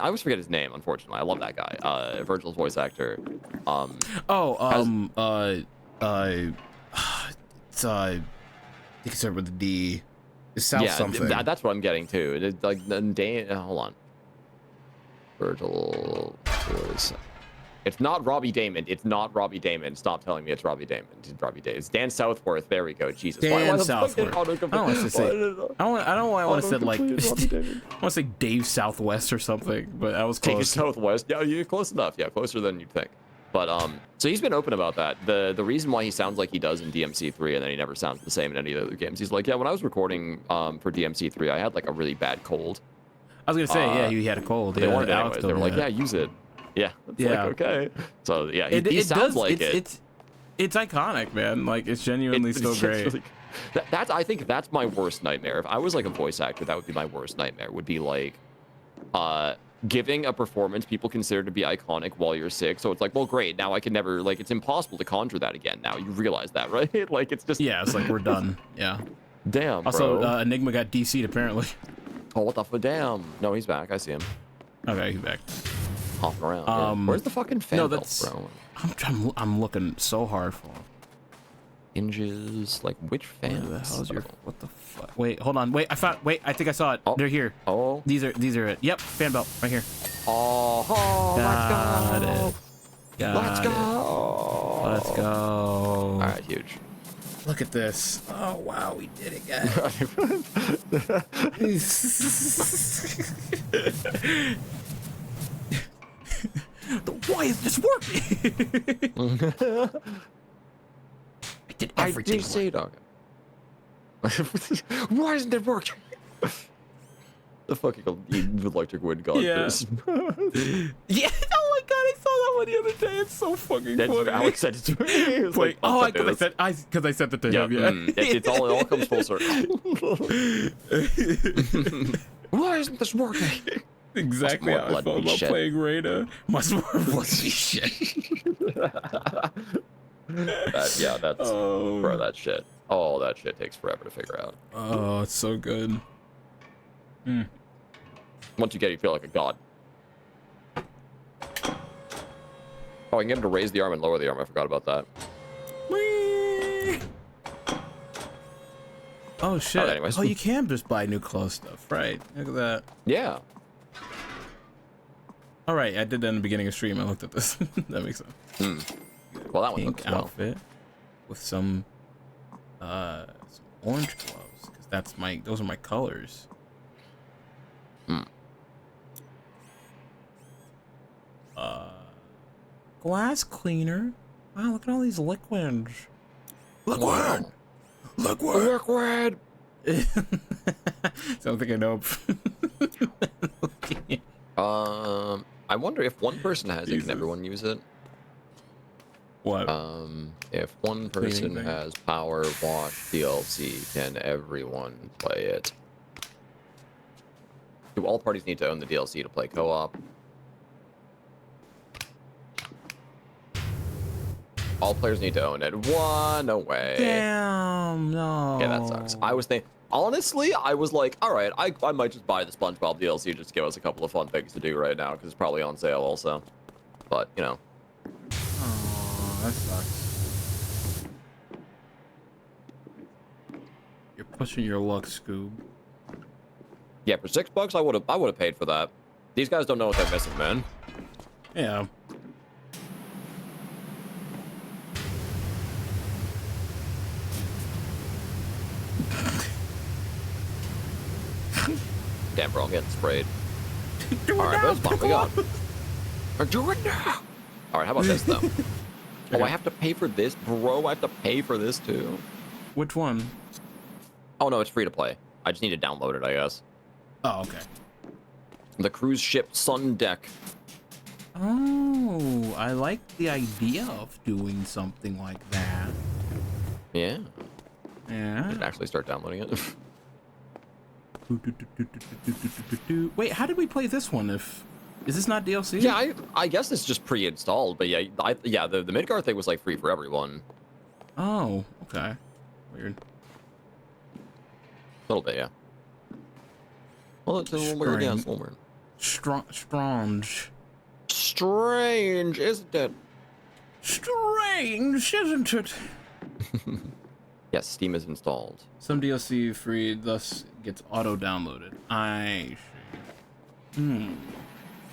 always forget his name, unfortunately. I love that guy. Virgil's voice actor. It's, I think it's with the D. It's South something. That's what I'm getting to. It is like, hold on. Virgil voice. It's not Robbie Damon. It's not Robbie Damon. Stop telling me it's Robbie Damon. It's Robbie Damon. It's Dan Southworth. There we go. Jesus. Dan Southworth. I don't want to say. I don't want to say like. I want to say Dave Southwest or something, but I was close. Dave Southwest. Yeah, you're close enough. Yeah, closer than you'd think. But so he's been open about that. The reason why he sounds like he does in DMC3 and then he never sounds the same in any of the other games. He's like, yeah, when I was recording for DMC3, I had like a really bad cold. I was gonna say, yeah, he had a cold. They wanted it anyways. They were like, yeah, use it. Yeah. It's like, okay. So yeah, he sounds like it. It's iconic, man. Like it's genuinely still great. Really, I think that's my worst nightmare. If I was like a voice actor, that would be my worst nightmare. Would be like, giving a performance people consider to be iconic while you're sick. So it's like, well, great. Now I can never, like, it's impossible to conjure that again. Now you realize that, right? Like, it's just. Yeah, it's like we're done. Yeah. Damn, also, bro. Enigma got DC'd apparently. Oh, what the fuck? Damn. No, he's back. I see him. Okay, he's back. Hopping around. Yeah. Where's the fucking fan belt, bro? I'm looking so hard for him. Hinges, like which fans? Where the hell's your, what the fuck? Wait, hold on. Wait, I think I saw it. Oh. They're here. Oh. These are it. Yep, fan belt right here. Oh, Got let's go. it. Let's go. Let's go. All right, huge. Look at this. Oh wow, we did it, guys. Why is this working? I did everything. I did say, dog. Why isn't it working? The fucking electric wind god. Yeah. Yeah. Oh my god, I saw that one the other day. It's so fucking funny. Alex said it to me. He was Like, oh, because I sent it to him. Yeah. it all comes full circle. Why isn't this working? Exactly how I felt about playing Reyna. Must more blood be shed. Yeah, that's bro. That shit. Oh, that shit takes forever to figure out. Oh, it's so good. Once you get it, you feel like a god. Oh, I can get him to raise the arm and lower the arm. I forgot about that. Whee! Oh shit. Anyways. Oh, you can just buy new clothes stuff, right? Look at that. Yeah. All right, I did that in the beginning of stream. I looked at this. That makes sense. Well, that one Pink looks well. outfit with some orange gloves, because those are my colors. Glass cleaner. Wow, look at all these liquids. Liquid. I don't think I know. I wonder if one person has it, can everyone use it? What? If one person thing? has PowerWash DLC, can everyone play it? Do all parties need to own the DLC to play co-op? All players need to own it. No way. Damn, no. Yeah, that sucks. I was thinking, honestly, I was like, all right, I might just buy the SpongeBob DLC just to give us a couple of fun things to do right now, because it's probably on sale also. But, you know. Oh, that sucks. You're pushing your luck, Scoob. Yeah, for $6, I would have paid for that. These guys don't know what they're missing, man. Yeah. Damn, bro, I'm getting sprayed. Do All right, now, that's fine. We got. Do it now. All right, how about this though? Oh, I have to pay for this, bro. I have to pay for this too. Which one? Oh no, it's free to play. I just need to download it, I guess. Oh, okay. The cruise ship Sun Deck. Oh, I like the idea of doing something like that. Yeah. Yeah. I didn't actually start downloading it. Wait, how did we play this one? Is this not DLC? Yeah, I guess it's just pre-installed, but yeah, the Midgar thing was like free for everyone. Oh, okay. Weird. A little bit, yeah. Well, it's a little weird, yeah, it's a little weird. Strange. Strange, isn't it? Strange, isn't it? Yes, Steam is installed. Some DLC free, thus gets auto-downloaded. I see.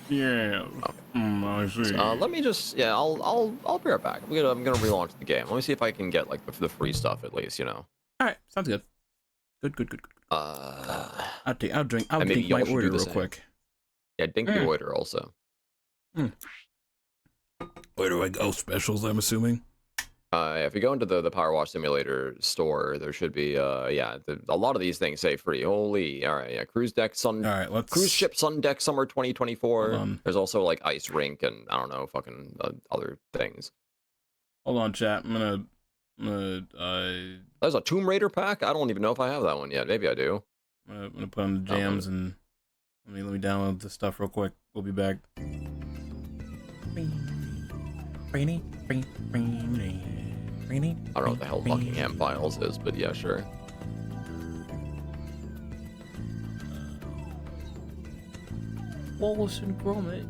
Yeah. Okay. I see. Let me just, yeah, I'll be right back. I'm gonna relaunch the game. Let me see if I can get like the free stuff at least, you know. All right, sounds good. Good. I'll drink my y'all order do the real same. quick. Yeah, Dink the order also. Where do I go? Specials, I'm assuming. If you go into the PowerWash Simulator store, there should be a lot of these things say free. Holy, all right, yeah, cruise ship Sun Deck Summer 2024. There's also like ice rink and I don't know, fucking other things. Hold on, chat. I'm gonna There's a Tomb Raider pack. I don't even know if I have that one yet. Maybe I do. I'm gonna put on the jams and Let me download the stuff real quick. We'll be back. I don't know what the hell Buckingham Files is, but yeah, sure. Wallace and Gromit.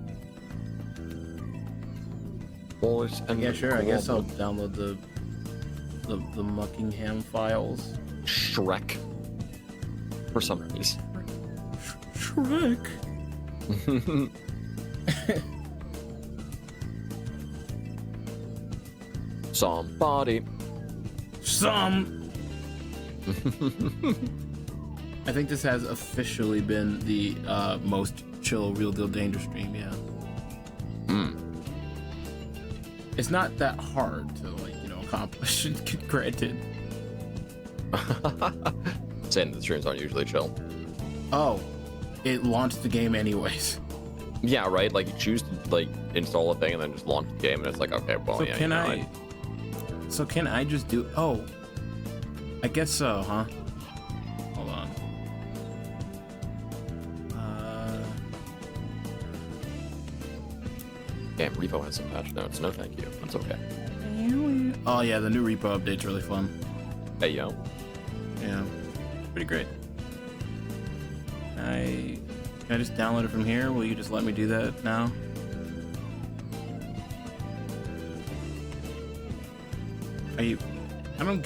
Wallace and Yeah, sure. I guess I'll Gromit. download the Buckingham Files. Shrek. For some reason. Shrek. Somebody. I think this has officially been the most chill Real Deal Danger stream, yeah. It's not that hard to, like, you know, accomplish, granted. Saying the streams aren't usually chill. Oh, it launched the game anyways. Yeah, right? Like, you choose to, like, install a thing and then just launch the game, and it's like, okay, well, So yeah, can you know, I... So can I just do... Oh. I guess so, huh? Hold on. Damn, Repo has some patch notes. No, thank you. That's okay. Oh, yeah, the new repo update's really fun. Hey, yo. Yeah, pretty great. Can I just download it from here? Will you just let me do that now? I don't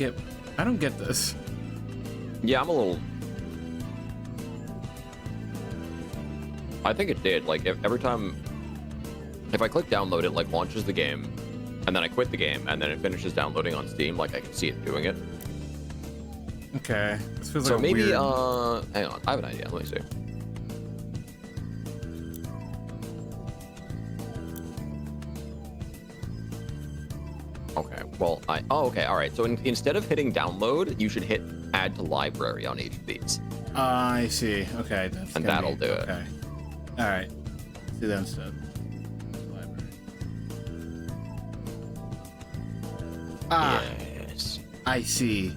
get this. Yeah, I'm a little... I think it did. Like, every time... If I click download, it, like, launches the game, and then I quit the game, and then it finishes downloading on Steam. Like, I can see it doing it. Okay. This feels So like a maybe, weird... hang on. I have an idea. Let me see. Okay, well, oh, okay, all right. So instead of hitting download, you should hit add to library on each of these. I see. Okay. That's And gonna that'll be, do it. Okay. All right. Do that instead. Library. Ah, Yes. I see.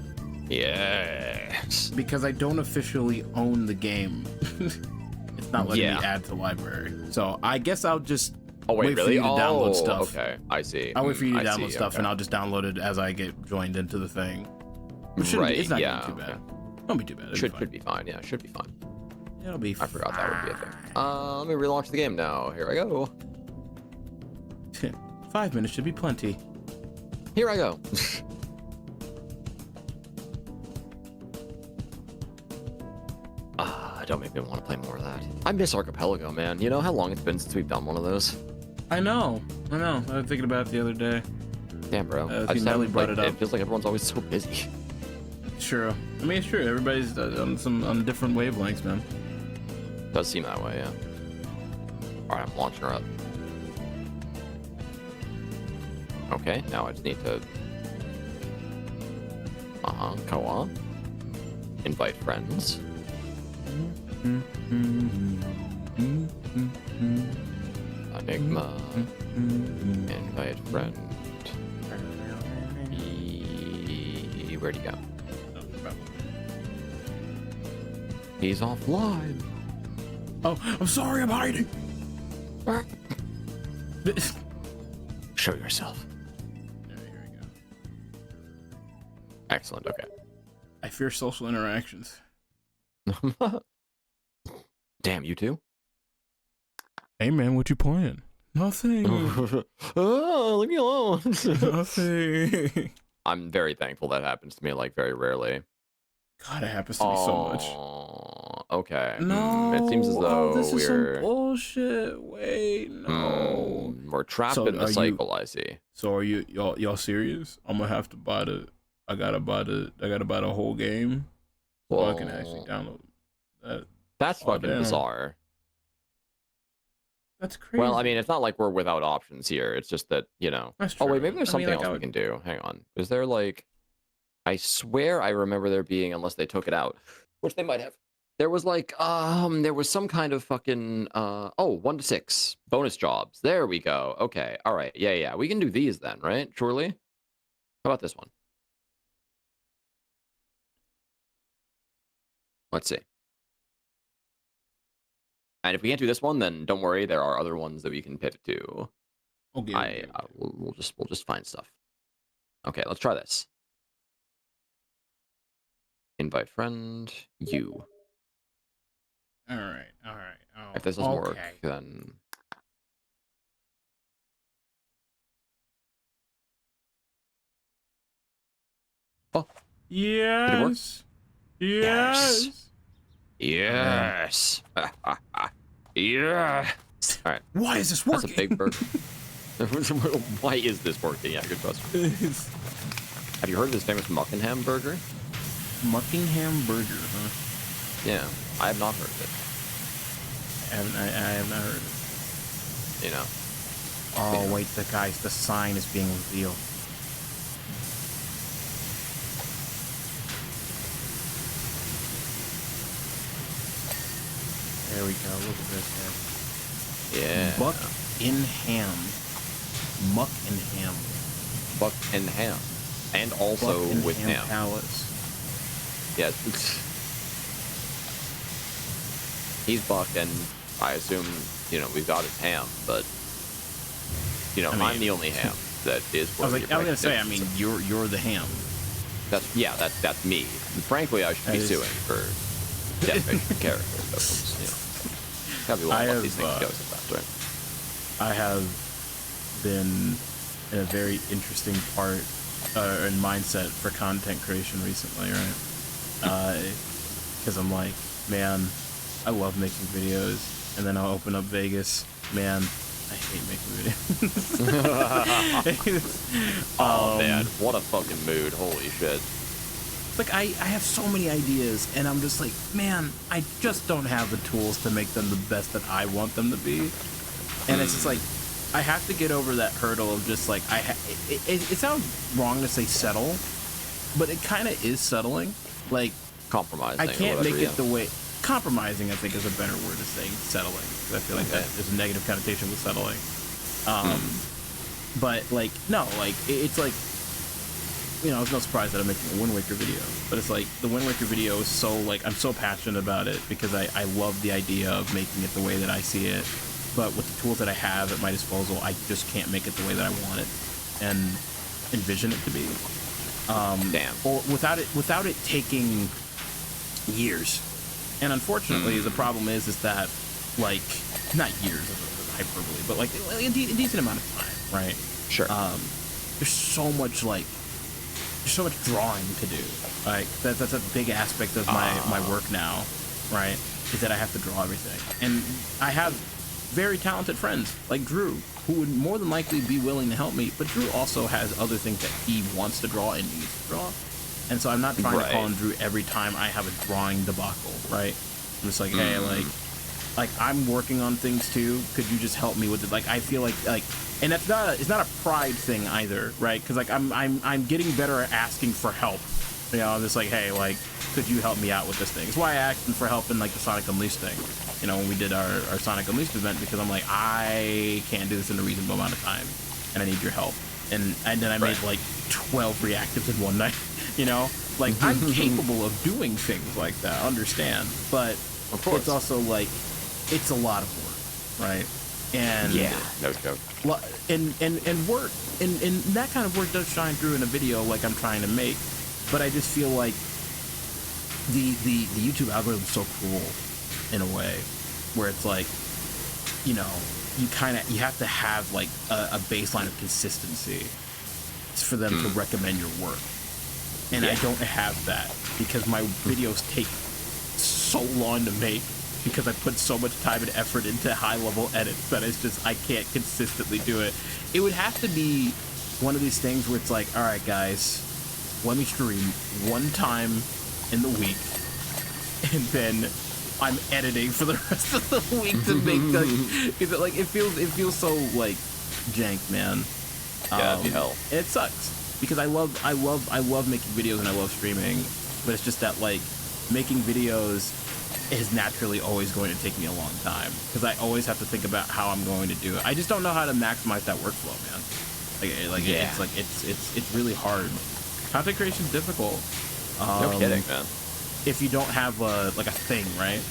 Yes. Because I don't officially own the game. It's not letting Yeah. me add to library. So I guess I'll just Oh, wait, wait really? for you to download stuff. Okay, I see. I'll wait for you to I download see, stuff, okay. and I'll just download it as I get joined into the thing. It shouldn't Right, be, it's not yeah, getting too bad. okay. Won't be too bad. Should be fine. Yeah, should be fine. It'll be I forgot that would be a thing. Let me relaunch the game now. Here I go. 5 minutes should be plenty. Here I go. Don't make me want to play more of that. I miss Archipelago, man. You know how long it's been since we've done one of those? I know. I was thinking about it the other day. Damn, bro. I I think just Nelly haven't, brought like, it up. It feels like everyone's always so busy. It's true. I mean, it's true. Everybody's on different wavelengths, man. Does seem that way, yeah. Alright, I'm launching her up. Okay, now I just need to... co-op. Invite friends. Enigma. Invite friend. Where'd he go? He's offline. Oh, I'm sorry, I'm hiding. Show yourself. Here we go. Excellent, okay. I fear social interactions. Damn, you too? Hey, man, what you playing? Nothing. Oh, leave me alone. Nothing. I'm very thankful that happens to me, like, very rarely. God, it happens to me so much. Okay. No, It seems as though this is some we're bullshit. Wait, no. we're trapped So in the are you- cycle, I see. So are y'all serious? I'm gonna have to buy I gotta buy the whole game so I can actually download that. That's Oh, fucking damn. bizarre. That's crazy. Well, I mean, it's not like we're without options here. It's just that, you know. That's Oh, wait, true. maybe there's I mean, something like, else we can do. Hang on. Is there, like... I swear I remember there being, unless they took it out, which they might have. There was, like, there was some kind of fucking, 1 to 6 bonus jobs. There we go. Okay. All right. Yeah. We can do these then, right? Surely? How about this one? Let's see. And if we can't do this one, then don't worry. There are other ones that we can pivot to. Okay. We'll just find stuff. Okay, let's try this. Invite friend. You. All right. Oh, If this doesn't work, then. Oh. Yes. Did it work? Yes. Yes. Yeah. All right. Why is this working? That's a big burger. Why is this working? Yeah, good question. Have you heard of this famous Muckenham burger? Muckingham burger, huh? Yeah, I have not heard of it. I have not heard of it. You know. Oh, wait, the sign is being revealed. There we go. Look at this guy. Yeah. Buck in ham. Muck and ham. Buck and ham. And also Buck and with ham. Palace. Yeah. He's Buck, and I assume, you know, we've got his ham, but, you know, I'm the only ham that is. I was gonna say, I mean, you're the ham. That's me. Frankly, I should be suing for defamation of character. But, you know, gotta be one of these things goes at that, right? I have been in a very interesting part and mindset for content creation recently, right? Because I'm like, man, I love making videos, and then I'll open up Vegas, man, I hate making videos. Oh man, what a fucking mood! Holy shit! Like I have so many ideas, and I'm just like, man, I just don't have the tools to make them the best that I want them to be. And it's just like, I have to get over that hurdle of just like, it sounds wrong to say settle, but it kind of is settling. Like, compromising. I can't make it the way, compromising I think is a better word to saying settling, because I feel like that is a negative connotation with settling. But like, no, like, it's like, you know, it's no surprise that I'm making a Wind Waker video, but it's like the Wind Waker video is so like, I'm so passionate about it because I love the idea of making it the way that I see it, but with the tools that I have at my disposal, I just can't make it the way that I want it and envision it to be. Damn. Or without it taking years. And unfortunately, the problem is that like, not years of hyperbole, but like a decent amount of time, right? Sure. There's so much like. There's so much drawing to do. Like that's a big aspect of my work now, right? Is that I have to draw everything, and I have very talented friends like Drew who would more than likely be willing to help me. But Drew also has other things that he wants to draw and needs to draw, and so I'm not trying to call on Drew every time I have a drawing debacle, right? I'm just like, hey, like I'm working on things too. Could you just help me with it? Like I feel like. And it's not a pride thing either, right? Because like I'm getting better at asking for help. You know, I'm just like, hey, like, could you help me out with this thing? It's why I asked for help in like the Sonic Unleashed thing. You know, when we did our Sonic Unleashed event, because I'm like, I can't do this in a reasonable amount of time, and I need your help. And then I made like 12 reactives in one night. You know, like I'm capable of doing things like that. Understand? But it's also like it's a lot of work, right? And yeah, no joke. And work and that kind of work does shine through in a video like I'm trying to make, but I just feel like the YouTube algorithm is so cruel in a way where it's like, you know, you have to have like a baseline of consistency for them to recommend your work, and I don't have that because my videos take so long to make. Because I put so much time and effort into high-level edits that it's just, I can't consistently do it. It would have to be one of these things where it's like, all right, guys, let me stream one time in the week, and then I'm editing for the rest of the week to make the, like, it feels so, like, jank, man. Yeah, that'd be hell. It sucks, because I love making videos and I love streaming, but it's just that, like, making videos is naturally always going to take me a long time because I always have to think about how I'm going to do it. I just don't know how to maximize that workflow, man. Like yeah. It's like it's really hard. Content creation is difficult. No kidding, man. If you don't have like a thing, right?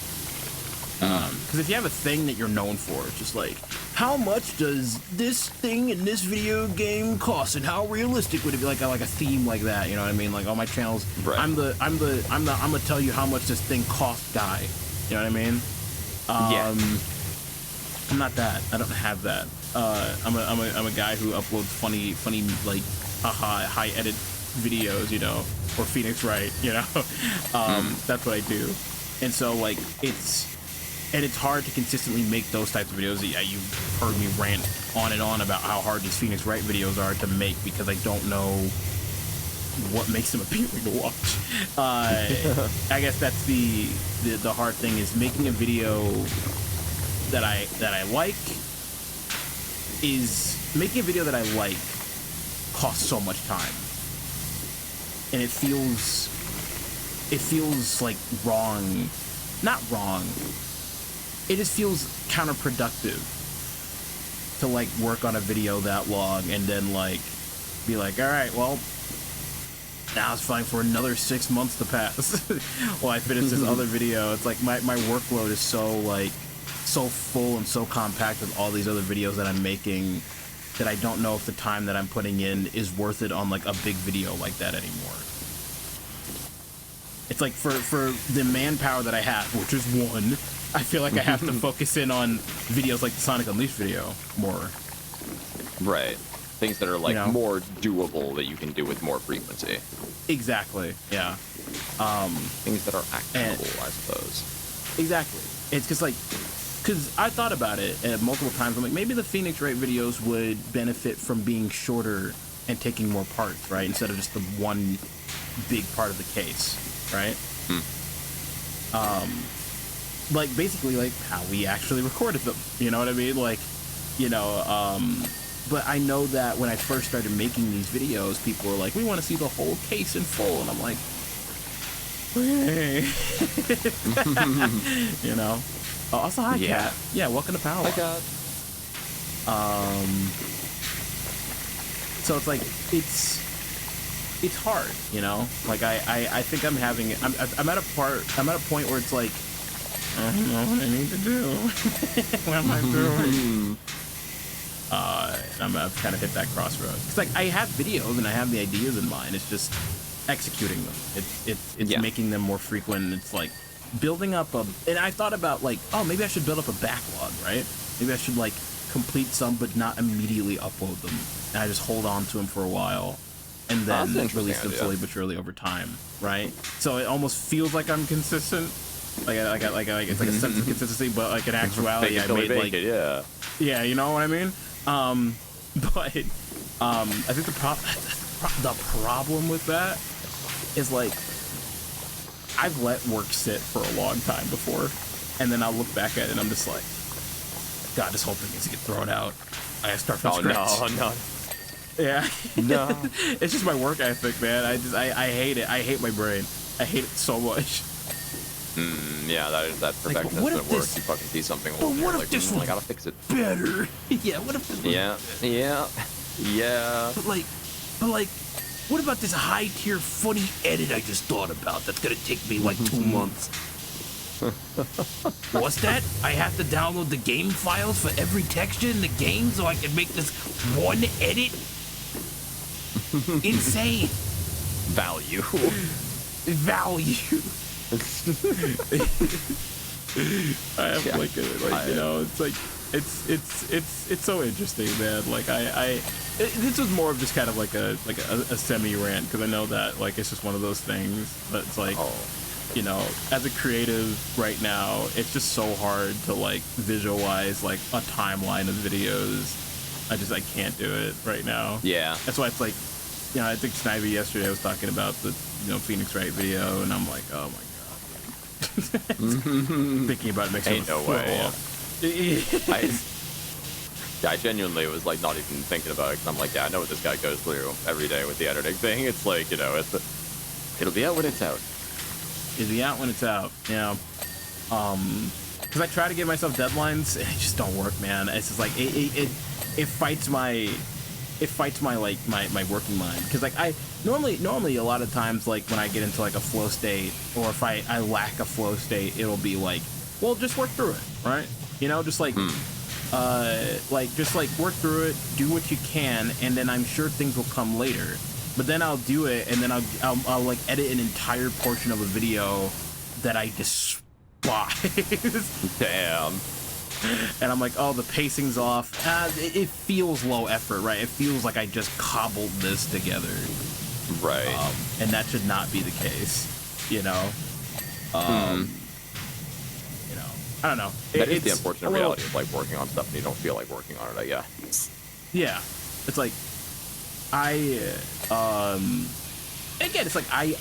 Because if you have a thing that you're known for, it's just like, how much does this thing in this video game cost, and how realistic would it be? Like a theme like that, you know what I mean? Like all my channels, Right. I'm gonna tell you how much this thing cost guy. You know what I mean? Yeah. I'm not that. I don't have that. I'm a guy who uploads funny like high edit videos, you know, or Phoenix Wright, you know. That's what I do, and so like it's hard to consistently make those types of videos. Yeah, you've heard me rant on and on about how hard these Phoenix Wright videos are to make because I don't know what makes them appealing to watch. I guess that's the hard thing, is making a video that I like costs so much time, and it feels like wrong. Not wrong. It just feels counterproductive to like work on a video that long and then like be like, all right, well, now it's fine for another 6 months to pass while I finish this other video. It's like my workload is so full and so compact with all these other videos that I'm making that I don't know if the time that I'm putting in is worth it on like a big video like that anymore. It's like for the manpower that I have, which is one, I feel like I have to focus in on videos like the Sonic Unleashed video more. Right. Things that are like, you know, more doable that you can do with more frequency. Exactly. Yeah. Things that are actionable, I suppose. Exactly. It's because I thought about it multiple times. I'm like, maybe the Phoenix Wright videos would benefit from being shorter and taking more parts, right? Instead of just the one big part of the case, right? Like basically like how we actually recorded them, you know what I mean? Like, you know, but I know that when I first started making these videos, people were like, we want to see the whole case in full, and I'm like, okay. You know. Also, hi, Kat. Yeah, welcome to PowerWash. Hi, Kat. So it's like it's hard, you know. Like I think I'm at a point where it's like, I don't know what I need to do. What am I doing? I've kind of hit that crossroads. It's like I have videos and I have the ideas in mind. It's just executing them. It's making them more frequent. It's like building up and I thought about like, oh, maybe I should build up a backlog, right? Maybe I should like complete some but not immediately upload them, and I just hold on to them for a while and then release them slowly but surely over time, right? So it almost feels like I'm consistent. Like it's like a sense of consistency, but like in actuality, I made like yeah, you know what I mean. But I think the problem with that is like I've let work sit for a long time before, and then I'll look back at it and I'm just like, God, this whole thing needs to get thrown out. I gotta start from scratch. No. Yeah. No. It's just my work ethic, man. I hate it. I hate my brain. I hate it so much. Yeah, that perfectionist like, at work. You fucking see something old, what if like, this I gotta fix it. Better. Yeah, what if this was Yeah. But like, what about this high-tier funny edit I just thought about that's gonna take me like 2 months? What's that? I have to download the game files for every texture in the game so I can make this one edit? Insane. Value. I have you know, it's like it's so interesting, man. Like this was more of just kind of like a semi rant, because I know that like it's just one of those things, but it's like, you know, as a creative right now, it's just so hard to like visualize like a timeline of videos. I can't do it right now. Yeah, that's why it's like, you know, I think Snivy yesterday was talking about the, you know, Phoenix Wright video, and I'm like, oh my god. Thinking about it makes me no way. I genuinely was like not even thinking about it, because I'm like, yeah, I know what this guy goes through every day with the editing thing. It's like, you know, it'll be out when it's out. It'll be out when it's out. Yeah. Because I try to give myself deadlines, and it just don't work, man. It's just like it fights my like my working mind, because like I normally a lot of times, like when I get into like a flow state, or if I lack a flow state, it'll be like well, just work through it, right? You know, just like work through it, do what you can, and then I'm sure things will come later. But then I'll do it, and then I'll like edit an entire portion of a video that I despise. Damn. And I'm like, oh, the pacing's off. It feels low effort, right? It feels like I just cobbled this together. Right. And that should not be the case, you know? You know, I don't know. It's the unfortunate reality of like working on stuff and you don't feel like working on it, I guess. Yeah. It's like, again, it's like I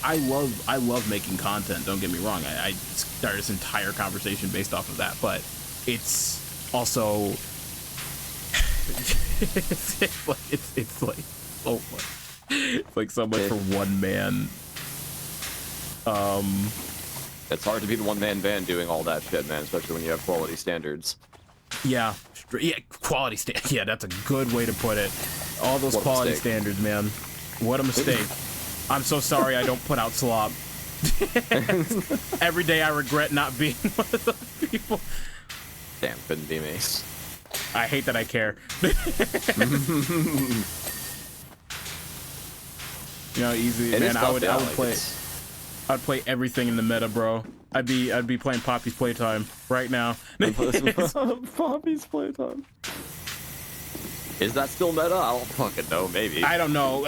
love making content, don't get me wrong. I started this entire conversation based off of that, but it's also it's like so much. It's like so much for one man. It's hard to be the one-man band doing all that shit, man, especially when you have quality standards. Yeah, quality yeah, that's a good way to put it. All those quality standards, man. What a mistake. I'm so sorry I don't put out slop. Every day I regret not being one of those people. Damn, couldn't be me. I hate that I care. You know, easy, man. I would play everything in the meta, bro. I'd be playing Poppy's Playtime right now. Poppy's Playtime. Is that still meta? I don't fucking know. Maybe. I don't know.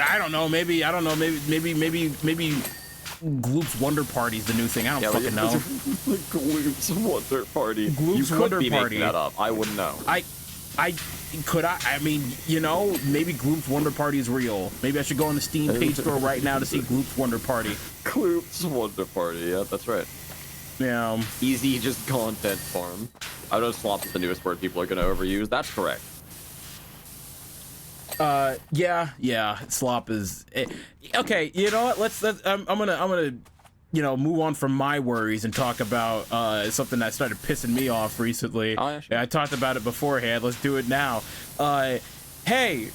Maybe Gloop's Wonder Party's the new thing. I don't fucking know. Gloop's Wonder Party. Gloop's you Wonder could be Party. Making that up. I wouldn't know. I mean, you know, maybe Gloop's Wonder Party is real. Maybe I should go on the Steam page store right now to see Gloop's Wonder Party. Gloop's Wonder Party. Yeah, that's right. Yeah. Easy, just content farm. I know slop is the newest word people are going to overuse. That's correct. Yeah. Slop is okay. You know what? I'm gonna you know, move on from my worries and talk about something that started pissing me off recently. Oh, yeah, sure. I talked about it beforehand. Let's do it now. Hey,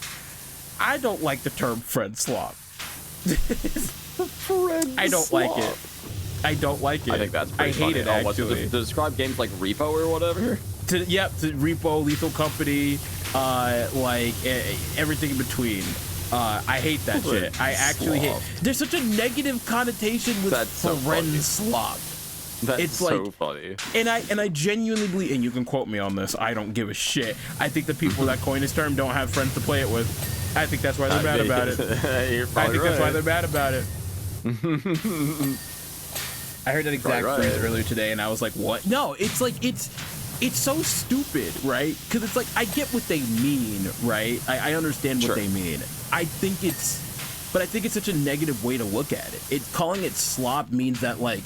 I don't like the term friend slop. I don't like it. I don't like it. I think that's pretty hate funny. it, actually. To describe games like Repo or whatever? To Repo, Lethal Company, like everything in between. I hate that shit. I actually hate. There's such a negative connotation with friend slop. That's it's so like, funny. And I genuinely believe, and you can quote me on this, I don't give a shit. I think the people that coin this term don't have friends to play it with. I think that's why they're mad about it. That's why they're mad about it. I heard that exact phrase earlier today, and I was like, what? No, it's like, it's so stupid, right? Because it's like, I get what they mean, right? I understand what they mean. I think it's such a negative way to look at it. Calling it slop means that, like,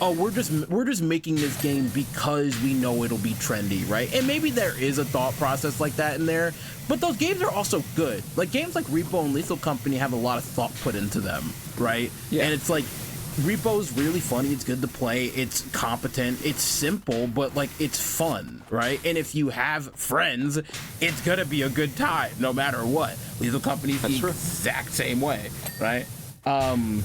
oh, we're just making this game because we know it'll be trendy, right? And maybe there is a thought process like that in there, but those games are also good. Like, games like Repo and Lethal Company have a lot of thought put into them, right? Yeah. And it's like, Repo's really funny, it's good to play, it's competent, it's simple, but like it's fun, right? And if you have friends, it's gonna be a good time no matter what. Lethal Company's the exact same way, right? I mean,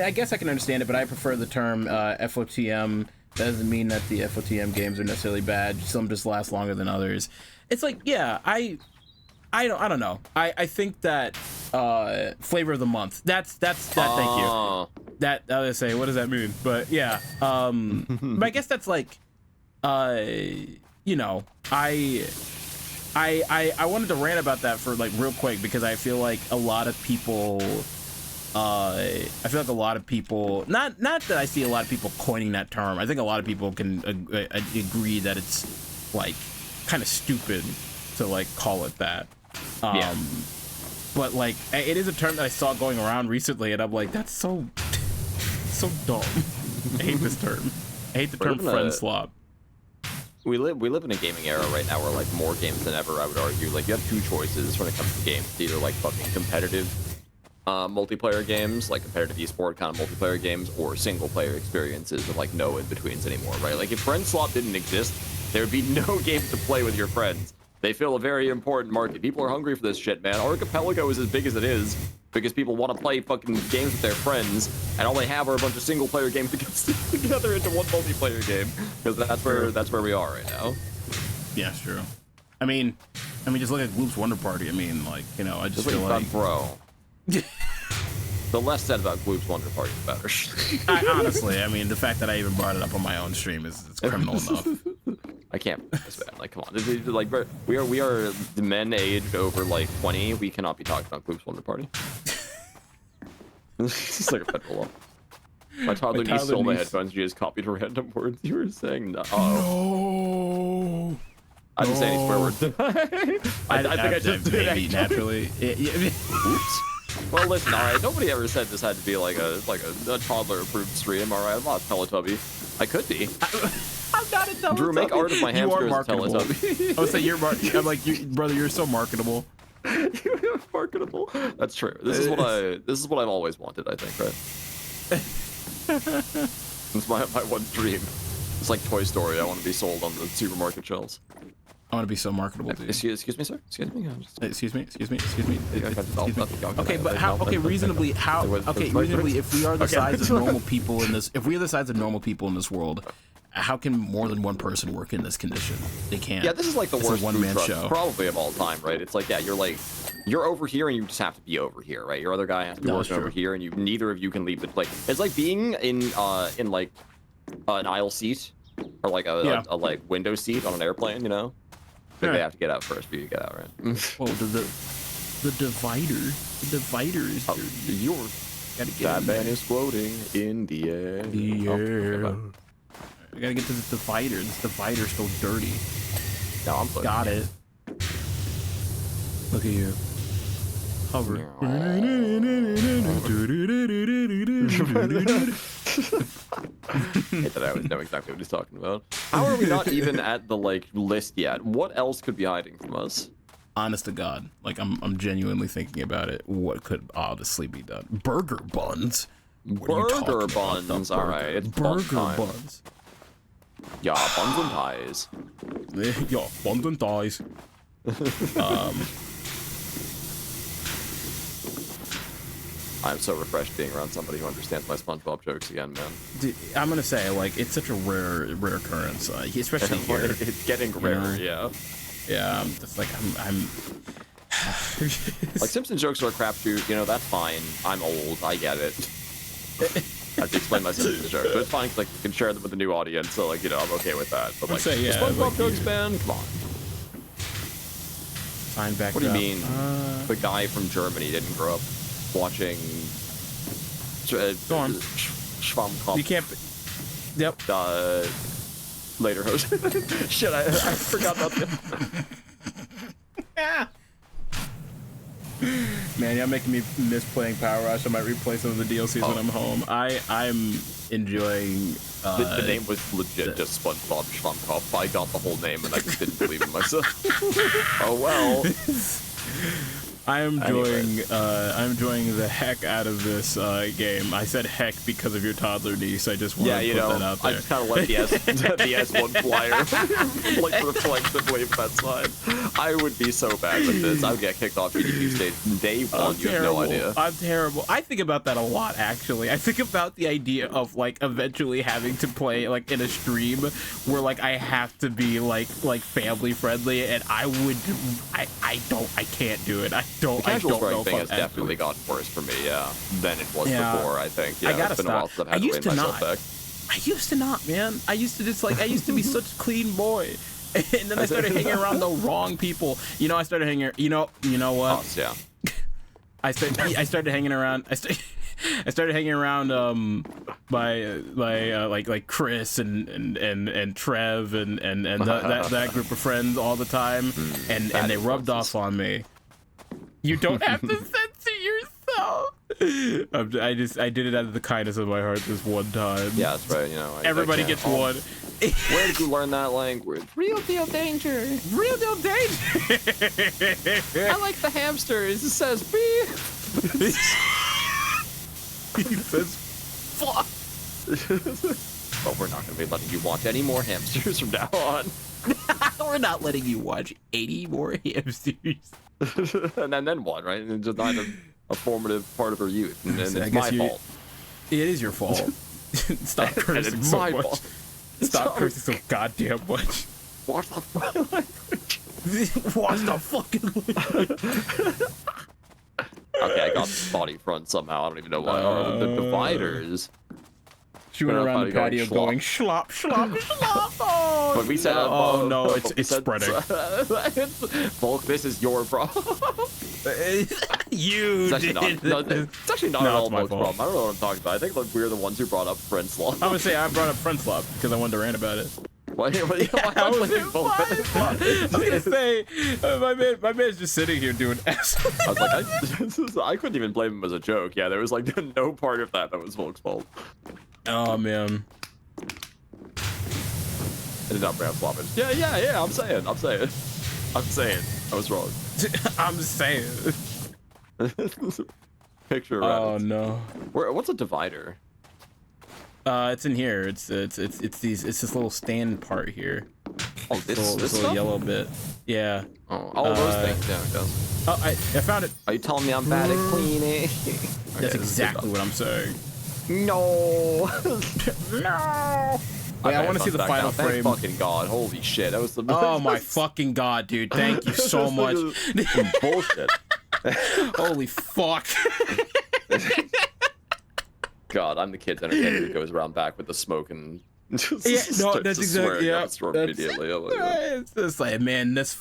I guess I can understand it, but I prefer the term FOTM. That doesn't mean that the FOTM games are necessarily bad. Some just last longer than others. It's like, yeah, I don't know. I think that flavor of the month. That's that. Thank you. That I was gonna say, what does that mean? But yeah. But I guess that's like, you know, I wanted to rant about that for like real quick because I feel like a lot of people. Not that I see a lot of people coining that term. I think a lot of people can agree that it's like kind of stupid to like call it that. But like it is a term that I saw going around recently, and I'm like, that's so dumb. I hate this term. I hate the term friend slop. We live in a gaming era right now where like more games than ever, I would argue. Like you have two choices when it comes to games. It's either like fucking competitive multiplayer games, like competitive esport kind of multiplayer games, or single player experiences with like no in-betweens anymore, right? Like if friend slop didn't exist, there would be no games to play with your friends. They fill a very important market. People are hungry for this shit, man. Archipelago is as big as it is because people want to play fucking games with their friends, and all they have are a bunch of single-player games to get together into one multiplayer game. Because that's where we are right now. Yeah, it's true. I mean, just look at Gloop's Wonder Party. I mean, like, you know, I just feel like, bro. The less said about Gloop's Wonder Party, the better. Honestly, I mean, the fact that I even brought it up on my own stream is criminal enough. I can't believe this, man. Like, come on. Like, we are the men aged over like 20. We cannot be talking about Gloop's Wonder Party. It's like a federal law. My toddler niece stole my headphones. She just copied random words you were saying. No. No. I didn't say any swear words. I think I just did maybe naturally. Oops. Well, listen, all right. Nobody ever said this had to be like a toddler-approved stream. All right, I'm not a Teletubby. I could be. I'm not a Teletubby. Drew, make art of my hamster as a Teletubby. I would say you're I'm like, brother, you're so marketable. You're marketable. That's true. This is what I've always wanted. I think, right? It's my one dream. It's like Toy Story. I want to be sold on the supermarket shelves. I want to be so marketable, dude. Excuse me, sir. Excuse me. Excuse me. Okay, but how? Okay, reasonably, how? Okay, reasonably, if we are the size of normal people in this, if we are the size of normal people in this world, how can more than one person work in this condition? They can't. Yeah, this is like the worst one-man show, probably of all time, right? It's like, yeah, you're over here and you just have to be over here, right? Your other guy has to be working over here, and neither of you can leave the like. It's like being in like an aisle seat or like a like window seat on an airplane, you know? But they have to get out first for you to get out, right? Well, the divider is dirty. That man is floating in the air. I gotta get to this divider. This divider's so dirty. No, I'm floating. Got it. Look at you. Hover. Hate that I always know exactly what he's talking about. How are we not even at the like list yet? What else could be hiding from us? Honest to God, like I'm genuinely thinking about it. What could obviously be done? Burger buns. Burger buns. All right, it's burger buns. Yeah, buns and ties. Yeah, buns and ties. I'm so refreshed being around somebody who understands my SpongeBob jokes again, man. Dude, I'm gonna say, like, it's such a rare occurrence, especially here. It's getting rarer, yeah. Yeah, I'm just like, I'm like, Simpson jokes are a crapshoot, you know, that's fine. I'm old, I get it. I have to explain my Simpsons jokes, but it's fine because, like, you can share them with a new audience, so, like, you know, I'm okay with that. But, like, say, yeah, SpongeBob like, jokes, man, come on. Sign back What do you up. mean? The guy from Germany didn't grow up watching Go on. Schwammkopf. You can't. Yep. Later host. Shit, I forgot about that. Yeah. Man, you're making me miss playing PowerWash. I might replay some of the DLCs when I'm home. I'm enjoying. The name was legit just SpongeBob Schwammkopf. I got the whole name and I just didn't believe in myself. Oh well. I'm enjoying the heck out of this game. I said heck because of your toddler niece. I just want to put that out there. I just kind of let the S1 flyer like reflexively if that's fine. I would be so bad with this. I would get kicked off GDQ stage day one. You have no idea. I'm terrible. I think about that a lot, actually. I think about the idea of like eventually having to play like in a stream where like I have to be like family friendly, and I can't do it. The casual strike thing has definitely gotten worse for me, than it was before, I think. Yeah, I gotta it's been a while since I've had to rein myself back. I used to not, man. I used to be such a clean boy. And then I started hanging around the wrong people. You know, I started hanging, you know what? Oh, yeah. I started hanging around, I started hanging around by like Chris and Trev and that group of friends all the time, and they rubbed off on me. You don't have to censor yourself. I did it out of the kindness of my heart this one time. Yeah, that's right. You know, everybody gets one. Where did you learn that language? RealDealDanger. RealDealDanger. I like the hamsters. It says beep. He says, "Fuck." But we're not going to be letting you watch any more hamsters from now on. We're not letting you watch 80 more hamsters. And then what, right? And just not a formative part of her youth, and it's my fault. It is your fault. Stop cursing so much. Fault. Stop cursing so goddamn much. Watch the fucking language. Watch the fucking language. Okay, I got the body front somehow. I don't even know why. The dividers. She went around the patio going slop, slop, slop. Oh, but we said, oh no, it's spreading. Volk, this is your problem. You it's actually not at all Volk's problem. I don't know what I'm talking about. I think like, we're the ones who brought up friend slop. I would say I brought up friend slop because I wanted to rant about it. Why I was gonna say, my man's just sitting here doing ass. I was like, I couldn't even blame him as a joke. Yeah, there was like no part of that was Volk's fault. Oh man. I did not bring up floppage. Yeah. I'm saying. I was wrong. I'm saying. Picture. Oh no. What's a divider? It's in here. It's this little stand part here. Oh, this little yellow bit. Yeah. Oh, all those things. Yeah, it does. Oh, I found it. Are you telling me I'm bad at cleaning? That's exactly what I'm saying. No. No. Wait, I want to see the final frame. Thank fucking god! Holy shit! That was the. Oh my fucking god, dude! Thank you so much. Bullshit. Holy fuck. God, I'm the kid's entertainer who goes around back with the smoke and yeah, no, that's exactly yeah. Immediately. It's just like, man, this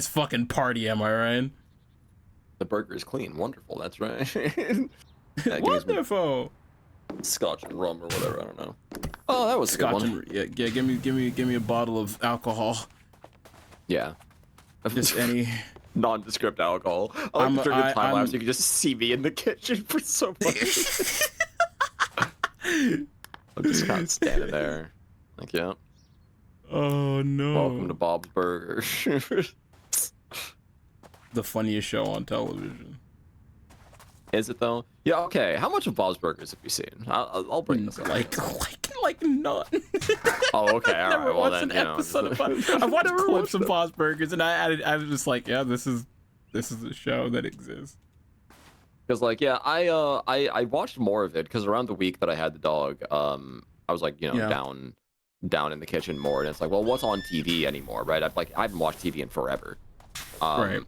fucking party, am I right? The burger is clean, wonderful. That's right. Wonderful. Scotch and rum or whatever. I don't know. Oh, that was Scotch a good one. And, yeah. Give me a bottle of alcohol. Yeah. Just any. Nondescript alcohol. I like during the time lapse, you can just see me in the kitchen for so much. I'm just kind of standing there. Like, yeah. Oh no. Welcome to Bob's Burger. The funniest show on television. Is it though? Yeah. Okay. How much of Bob's Burgers have you seen? I'll bring this up. Like none. Oh, okay. All right. Well, then, I watched clips of Bob's Burgers, and I was just like, yeah, this is a show that exists. Because like, yeah, I watched more of it because around the week that I had the dog, I was like, down in the kitchen more, and it's like, well, what's on TV anymore, right? I haven't watched TV in forever. Right.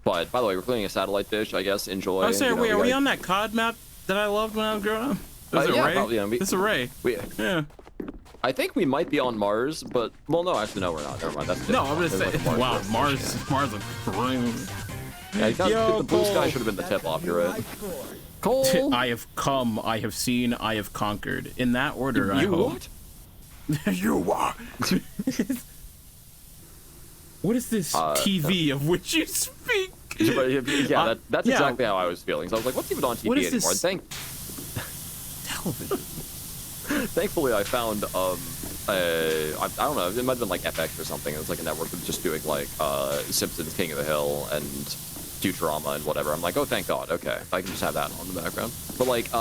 But by the way, we're cleaning a satellite dish. I guess enjoy. I was saying, wait, are we on that COD map that I loved when I was growing up? Is it Ray? Probably, It's a Ray. Yeah. I think we might be on Mars, but well, no, actually, no, we're not. Never mind. That's no, I'm gonna say, wow, Mars looks green. Yeah, the blue sky should have been the tip off. You're right. Cole, I have come, I have seen, I have conquered. In that order, I hope. What? You what? What is this TV of which you speak? Yeah, that's exactly how I was feeling. So I was like, what's even on TV anymore? Television. Thankfully, I found I don't know, it might have been like FX or something. It was like a network that was just doing like Simpsons, King of the Hill, and Futurama and whatever. I'm like, oh, thank God. Okay, I can just have that on in the background. But like,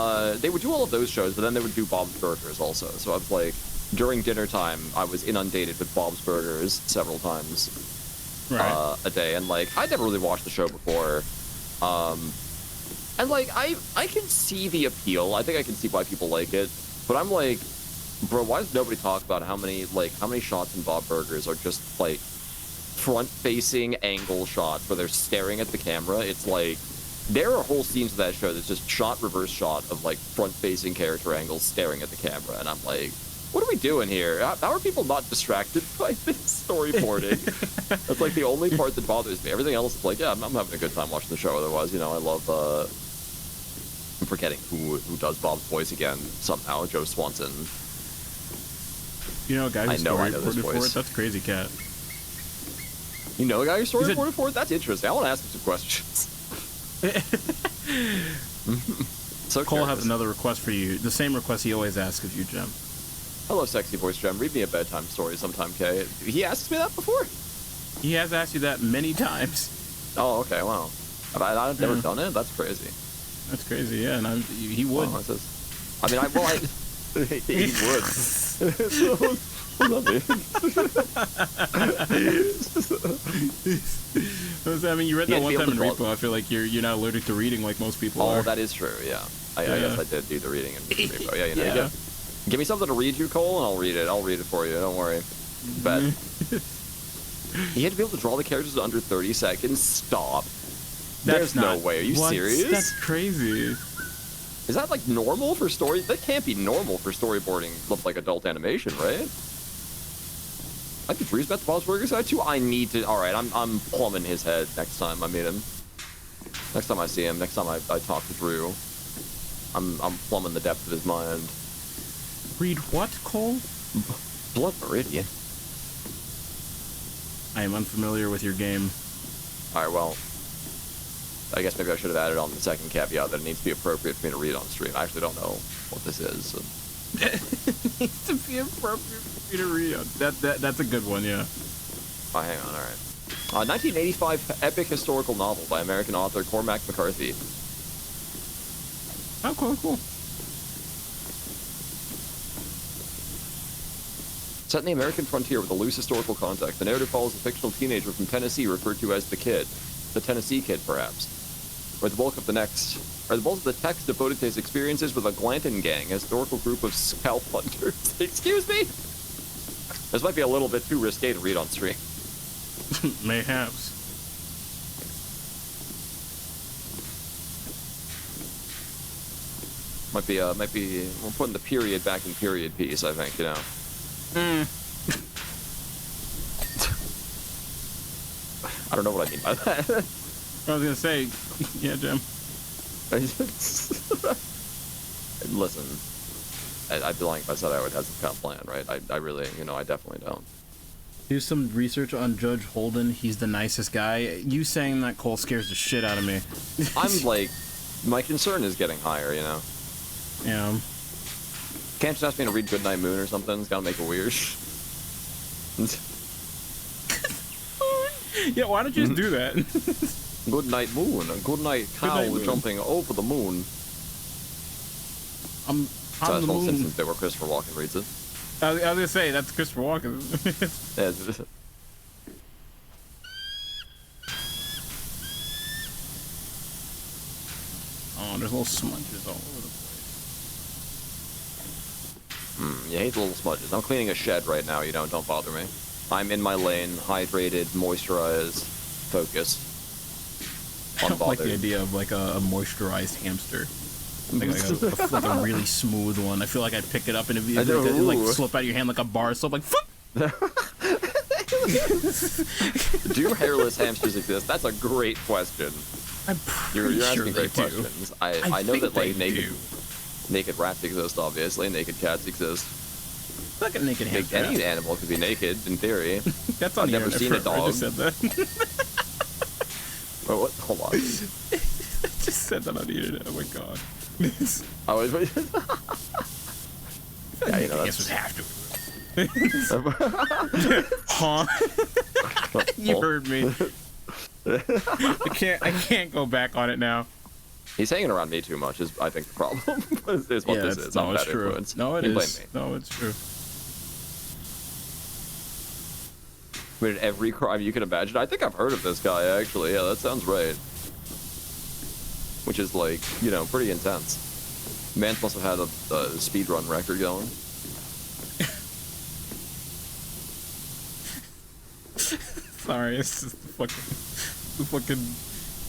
they would do all of those shows, but then they would do Bob's Burgers also. So I was like, during dinner time, I was inundated with Bob's Burgers several times a day, and like, I'd never really watched the show before. And like, I can see the appeal. I think I can see why people like it. But I'm like, bro, why does nobody talk about how many shots in Bob Burgers are just like front-facing angle shots where they're staring at the camera? It's like, there are whole scenes of that show that's just reverse shot of like front-facing character angles staring at the camera, and I'm like, what are we doing here? How are people not distracted by this storyboarding? That's like the only part that bothers me. Everything else is like, yeah, I'm having a good time watching the show. Otherwise, I love. I'm forgetting who does Bob's voice again somehow. Joe Swanson. You know a guy who's storyboarded for it? That's crazy, Cat. You know a guy who storyboarded for it? That's interesting. I want to ask him some questions. So Cole has another request for you. The same request he always asks of you, Jem. Hello, sexy voice Jem. Read me a bedtime story sometime, Kay. He asked me that before? He has asked you that many times. Oh, okay, wow. I've never done it? That's crazy. That's crazy, yeah, and he would. Oh, he would. I mean, you read that one time in Repo. I feel like you're not allergic to reading like most people are. Oh, that is true. Yeah, I guess I did do the reading in Repo. Yeah, you know. Give me something to read you, Cole, and I'll read it. I'll read it for you. Don't worry. But you had to be able to draw the characters in under 30 seconds. Stop. There's no way. Are you serious? That's crazy. Is that like normal for story? That can't be normal for storyboarding like adult animation, right? I think Drew's bet the Bosburger side too. I need to. All right, I'm plumbing his head next time I meet him. Next time I see him. Next time I talk to Drew. I'm plumbing the depth of his mind. Read what, Cole? Blood Meridian. I am unfamiliar with your game. All right, well, I guess maybe I should have added on the second caveat that it needs to be appropriate for me to read on stream. I actually don't know what this is. So. It needs to be appropriate for me to read on. That's a good one, yeah. Oh, hang on, all right. 1985 epic historical novel by American author Cormac McCarthy. Oh, cool. Set in the American frontier with a loose historical context, the narrative follows a fictional teenager from Tennessee referred to as the Kid. The Tennessee Kid, perhaps. Where the bulk of the text devoted to his experiences with a Glanton gang, a historical group of scalp hunters. Excuse me? This might be a little bit too risque to read on stream. Mayhaps. Might be, we're putting the period back in period piece, I think, you know. I don't know what I mean by that. I was gonna say, yeah, Jim. Listen, I'd be lying if I said I would have some kind of plan, right? I really, I definitely don't. Do some research on Judge Holden. He's the nicest guy. You saying that, Cole, scares the shit out of me. I'm like, my concern is getting higher, you know? Yeah. Can't just ask me to read Goodnight Moon or something. It's gotta make it weird. Yeah, why don't you just do that? Goodnight Moon. Goodnight cow jumping over the moon. I'm so on that's the all moon. Simpsons bit where Christopher Walken reads it. I was gonna say, that's Christopher Walken. Yeah, oh, there's little smudges all over the place. You hate the little smudges. I'm cleaning a shed right now, don't bother me. I'm in my lane, hydrated, moisturized, focused. I don't like the idea of like a moisturized hamster. Like a really smooth one. I feel like I'd pick it up and it'd like slip out of your hand like a bar soap, like Do hairless hamsters exist? That's a great question. I'm pretty You're sure asking great they do. questions. I know that like naked rats exist, obviously. Naked cats exist. Like a naked hamster. Any animal could be naked in theory. That's on I've never seen a dog. I just said that. Wait, what? Hold on. I just said that on the internet. Oh my god. Oh, yeah, that's have to. Huh? You heard me. I can't go back on it now. He's hanging around me too much. Is I think the problem. Is what this is. No, it's true. Influence. No, it you is. Blame me. No, it's true. But every crime you can imagine. I think I've heard of this guy actually. Yeah, that sounds right. Which is like, pretty intense. Man must have had a speedrun record going. Sorry, it's just the fucking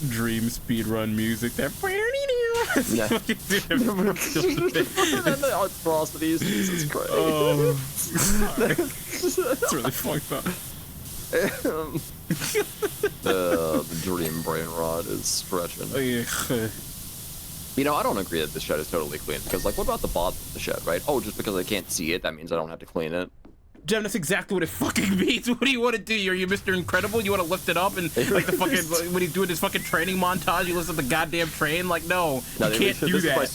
dream speedrun music. That The atrocities, Jesus Christ. Oh, sorry. That's really fucked up. The dream brain rot is stretching. Oh, yeah. I don't agree that the shed is totally clean because, like, what about the bottom of the shed, right? Oh, just because I can't see it, that means I don't have to clean it. Jem, that's exactly what it fucking means. What do you want to do? Are you Mr. Incredible? You want to lift it up and like the fucking when he's doing his fucking training montage, he lifts up the goddamn train? Like, no, you can't do that.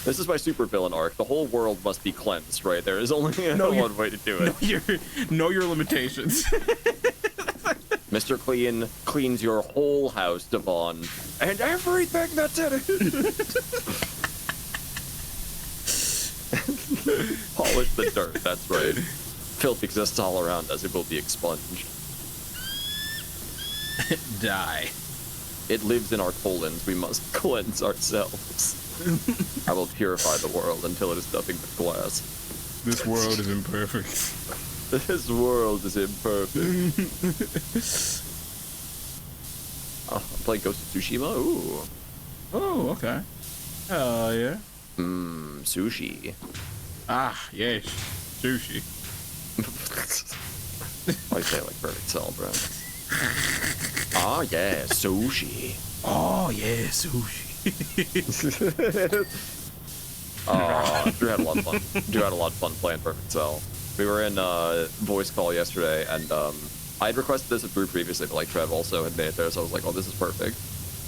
This is my supervillain arc. The whole world must be cleansed, right? There is only one way to do it. Know your limitations. Mr. Clean cleans your whole house, Devon, and everything that's in it. Polish the dirt. That's right. Filth exists all around us. It will be expunged. Die. It lives in our colons. We must cleanse ourselves. I will purify the world until it is nothing but glass. This world is imperfect. This world is imperfect. I'm playing Ghost of Tsushima. Ooh. Oh, okay. Yeah. Sushi. Ah, yes. Sushi. I say it like perfect cell, bro. Ah, yeah, sushi. Oh, yeah, sushi. Drew had a lot of fun. Drew had a lot of fun playing Perfect Cell. We were in voice call yesterday, and I'd requested this of Drew previously, but like Trev also had made it there, so I was like, oh, this is perfect.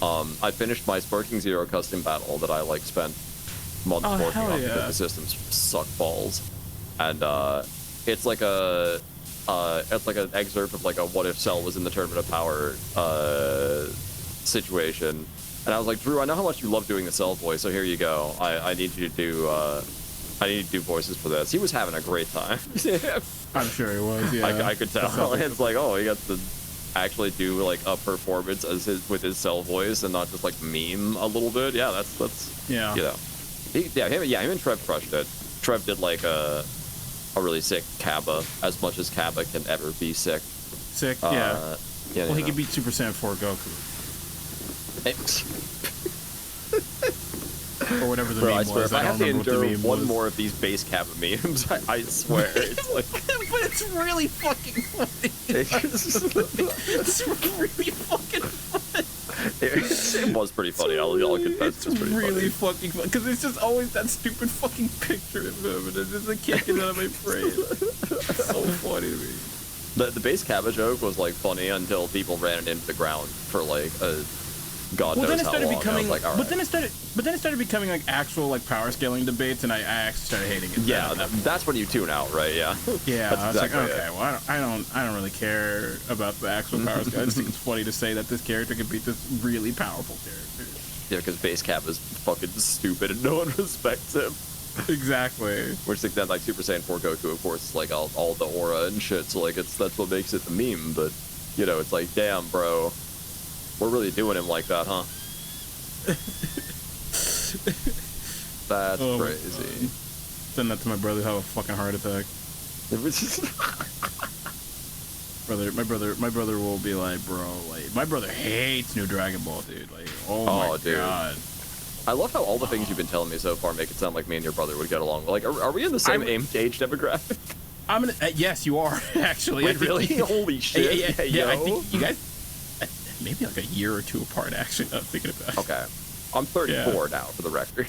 I finished my Sparking Zero custom battle that I like spent months working on because the systems suck balls, and it's like an excerpt of like a what if Cell was in the Tournament of Power situation. And I was like, Drew, I know how much you love doing the Cell voice, so here you go. I need you to do voices for this. He was having a great time. I'm sure he was. Yeah, I could tell. It's like, oh, he got to actually do like a performance with his Cell voice and not just like meme a little bit. Yeah, that's yeah. You know, him and Trev crushed it. Trev did like a really sick Kappa, as much as Kappa can ever be sick. Sick, yeah. Well, he could beat Super Saiyan 4 Goku. Or whatever the meme I swear, was. If I have to endure one was. more of these base Kappa memes, I swear, it's like... But it's really fucking funny. It's really fucking funny. It was pretty funny, I'll confess. It's really fucking funny. Because it's just always that stupid fucking picture of him, and it's just like can't get out of my brain. It's so funny to me. The base Kappa joke was like funny until people ran it into the ground for like a... God knows how long. Like, but then it started becoming like actual like power scaling debates, and I actually started hating it. Yeah, that's when you tune out, right? Yeah. Yeah, that's I was exactly like, okay, well, I don't really care about the actual power scale. I just think it's funny to say that this character can beat this really powerful character. Yeah, because base Cap is fucking stupid and no one respects him. Exactly. Which like that like Super Saiyan 4 Goku, of course, is like all the aura and shit. So like that's what makes it the meme. But you know, it's like, damn, bro. We're really doing him like that, huh? That's crazy. Send that to my brother. Have a fucking heart attack. My brother will be like, bro, like my brother hates New Dragon Ball, dude. Like, oh my god. I love how all the things you've been telling me so far make it sound like me and your brother would get along. Like, are we in the same age demographic? I'm gonna. Yes, you are actually. Wait, really? Holy shit! Yeah, I think you guys. Maybe like a year or two apart, actually. I'm thinking about it. Okay. I'm 34 now, for the record.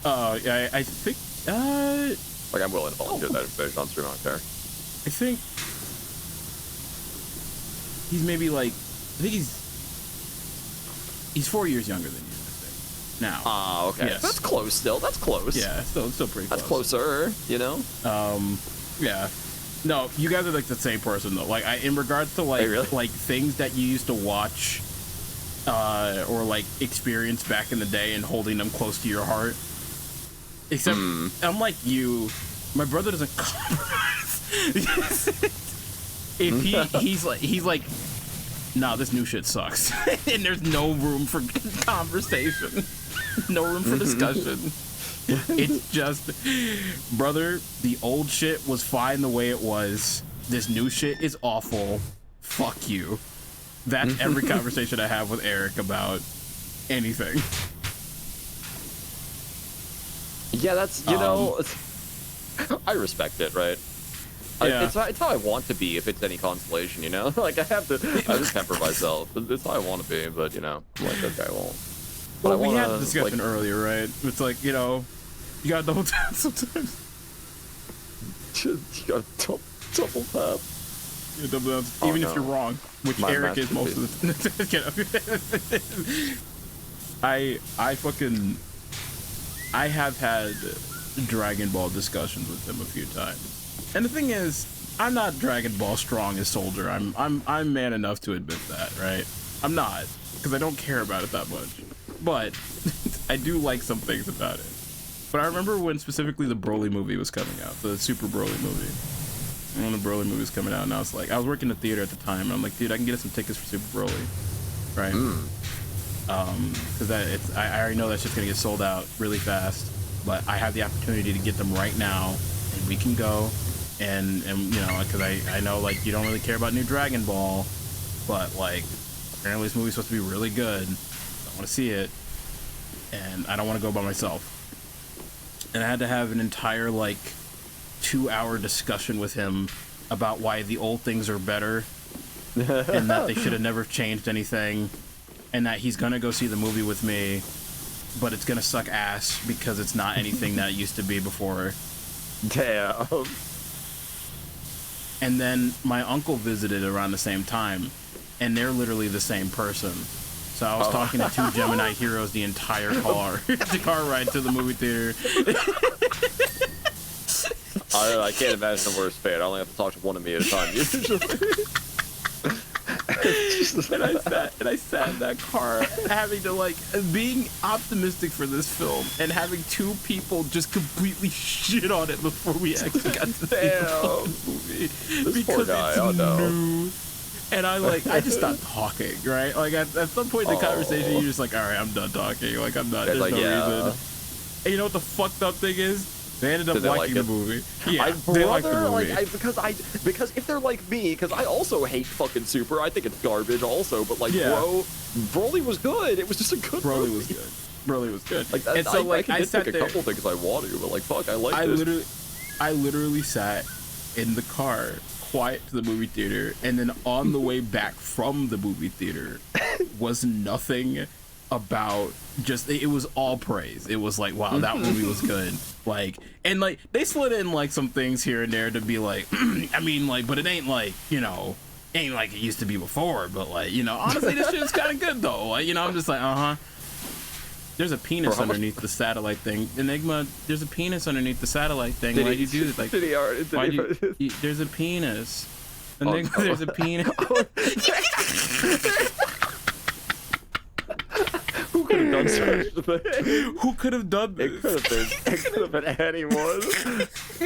Yeah, I think, like, I'm willing to volunteer that information on stream, I don't care. I think he's maybe like, he's 4 years younger than you, I think. Now. Ah, okay. Yes. That's close still. That's close. Yeah, still pretty close. That's closer, you know? Yeah. No, you guys are like the same person though. Like, in regards to like like things that you used to watch, or like experience back in the day and holding them close to your heart. Except, unlike you, my brother doesn't compromise. If he's like, nah, this new shit sucks, and there's no room for conversation, no room for discussion. It's just, brother, the old shit was fine the way it was. This new shit is awful. Fuck you. That's every conversation I have with Eric about anything. Yeah, that's, you know, I respect it, right? Yeah. It's how I want to be, if it's any consolation, you know? Like, I just temper myself. It's how I want to be, but, you know, I'm like, okay, well... Well, we had the discussion earlier, right? It's like, you know, you gotta double tap sometimes. You gotta double tap. You double tap, even if you're wrong, which Eric is most of the time. I have had Dragon Ball discussions with him a few times, and the thing is, I'm not Dragon Ball strong as Soldier. I'm man enough to admit that, right? I'm not, because I don't care about it that much. But I do like some things about it. But I remember when specifically the Broly movie was coming out, the Super Broly movie. the Broly movie was coming out, and I was like, I was working in the theater at the time, and I'm like, dude, I can get us some tickets for Super Broly, right? Because I already know that's just gonna get sold out really fast, but I have the opportunity to get them right now, and we can go, and you know, because I know like you don't really care about new Dragon Ball, but like apparently this movie's supposed to be really good. I want to see it, and I don't want to go by myself. And I had to have an entire like 2-hour discussion with him about why the old things are better and that they should have never changed anything, and that he's gonna go see the movie with me, but it's gonna suck ass because it's not anything that it used to be before. Damn. And then my uncle visited around the same time, and they're literally the same person. So I was talking to two Gemini heroes the entire car ride to the movie theater. I can't imagine the worst fate. I only have to talk to one of me at a time usually. and I sat in that car having to like being optimistic for this film and having two people just completely shit on it before we actually got to see the movie. This poor guy, oh no. New. And I just stopped talking, right? Like at some point in the conversation, you're just like, all right, I'm done talking. Like I'm not. There's like, no reason. And you know what the fucked up thing is? They ended up liking the movie. Yeah, they liked the movie. Because if they're like me, because I also hate fucking Super. I think it's garbage also. But like, Broly was good. It was just a good movie. Broly was good. Like that, and so I can pick a couple things I want to, but like, fuck, I like this. I literally sat in the car, quiet to the movie theater, and then on the way back from the movie theater was nothing about just it was all praise. It was like, wow, that movie was good. Like, and like they slid in like some things here and there to be like I mean like, but it ain't like, you know, ain't like it used to be before, but like, you know, honestly this shit's kind of good though. Like, you know, I'm just like, there's a penis underneath the satellite thing. Enigma, there's a penis underneath the satellite thing. Why'd you do this? Like, there's a penis. Enigma, there's a penis. Who could have done such a thing? Who could have done this? It could have been anyone.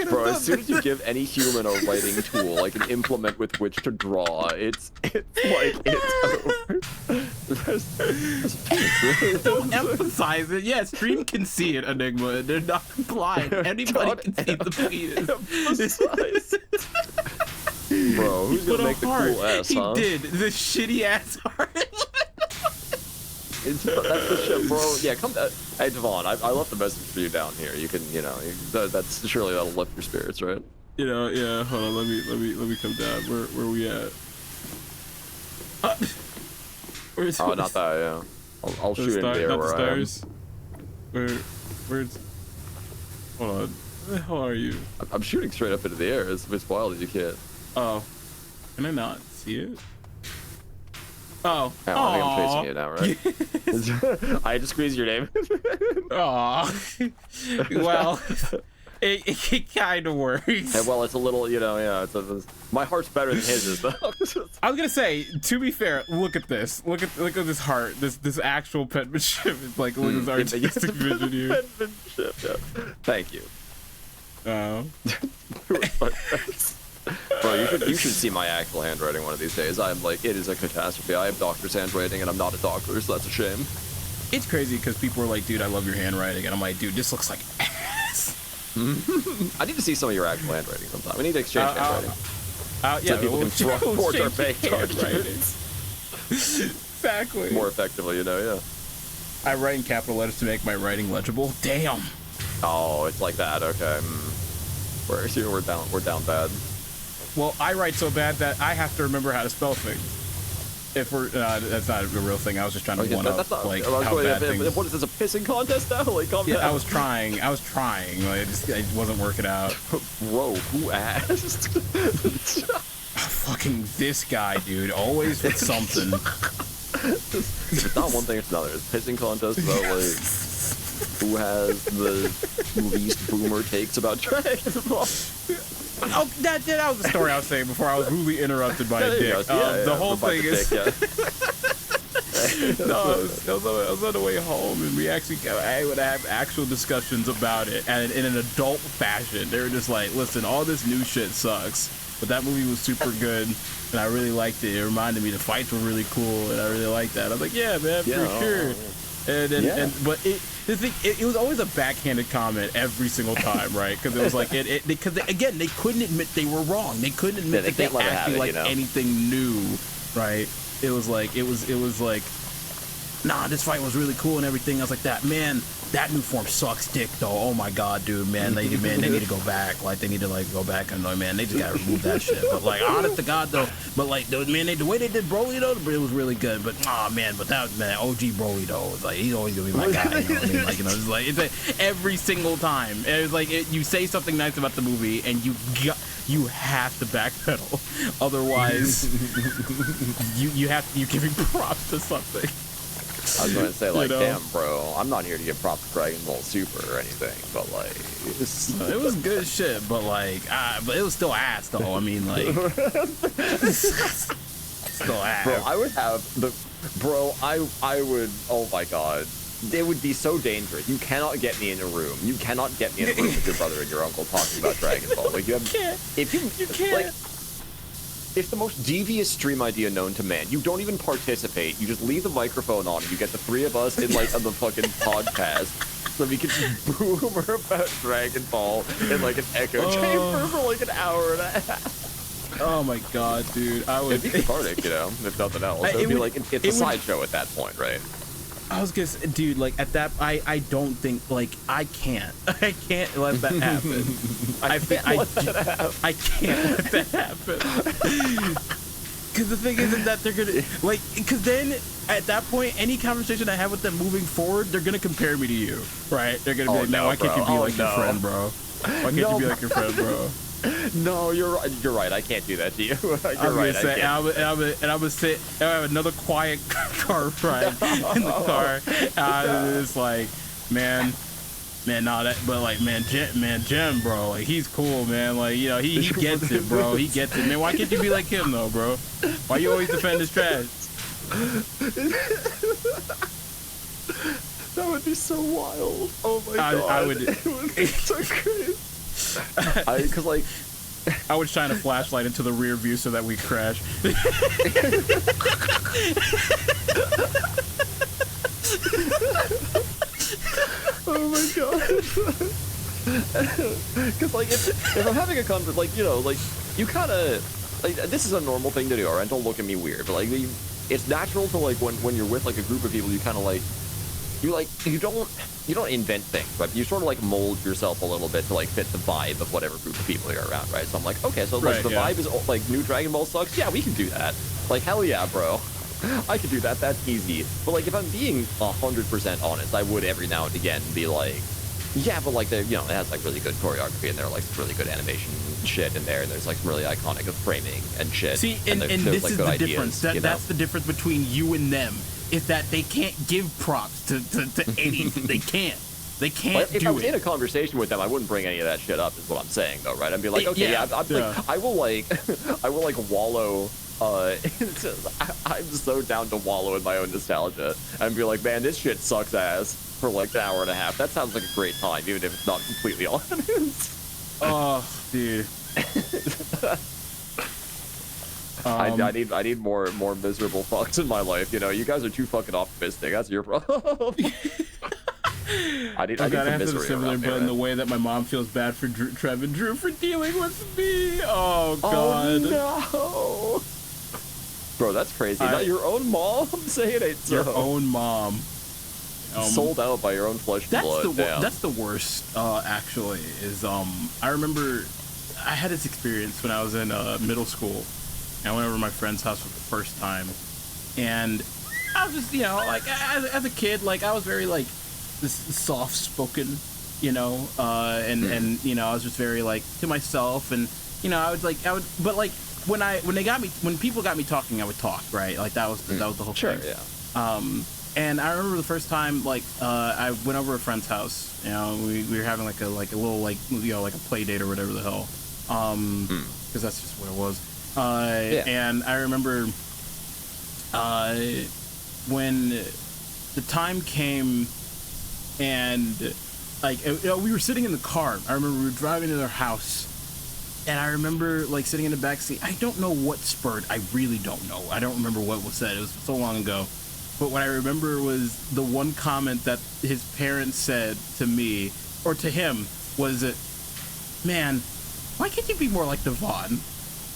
Bro, as soon as you give any human a writing tool, like an implement with which to draw, it's over. Don't emphasize it. Yeah, stream can see it, Enigma. They're not blind. Anybody can see the penis. Bro, who's gonna make the cool ass, huh? He did the shitty ass heart. That's the shit, bro. Yeah, come down. Hey, Devon, I left the message for you down here. You can, you know, that's surely that'll lift your spirits, right? You know, yeah. Hold on, let me come down. Where we at? Oh, not that. Yeah, I'll shoot in there where I am. Where's? Hold on. Where the hell are you? I'm shooting straight up into the air. It's wild as you can. Oh, can I not see it? Oh, I think I'm chasing you now, right? I had to squeeze your name. Aw. Well, it kind of works. Yeah, well, it's a little, you know, yeah. My heart's better than his is, though. I was gonna say, to be fair, look at this. Look at this heart. This actual penmanship. It's like look at this artistic vision here. Penmanship, yeah. Thank you. Bro, you should see my actual handwriting one of these days. I'm like, it is a catastrophe. I have doctor's handwriting, and I'm not a doctor, so that's a shame. It's crazy because people are like, dude, I love your handwriting, and I'm like, dude, this looks like ass. I need to see some of your actual handwriting sometime. We need to exchange handwriting. Yeah, so people can forge our bank handwriting. Exactly. More effectively, you know, yeah. I write in capital letters to make my writing legible. Damn. Oh, it's like that. Okay. We're down bad. Well, I write so bad that I have to remember how to spell things. If we're that's not a real thing. I was just trying to one up like how bad things. What is this, a pissing contest now? Like, calm down. I was trying. Like, it wasn't working out. Bro, who asked? Fucking this guy, dude. Always with something. If it's not one thing, it's another. It's pissing contest about like who has the least boomer takes about Dragon Ball. Oh, that was the story I was saying before I was rudely interrupted by a dick. The whole thing is... No, I was on the way home, and I would have actual discussions about it, and in an adult fashion. They were just like, listen, all this new shit sucks. but that movie was super good, and I really liked it. It reminded me the fights were really cool, and I really liked that. I was like, yeah, man, for sure. But it was always a backhanded comment every single time, right? Because it was like because again, they couldn't admit they were wrong. They couldn't admit that they acted like anything new, right? It was like nah, this fight was really cool and everything. I was like, that new form sucks dick though. Oh my god, dude, man, they need to go back. Like, they need to like go back and man, they just gotta remove that shit. But like, honest to god though, but like, man, the way they did Broly though, it was really good. But man, but that OG Broly though, was like, he's always gonna be my guy. You know what I mean? Like, it's like every single time. It was like you say something nice about the movie and you have to backpedal, otherwise you're giving props to something. I was gonna say, like, damn, bro, I'm not here to give props to Dragon Ball Super or anything, but like, it was good shit, but like, but it was still ass though. I mean, like, still ass. Bro, I would have I would. Oh my god, it would be so dangerous. You cannot get me in a room. You cannot get me in a room with your brother and your uncle talking about Dragon Ball. Like, you can't. If you can't. Like, it's the most devious stream idea known to man. You don't even participate. You just leave the microphone on and you get the three of us in like on the fucking podcast so we can just boomer about Dragon Ball in like an echo chamber for like an hour and a half. Oh my god, dude. It'd be cathartic, you know, if nothing else. It'd be like, it's a sideshow at that point, right? I was gonna say, dude, like at that, I don't think, like, I can't let that happen. I can't let that happen. Because the thing isn't that they're gonna, like, because then at that point, any conversation I have with them moving forward, they're gonna compare me to you, right? They're gonna be like, no, why can't you be like your friend, bro? Why can't you be like your friend, bro? No, you're right. I can't do that to you. You're right. And I'm gonna sit. I have another quiet car ride in the car. It's like, man, nah, that. But like, Jim, bro, like, he's cool, man. Like, you know, he gets it, bro. He gets it, man. Why can't you be like him, though, bro? Why you always defend his trash? That would be so wild. Oh my god. I would. It would be so crazy. Because like, I would shine a flashlight into the rear view so that we crash. Oh my god. Because like, if I'm having a conversation, like, you know, like, you kind of, like, this is a normal thing to do, alright? Don't look at me weird, but like, it's natural to, like, when you're with like a group of people, you kind of like, you don't invent things, but you sort of like mold yourself a little bit to like fit the vibe of whatever group of people you're around, right? So I'm like, okay, so like the vibe is like new Dragon Ball sucks. Yeah, we can do that. Like, hell yeah, bro. I could do that. That's easy. But like, if I'm being 100% honest, I would every now and again be like, yeah, but like, you know, it has like really good choreography in there, like some really good animation shit in there, and there's like some really iconic framing and shit. See, and this is the difference. That's the difference between you and them. Is that they can't give props to anything. They can't do it. If I was in a conversation with them, I wouldn't bring any of that shit up, is what I'm saying, though, right? I'd be like, okay, I will like wallow. I'm so down to wallow in my own nostalgia and be like, man, this shit sucks ass for like an hour and a half. That sounds like a great time, even if it's not completely honest. Oh, dude. I need more miserable fucks in my life. You know, you guys are too fucking optimistic. That's your problem. I need some misery similar, but in the way that my mom feels bad for Trev and Drew for dealing with me. Oh god. Oh no. Bro, that's crazy. Not your own mom? Say it ain't so. Your own mom. Sold out by your own flesh and blood. That's the worst, actually, is, I remember I had this experience when I was in middle school. I went over to my friend's house for the first time, and I was just, you know, like, as a kid, like, I was very, like, this soft-spoken, you know, and, you know, I was just very, like, to myself, and, you know, but, like, when people got me talking, I would talk, right? Like, that was the whole thing. Yeah. And I remember the first time, like, I went over to a friend's house, you know, we were having, like, a little, like, you know, like a play date or whatever the hell, because that's just what it was. And I remember when the time came and like, you know, we were sitting in the car. I remember we were driving to their house And I remember like sitting in the back seat. I don't know what spurred. I really don't know. I don't remember what was said. It was so long ago. But what I remember was the one comment that his parents said to me, or to him, was that, man, why can't you be more like Devon?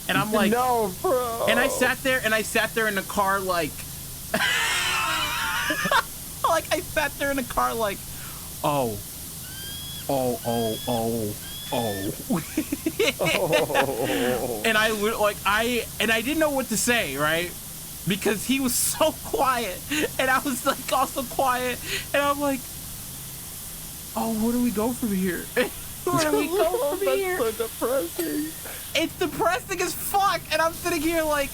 And I'm like, no, bro. And I sat there in the car like, like I sat there in the car like, oh. And I didn't know what to say, right? Because he was so quiet, and I was like also quiet, and I'm like, oh, where do we go from here? Where do we go from here? That's so depressing. It's depressing as fuck, and I'm sitting here like,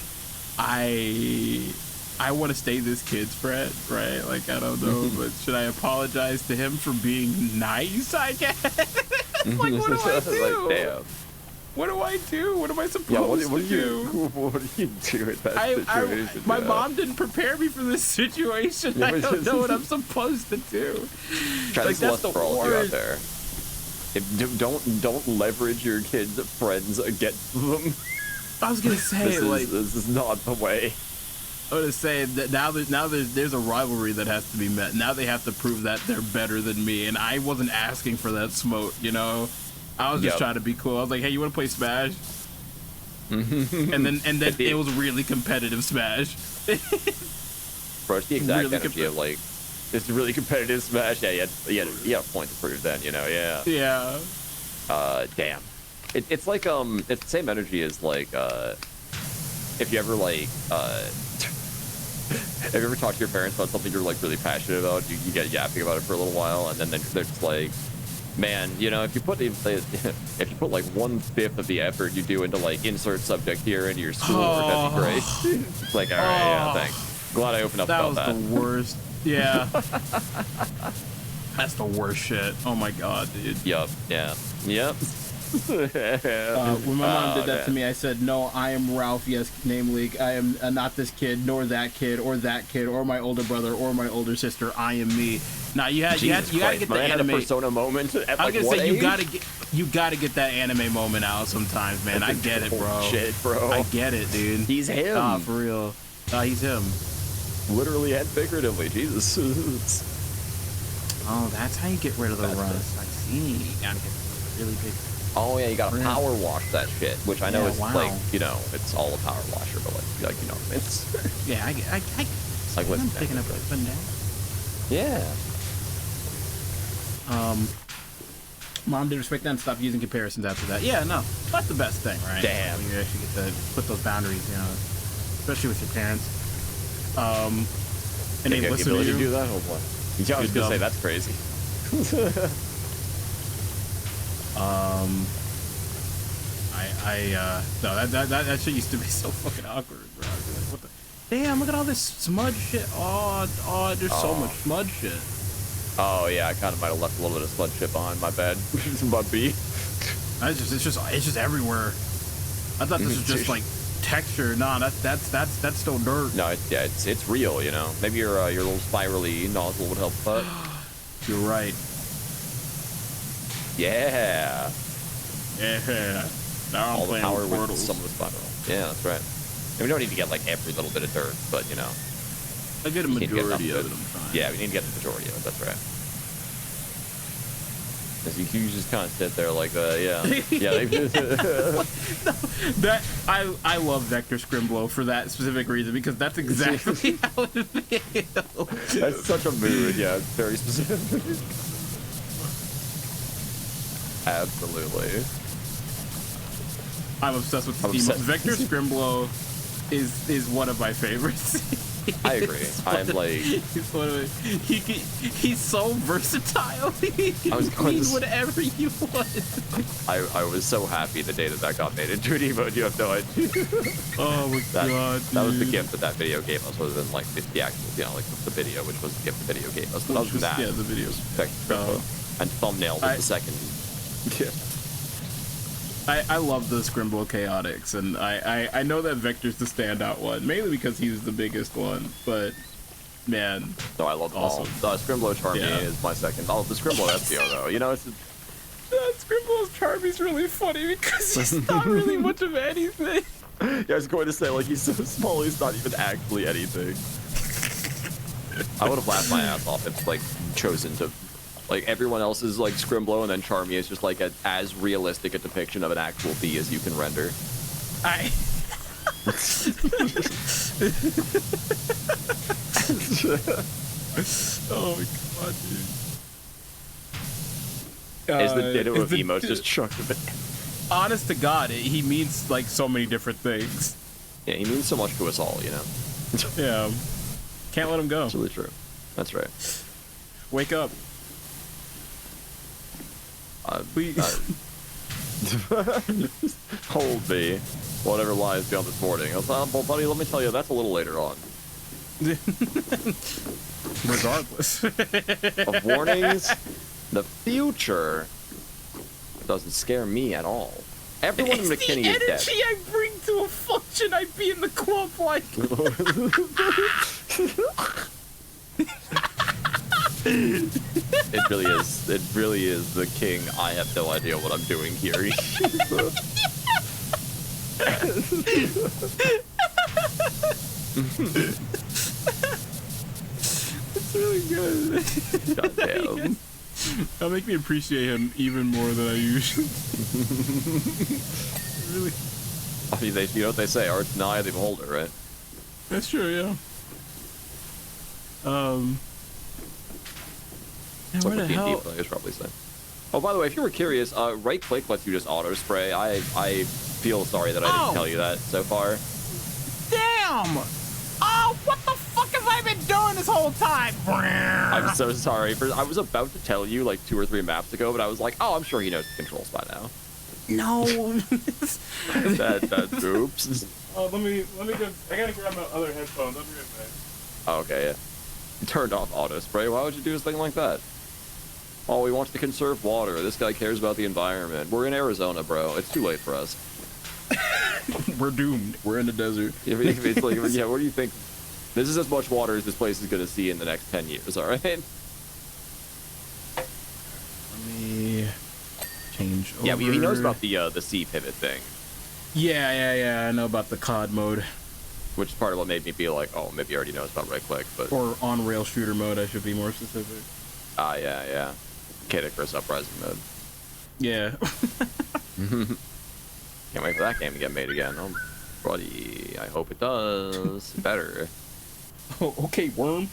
I want to stay this kid's friend, right? Like, I don't know, but should I apologize to him for being nice, I guess? Like, what do I do? Like, damn. What do I do? What am I supposed to do? What do you do in that situation? My mom didn't prepare me for this situation. Yeah, I don't know what I'm supposed to do. Like, that's the worst. Out there. Don't leverage your kids' friends against them. I was gonna say, this is not the way. I was gonna say that now there's a rivalry that has to be met. Now they have to prove that they're better than me, and I wasn't asking for that smoke, you know. I was just trying to be cool. I was like, hey, you want to play Smash? and then it was really competitive Smash. Bro, it's the exact really energy of like, it's really competitive Smash. Yeah, you had a point to prove then, you know. Yeah. Yeah. Damn. It's like it's the same energy as like if you ever like have you ever talked to your parents about something you're like really passionate about? You get yapping about it for a little while, and then they're just like, man, you know, if you put like 1/5 of the effort you do into like insert subject here into your schoolwork, that'd be great. It's like, all right, yeah, thanks. Glad I opened up about that. That was the worst. Yeah. That's the worst shit. Oh my god, dude. Yup. Yeah. Yep. When my mom did that to me, I said, no, I am Ralph, yes, name league. I am not this kid, nor that kid, or my older brother, or my older sister. I am me. Now you gotta get the anime. Had a persona moment. At I was like, gonna say age? you gotta get that anime moment out sometimes, man. I get it, bro. Shit, bro. I get it, dude. He's him. Ah, for real. He's him. Literally and figuratively, Jesus. Oh, that's how you get rid of the rust. I see. You gotta get really big. Oh yeah, you gotta power wash that shit, which I know is like, you know, it's all a power washer, but like you know, it's yeah, I like I'm picking up up and down. Yeah. Mom did respect that and stop using comparisons after that. Yeah, no, that's the best thing, right? Damn. When you actually get to put those boundaries, you know, especially with your parents. And they listen to you. Do that? Oh boy. Yeah, I was gonna say that's crazy. No, that shit used to be so fucking awkward, bro. I'd be like, what the? Damn, look at all this smudge shit. Oh, there's so much smudge shit. Oh yeah, I kind of might have left a little bit of smudge shit behind. My bad. My B. It's just everywhere. I thought this was just like texture. Nah, that's still dirt. No, it's real. You know, maybe your little spirally nozzle would help. But you're right. Yeah. Yeah. Now all I'm the power with with some of the spiral. Yeah, that's right. And we don't need to get like every little bit of dirt, but you know. I get a majority of it. Yeah, we need to get the majority of it. That's right. Because you just kind of sit there like, yeah. That I love Vector Scrimblow for that specific reason, because that's exactly how it feels. That's such a mood. Yeah, it's very specific. Absolutely. I'm obsessed with this emote. Vector Scrimblow is one of my favorites. I agree. I'm like, he's so versatile. He can mean whatever you want. I was so happy the day that got made into an emote. You have no idea. Oh my god, that was the gift that video gave us, other than like the actual, you know, like the video, which was the gift the video gave us. But other than that, yeah, the video. And thumbnail was the second. Yeah. I love the Scrimblow Chaotix, and I know that Vector's the standout one, mainly because he's the biggest one, but man. No, I love them all. The Scrimblow Charmy is my second. Oh, the Scrimblow SPO though, you know, it's that's Scribble's Charmy's really funny because he's not really much of anything. Yeah, I was going to say, like, he's so small, he's not even actually anything. I would have laughed my ass off if, like, chosen to, like, everyone else is, like, Scrimblow, and then Charmy is just, like, as realistic a depiction of an actual bee as you can render. Oh my god, dude. Is the ditto of emotes just chucked a bit? Honest to God, he means like so many different things. Yeah, he means so much to us all, you know? Yeah. Can't let him go. That's really true. That's right. Wake up. Please. Hold me. Whatever lies beyond this morning. Well, buddy, let me tell you, that's a little later on. Regardless. Of warnings, the future doesn't scare me at all. Everyone in McKinney is dead. It's the energy I bring to a function. I'd be in the club like... It really is the king. I have no idea what I'm doing here. It's really good. Goddamn. That'll make me appreciate him even more than I usually. Really. I mean, you know what they say, art's in the eye of the beholder, right? That's true, yeah. That's where what the hell? players probably say. Oh, by the way, if you were curious, right click lets you just auto spray. I feel sorry that I didn't tell you that so far. Damn! Oh, what the fuck have I been doing this whole time? I'm so sorry. I was about to tell you like 2 or 3 maps ago, but I was like, oh, I'm sure he knows the controls by now. No. that oops. Oh, let me go. I gotta grab my other headphones. I'll be right back. Oh, okay, yeah. You turned off auto spray. Why would you do a thing like that? Oh, he wants to conserve water. This guy cares about the environment. We're in Arizona, bro. It's too late for us. We're doomed. We're in the desert. It's like, yeah, what do you think? This is as much water as this place is going to see in the next 10 years, all right? Let me change over. Yeah, he knows about the C pivot thing. Yeah. I know about the COD mode. Which is part of what made me be like, oh, maybe he already knows about right click, but... Or on-rail shooter mode, I should be more specific. Ah, yeah. Kid Icarus Uprising mode. Yeah. Can't wait for that game to get made again. Oh, buddy, I hope it does. Better. Oh, okay, worm.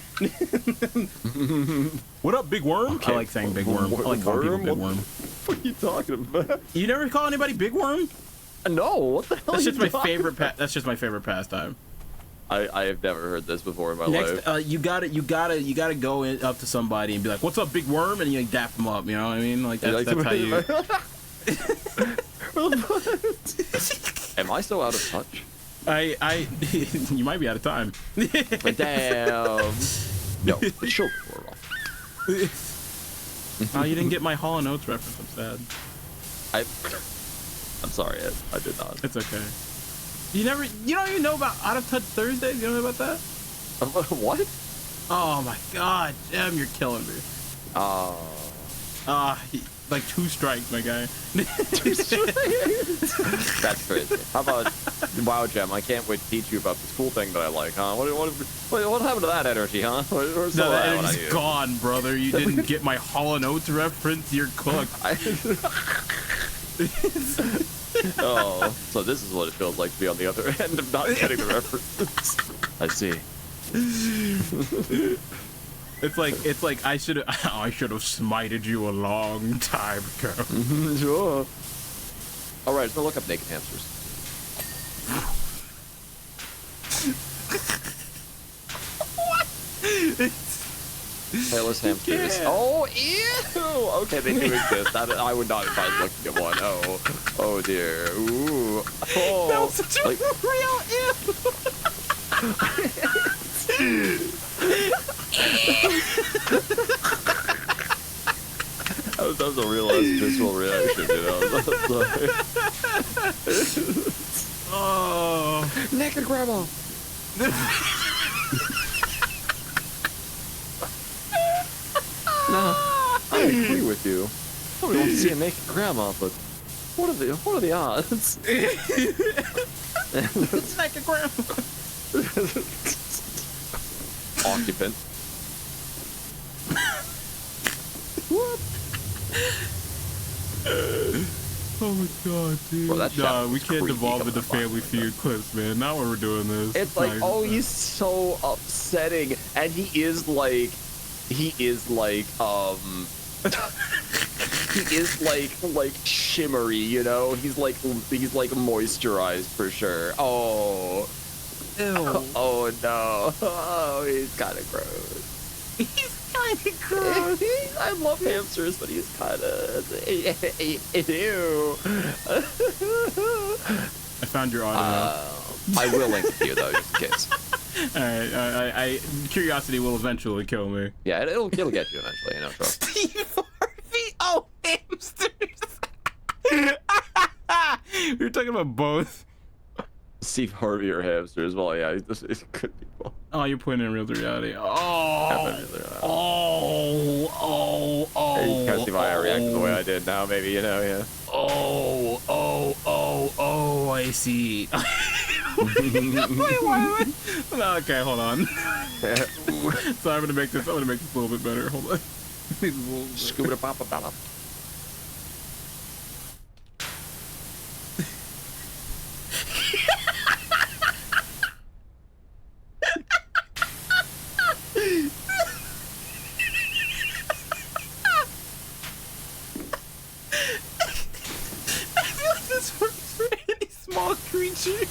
What up, big worm? Okay. I like saying big worm. I like calling people big worm. What are you talking about? You never call anybody big worm? No, what the hell That's are just you my favorite. That's just my favorite pastime. I have never heard this before in my life. You gotta go up to somebody and be like, "What's up, big worm?" and you like dap them up. You know what I mean? Like that's how you. Am I so out of touch? You might be out of time. But damn. No, it's short. Oh, you didn't get my Hall & Oates reference. I'm sad. I'm sorry, I did not. It's okay. You don't even know about Out of Touch Thursdays? You don't know about that? What? Oh my god, Jim, you're killing me. Like 2 strikes, my guy. 2 strikes? That's crazy. How about, wow, Gem, I can't wait to teach you about this cool thing that I like, huh? What happened to that energy, huh? Where's No, that energy's energy's gone, brother. You didn't get my Hall & Oates reference. You're cooked. Oh, so this is what it feels like to be on the other end of not getting the reference. I see. It's like I should have smited you a long time ago. Sure. All right, so look up naked hamsters. What? Hairless hamsters. Oh, ew! Okay, they do exist. I would not advise looking at one. Oh dear. Ooh. Oh. That was such a real ew. That was a real visceral reaction, you know. Oh. Naked grandma. No, I agree with you. Nobody wants to see a naked grandma, but what are the odds? It's like a grandma. Occupant. What? Oh my god, dude. Bro, that nah, shot we was can't creepy devolve coming into up Family behind me. Feud clips, man. Not when we're doing this. It's like, oh, he's so upsetting, and he is like he is like shimmery, you know? He's like moisturized for sure. Oh. Ew. Oh no. Oh, he's kind of gross. He's kind of gross. I love hamsters, but he's kind of ew. I found your audio. I will link to you though, just in case. Alright, I curiosity will eventually kill me. Yeah, it'll get you eventually, you know. Trust. Steve Harvey, oh hamsters. We were talking about both. Steve Harvey or hamsters? Well, yeah, it could be both. Oh, you're putting in real reality. Oh, You can't see why I reacted the way I did now, maybe, you know, yeah. Oh, I see. Wait, no, okay, hold on. So I'm gonna make this a little bit better. Hold on. Scuba papa baba. Small creature you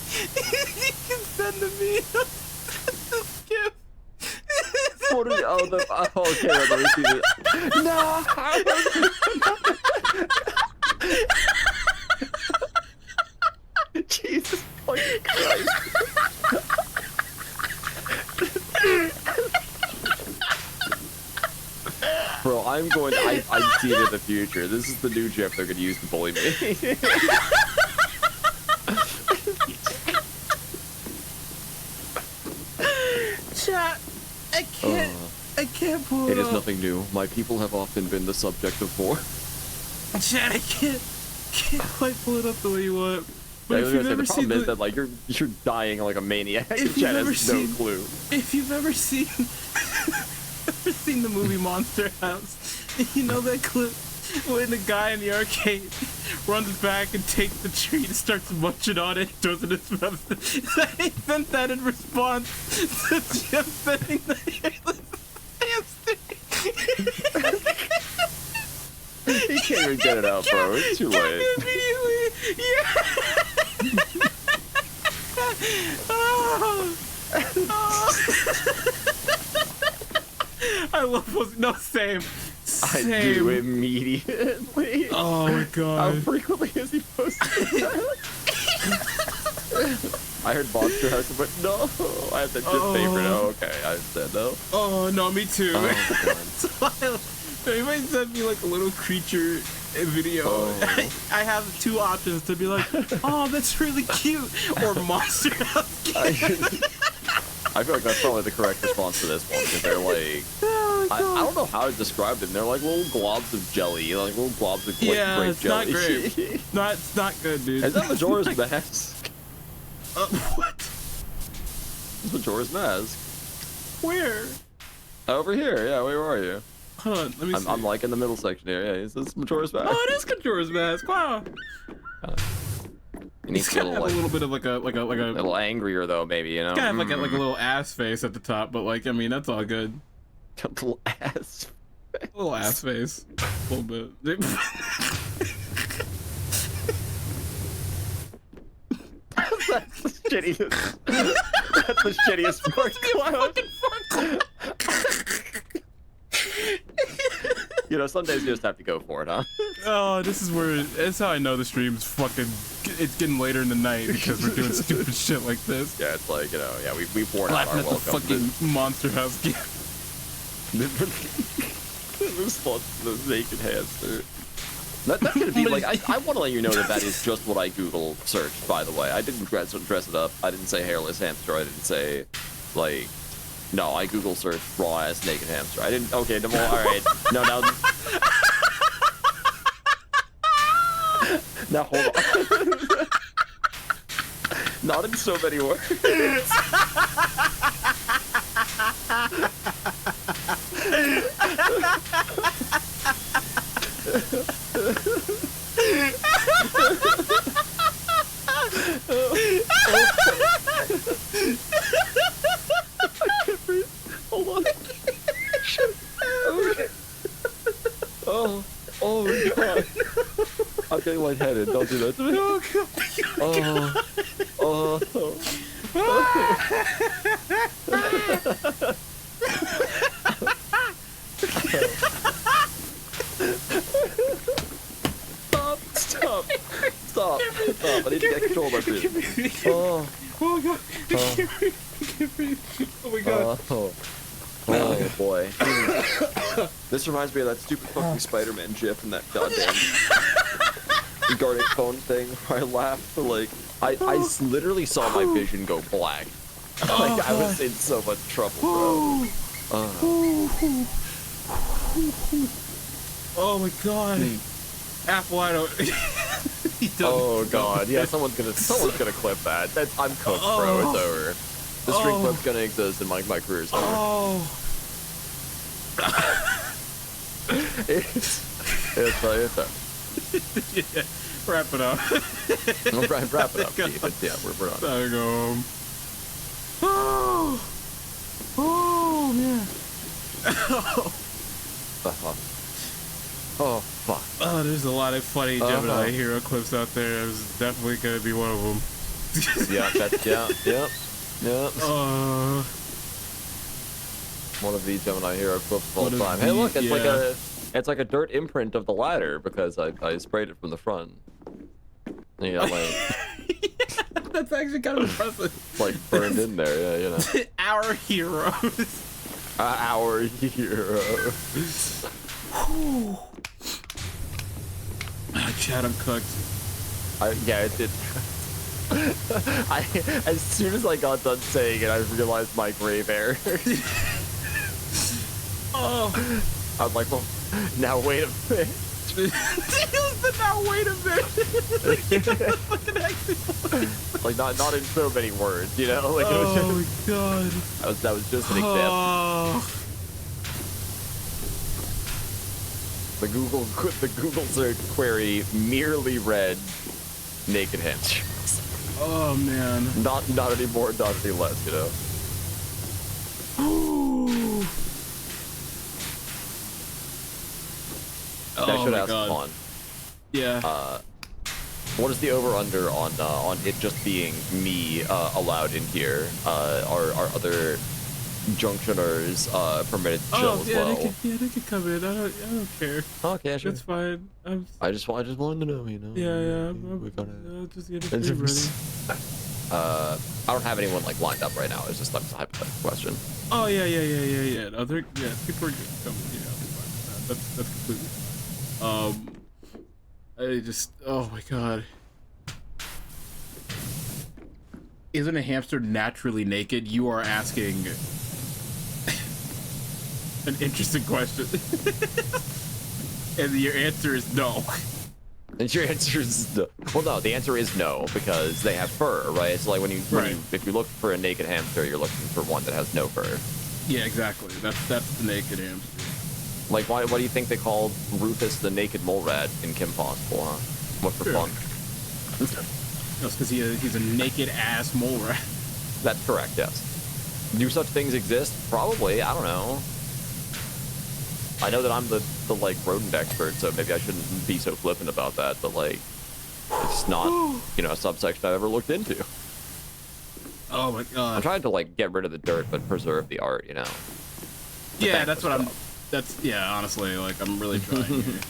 can send to me. Gift. What are the okay, let me see this. No! Jesus fucking Christ. Bro, I've seen it in the future. This is the new GIF they're gonna use to bully me. Chat, I can't pull it It is up. nothing new. My people have often been the subject of war. Chat, I can't quite pull it up the way you want. But Yeah, if you've ever the seen problem is that like you're dying like a maniac. If Chat you've ever has no seen- clue. if you've ever seen the movie Monster House, you know that clip when the guy in the arcade runs back and takes the treat and starts munching on it, throws it in his mouth. He sent that in response to Jim sending the hairless hamster. He can't even get it out, bro. It's too late. Immediately, yeah. I love those. No, same. I do immediately. Oh my How god. frequently is he posting that? I heard Monster House, but no. I have the favorite. Oh, okay. I said no. Oh no, me too. Oh, God. So they might send me like a little creature video. Oh. I have two options to be like, oh, that's really cute, or Monster House. I feel like that's probably the correct response to this one because they're like, Oh, I don't know how to describe them. They're like little globs of jelly, like little globs of like, yeah, grape it's jelly. not great. It's not good, dude. Is that Majora's Mask? What? It's Majora's Mask. Where? Over here, yeah. Where are you? Hold on, let me see. I'm like in the middle section here. Yeah, it's Majora's Mask. Oh, it is Majora's Mask. Wow. You need It's to kind get of a have little, a little bit of a little angrier though, maybe, you know. kind of like a little ass face at the top, but like I mean that's all good. A little ass. A little ass face, a little bit. That's the shittiest. That's the shittiest fart cloud. You know, some days you just have to go for it, huh? Oh, this is where that's how I know the stream's fucking. It's getting later in the night because we're doing stupid shit like this. Yeah, it's like, you know, yeah, we've worn out Laughing our at the welcome. fucking Monster House game. Response to the naked hamster. That's gonna be like, I want to let you know that is just what I Google searched, by the way. I didn't dress it up. I didn't say hairless hamster. I didn't say, like, no, I Google searched raw ass naked hamster. I didn't, okay, well, alright. No, now. Now hold on. Not in so many words. Hold on. Oh my god. I'm getting lightheaded. Don't do that to me. Stop. I need to get control of my breathing. Oh my god. Oh my god. Oh boy. This reminds me of that stupid fucking Spider-Man gif and that goddamn guarding phone thing where I laughed for like I literally saw my vision go black. Like I was in so much trouble, bro. Oh my god. Apple, I don't. Oh god, yeah, someone's gonna clip that. I'm cooked, bro. It's over. The string clip's gonna exist in my career's over. Oh. It's over. Yeah, wrap it up. Wrap it up, Keith. But yeah, we're on. Time to go home. Oh man. Oh fuck. Oh, there's a lot of funny Gemini hero clips out there. It was definitely gonna be one of them. Yep. One of the Gemini hero clips of all time. Hey, look, it's like a dirt imprint of the ladder because I sprayed it from the front. Yeah, like that's actually kind of impressive. Like burned in there, yeah, you know. Our heroes. Our heroes. Chad, I'm cooked. Yeah, it did. As soon as I got done saying it, I realized my grave error. I'm like, well, now wait a minute. Now wait a minute. Like not in so many words, you know? Like, it was just, my god. That was just an example. The Google search query merely read naked hamsters. Oh man. Not any more, not any less, you know. I should ask on. Yeah. What is the over/under on it just being me allowed in here? Are other junctioners permitted to chill as well? They can come in. I don't care. Okay, sure. That's fine. I just wanted to know, you know. Yeah. We gotta just get it ready. I don't have anyone like lined up right now. It's just like a hypothetical question. Oh yeah. No, people are good coming. Yeah, I'll be fine with that. That's completely. Oh my god. Isn't a hamster naturally naked? You are asking an interesting question. And your answer is no. And your answer is no. Well, no, the answer is no because they have fur, right? So like if you look for a naked hamster, you're looking for one that has no fur. Yeah, exactly. That's the naked hamster. Like, why do you think they called Rufus the naked mole rat in Kim Possible, huh? What for fun? That's because he's a naked ass mole rat. That's correct, yes. Do such things exist? Probably. I don't know. I know that I'm the like rodent expert, so maybe I shouldn't be so flippant about that. But like, it's not a subsection I've ever looked into. Oh my god. I'm trying to like get rid of the dirt but preserve the art, you know. Yeah, that's what I'm. Honestly, like I'm really trying here.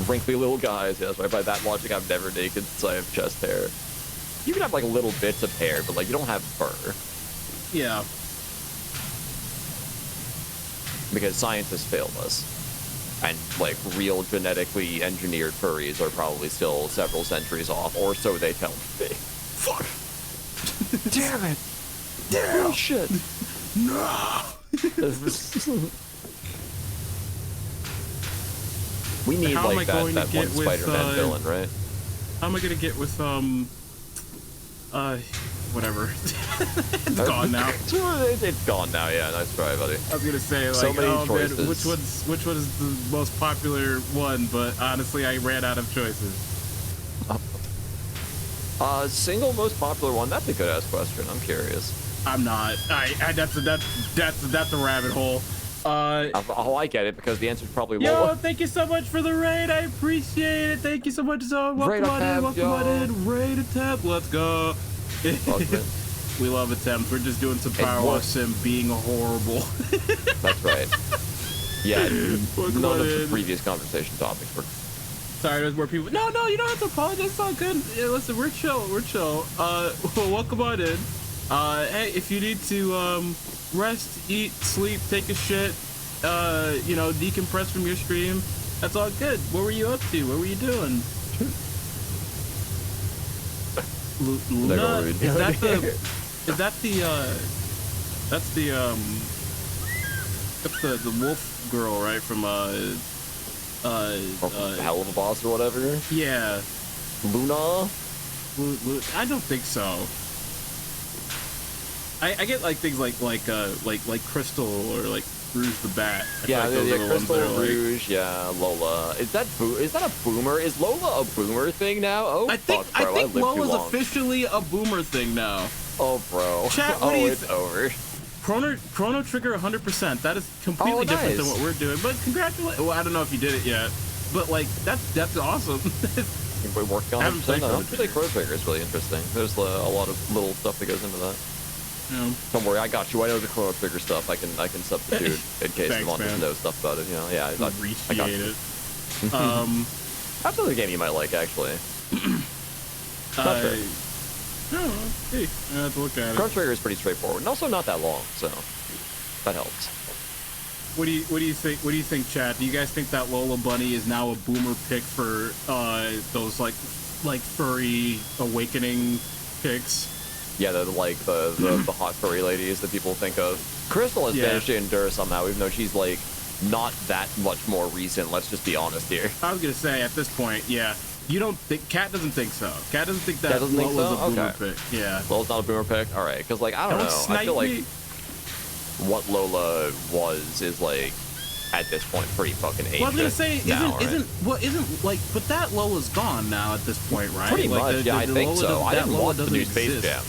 Wrinkly little guys, yes. Right by that logic, I'm never naked since I have chest hair. You can have like little bits of hair, but like you don't have fur. Yeah. Because scientists failed us. And like real genetically engineered furries are probably still several centuries off, or so they tell me. Fuck. Damn it. Damn. Shit. No. We need how am I like going that to get one with, Spider-Man villain, right? How am I gonna get with whatever? It's gone now. It's gone now. Yeah, nice try, buddy. I was gonna say, like, So many oh choices. man, which one is the most popular one? But honestly, I ran out of choices. Single most popular one. That's a good ass question. I'm curious. I'm not. That's a rabbit hole. I get it because the answer is probably Yo, Lola. thank you so much for the raid. I appreciate it. Thank you so much, Zone. Raid Welcome on in. attempt, Welcome on yo. in. Raid attempt. Let's go. We love attempts. We're just doing some PowerWash sim being horrible. That's right. Yeah, Welcome none on of the in. previous conversation topics were. Sorry, there's more people. No, you don't have to apologize. It's all good. Yeah, listen, we're chill. We're chill. Well, welcome on in. Hey, if you need to rest, eat, sleep, take a shit, you know, decompress from your stream, that's all good. What were you up to? What were you doing? Luna, is that the wolf girl, right? From Hell of a Boss or whatever. yeah. Luna. I don't think so. I get like things like Crystal or like Rouge the Bat. I feel Yeah, like those are the ones Crystal, that are like, Rouge, yeah, Lola. Is that a boomer? Is Lola a boomer thing now? Oh, I think fuck, bro. I think lived too Lola's long. officially a boomer thing now. Oh, bro. Chat, what do you it's over. Chrono Trigger 100%. That is completely different than nice. what we're doing. But congratulations. Well, I don't know if you did it yet, but like that's awesome. We're working on I haven't played Chrono Trigger. Chrono Trigger is really interesting. There's a lot of little stuff that goes into that. Yeah. Don't worry, I got you. I know the Chrono Trigger stuff. I can substitute in case Thanks, you want man. to know stuff about it. You know, yeah, I got Appreciate you. it. That's another game you might like, actually. Not sure. No, hey, I have to look at it. Chrono Trigger is pretty straightforward, and also not that long, so that helps. What do you think? What do you think, Chad? Do you guys think that Lola Bunny is now a boomer pick for those like furry awakening picks? Yeah, the hot furry ladies that people think of. Crystal has managed to endure somehow, even though she's like not that much more recent. Let's just be honest here. I was gonna say at this point, yeah. You don't think Kat doesn't think so? Kat doesn't think that Kat doesn't think Lola's so? a boomer Okay. pick. Yeah. Lola's not a boomer pick. All right, because like I don't know. I feel like what Lola was is like at this point pretty fucking ancient. Well, I was gonna say, now, isn't like, but that Lola's gone now at this point, right? Pretty like, much, yeah, I think Lola so. I that didn't Lola watch the new doesn't Space exist. Jam,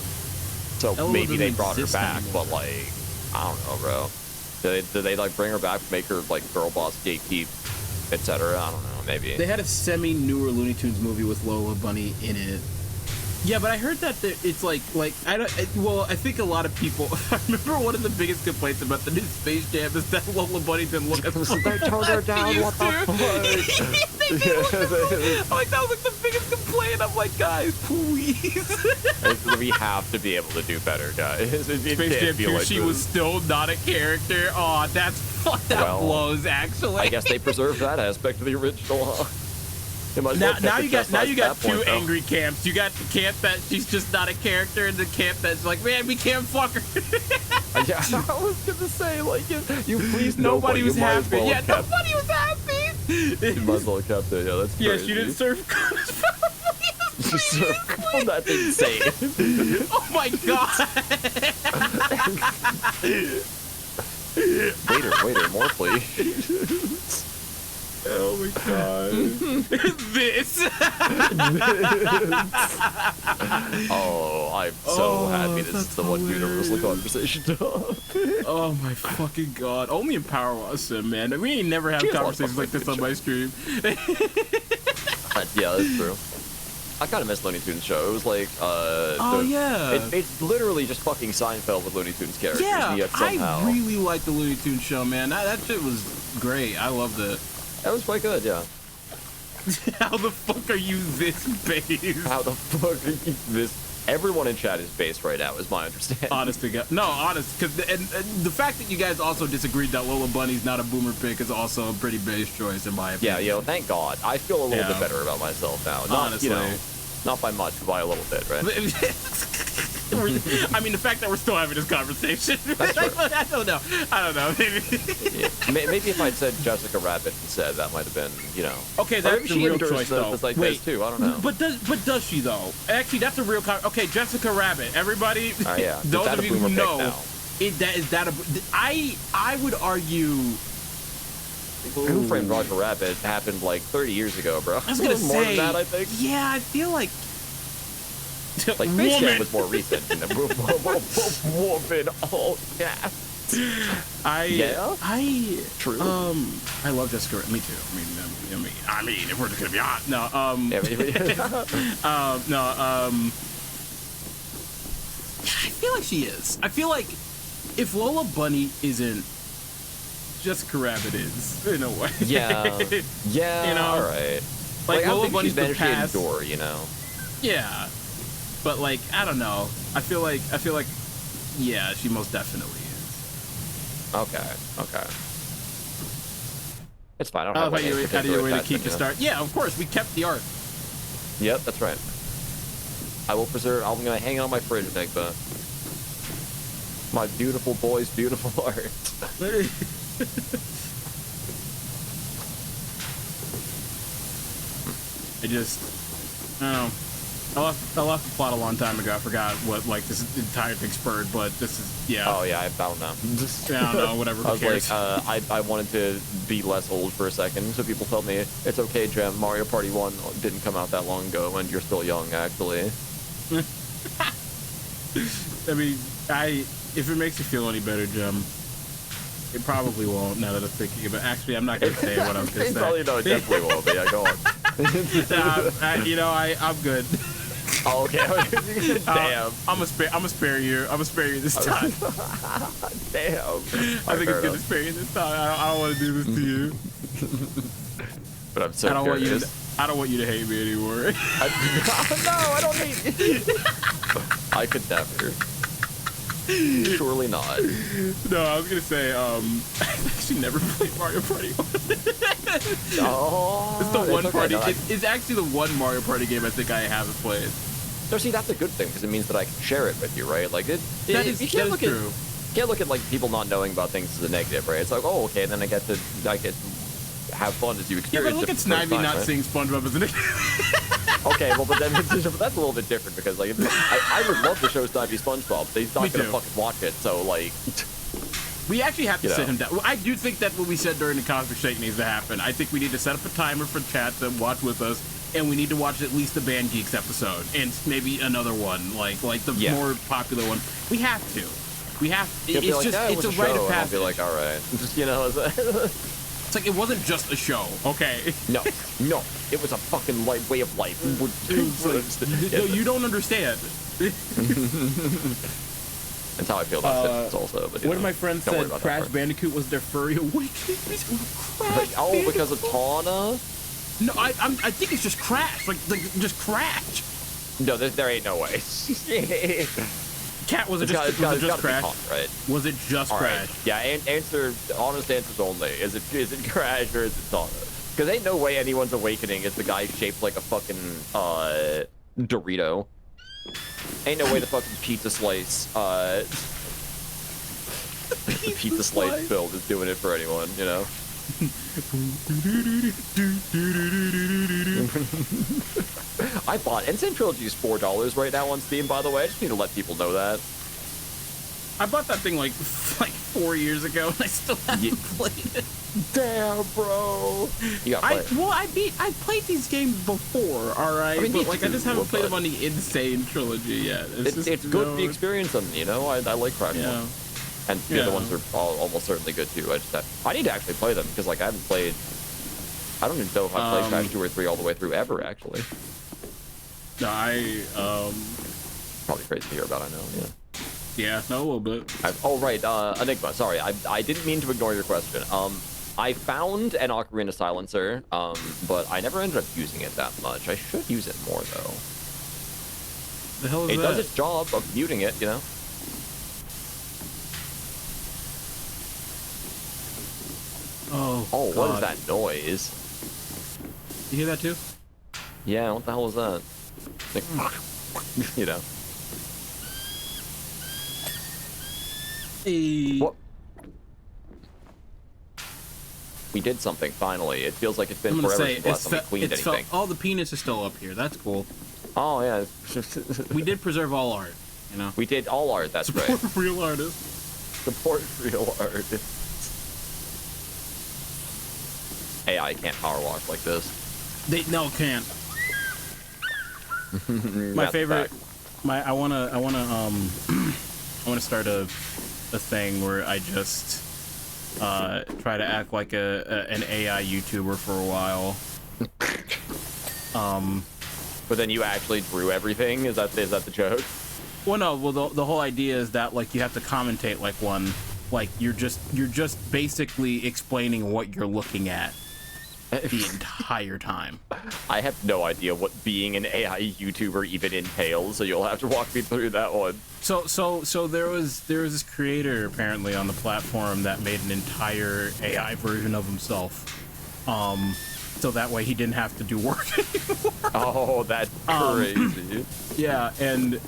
so Lola maybe they doesn't brought her exist back, anymore. but like I don't know, bro. Did they like bring her back, make her like girl boss, gatekeep, etc.? I don't know, maybe. They had a semi-newer Looney Tunes movie with Lola Bunny in it. Yeah, but I heard that it's like I don't. Well, I think a lot of people. I remember one of the biggest complaints about the new Space Jam is that Lola Bunny didn't look as fun. They toned her down. What the fuck? I'm like, that was like the biggest complaint. I'm like, guys, please. We have to be able to do better, guys. It Space can't Jam be 2, like she this. was still not a character. Oh, that blows. Actually, I guess they preserved that aspect of the original, huh? Now you got two point, angry camps. You got the camp that she's just not a character, and the camp that's like, man, we can't fuck her. Yeah, I was gonna say, like, you please nobody was happy. Well Yeah, nobody was happy. You might as well have kept it. Yeah, that's crazy. Yeah, she didn't serve as powerfully. She served. Oh, that's insane. Oh my god. Waiter, more please. Oh my god. This. Oh, I'm so happy this is the one universal conversation topic. Oh my fucking god. Only in PowerWash Sim, man. We ain't never had conversations like this on my stream. Yeah, that's true. I kind of miss Looney Tunes show. It was like, it's literally just fucking Seinfeld with Looney Tunes characters. Yeah, yet somehow. I really liked the Looney Tunes show, man. That shit was great. I loved it. That was quite good, yeah. How the fuck are you this base? How the fuck are you this? Everyone in chat is based right now, is my understanding. Honest to God. No, honest. Because and the fact that you guys also disagreed that Lola Bunny's not a boomer pick is also a pretty base choice, in my opinion. Yeah, thank God. I feel a little bit better about myself now. Not, Honestly. not by much, but by a little bit, right? I mean, the fact that we're still having this conversation. I don't know. Maybe. Yeah. Maybe if I'd said Jessica Rabbit instead, that might have been, you know. Okay, that's the real choice, though. Wait, too. I don't know. But does she though? Actually, that's a real. Okay, Jessica Rabbit. Everybody, yeah. those of you who know, I would argue. Who Framed Roger Rabbit happened like 30 years ago, bro. I was gonna more say, than that, I think. Yeah, I feel like. Like Space Jam was more recent. Woman, oh yeah. True. I love Jessica. Me too. I mean, if we're just gonna be honest, no. I feel like she is. I feel like if Lola Bunny isn't, Jessica Rabbit is in a way. Yeah. You know, all right. Like Lola Bunny's the vanishing past. door, you know. Yeah. But like, I don't know. I feel like, yeah, she most definitely is. Okay. It's fine. I don't How have do you way to keep the start? Yeah, of course. We kept the art. Yep, that's right. I will preserve. I'm gonna hang it on my fridge, Nigba. My beautiful boy's beautiful art. I don't know. I lost the plot a long time ago. I forgot what like this entire thing spurred, but this is Oh yeah, I don't know. I don't know. Whatever. I was like, I wanted to be less old for a second, so people tell me it's okay, Jem. Mario Party 1 didn't come out that long ago, and you're still young, actually. I mean, if it makes you feel any better, Jem, it probably won't. Now that I'm thinking about, actually, I'm not gonna say what I was gonna say. Probably no, it definitely won't. But yeah, go on. I'm good. Oh, okay. Damn. I'm gonna spare you. I'm gonna spare you this time. Damn. I think it's gonna spare you this time. I don't want to do this to you. But I'm so I don't curious. want you to hate me anymore. No, I don't hate you. I could never. Surely not. No, I was gonna say, I actually never played Mario Party 1. Oh, it's the one party. No, it's actually the one Mario Party game I think I haven't played. No, see, that's a good thing because it means that I can share it with you, right? Like you can't look true. You can't look at like people not knowing about things as a negative, right? It's like, oh, okay, then I get to have fun as you experience. Yeah, but look at Snivy not seeing SpongeBob as a negative. Okay, well, but then that's a little bit different because like I would love to show Snivy SpongeBob. But he's not gonna fucking watch it, so like. We actually have to sit him down. I do think that what we said during the Cosmic Shake needs to happen. I think we need to set up a timer for chat to watch with us, and we need to watch at least the Band Geeks episode, and maybe another one, like the more popular one. We have to. It's like, just, it's a rite of passage. I'll be like, all right, just It's like, it wasn't just a show, okay? No, it was a fucking way of life. No, you don't understand. That's how I feel about Simpsons also. But, one of my friends said Crash Bandicoot was their furry awakening. Because of Tawna? No, I think it's just Crash. Like just Crash. No, there ain't no way. Cat, was it just Crash? Tawna, right? Was it just Crash? Right. Yeah, honest answers only. Is it Crash or is it Tawna? Because ain't no way anyone's awakening is the guy shaped like a fucking Dorito. Ain't no way the fucking pizza slice the pizza slice build is doing it for anyone, you know? I bought Insane Trilogy is $4 right now on Steam, by the way. I just need to let people know that. I bought that thing like 4 years ago, and I still haven't played it. Damn, bro. You got played. I played these games before, all right. I mean, but I just haven't played them on the Insane Trilogy yet. It's good the experience on, you know. I like Crash. Yeah. And the other ones are almost certainly good too. I need to actually play them because like I haven't played. I don't even know if I've played Crash 2 or 3 all the way through ever actually. No, probably crazy to hear about. I know. Yeah. Yeah, no, a little bit. Right, Enigma. Sorry, I didn't mean to ignore your question. I found an Ocarina silencer, but I never ended up using it that much. I should use it more though. The hell is that? It does its job of muting it, you know. Oh, God. What is that noise? You hear that too? Yeah, what the hell was that? Like, you know. What? We did something finally. It feels like it's been forever since last time we cleaned anything. Oh, the penis is still up here. That's cool. Oh yeah. We did preserve all art, you know. We did all art. That's right. Support real artists. Support real artists. AI can't power wash like this. They can't. My favorite. I wanna start a thing where I just try to act like an AI YouTuber for a while. But then you actually drew everything. Is that the joke? Well, no. Well, the whole idea is that like you have to commentate like one. Like you're just basically explaining what you're looking at the entire time. I have no idea what being an AI YouTuber even entails, so you'll have to walk me through that one. So there was this creator apparently on the platform that made an entire AI version of himself. So that way he didn't have to do work anymore. Oh, that's crazy. Yeah, and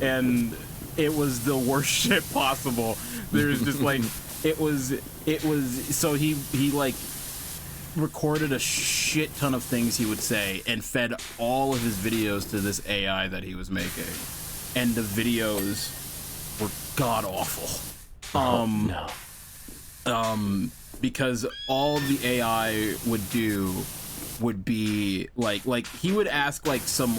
it was the worst shit possible. There's just like it was so he like recorded a shit ton of things he would say and fed all of his videos to this AI that he was making, and the videos were god awful. Because all the AI would do would be like he would ask like some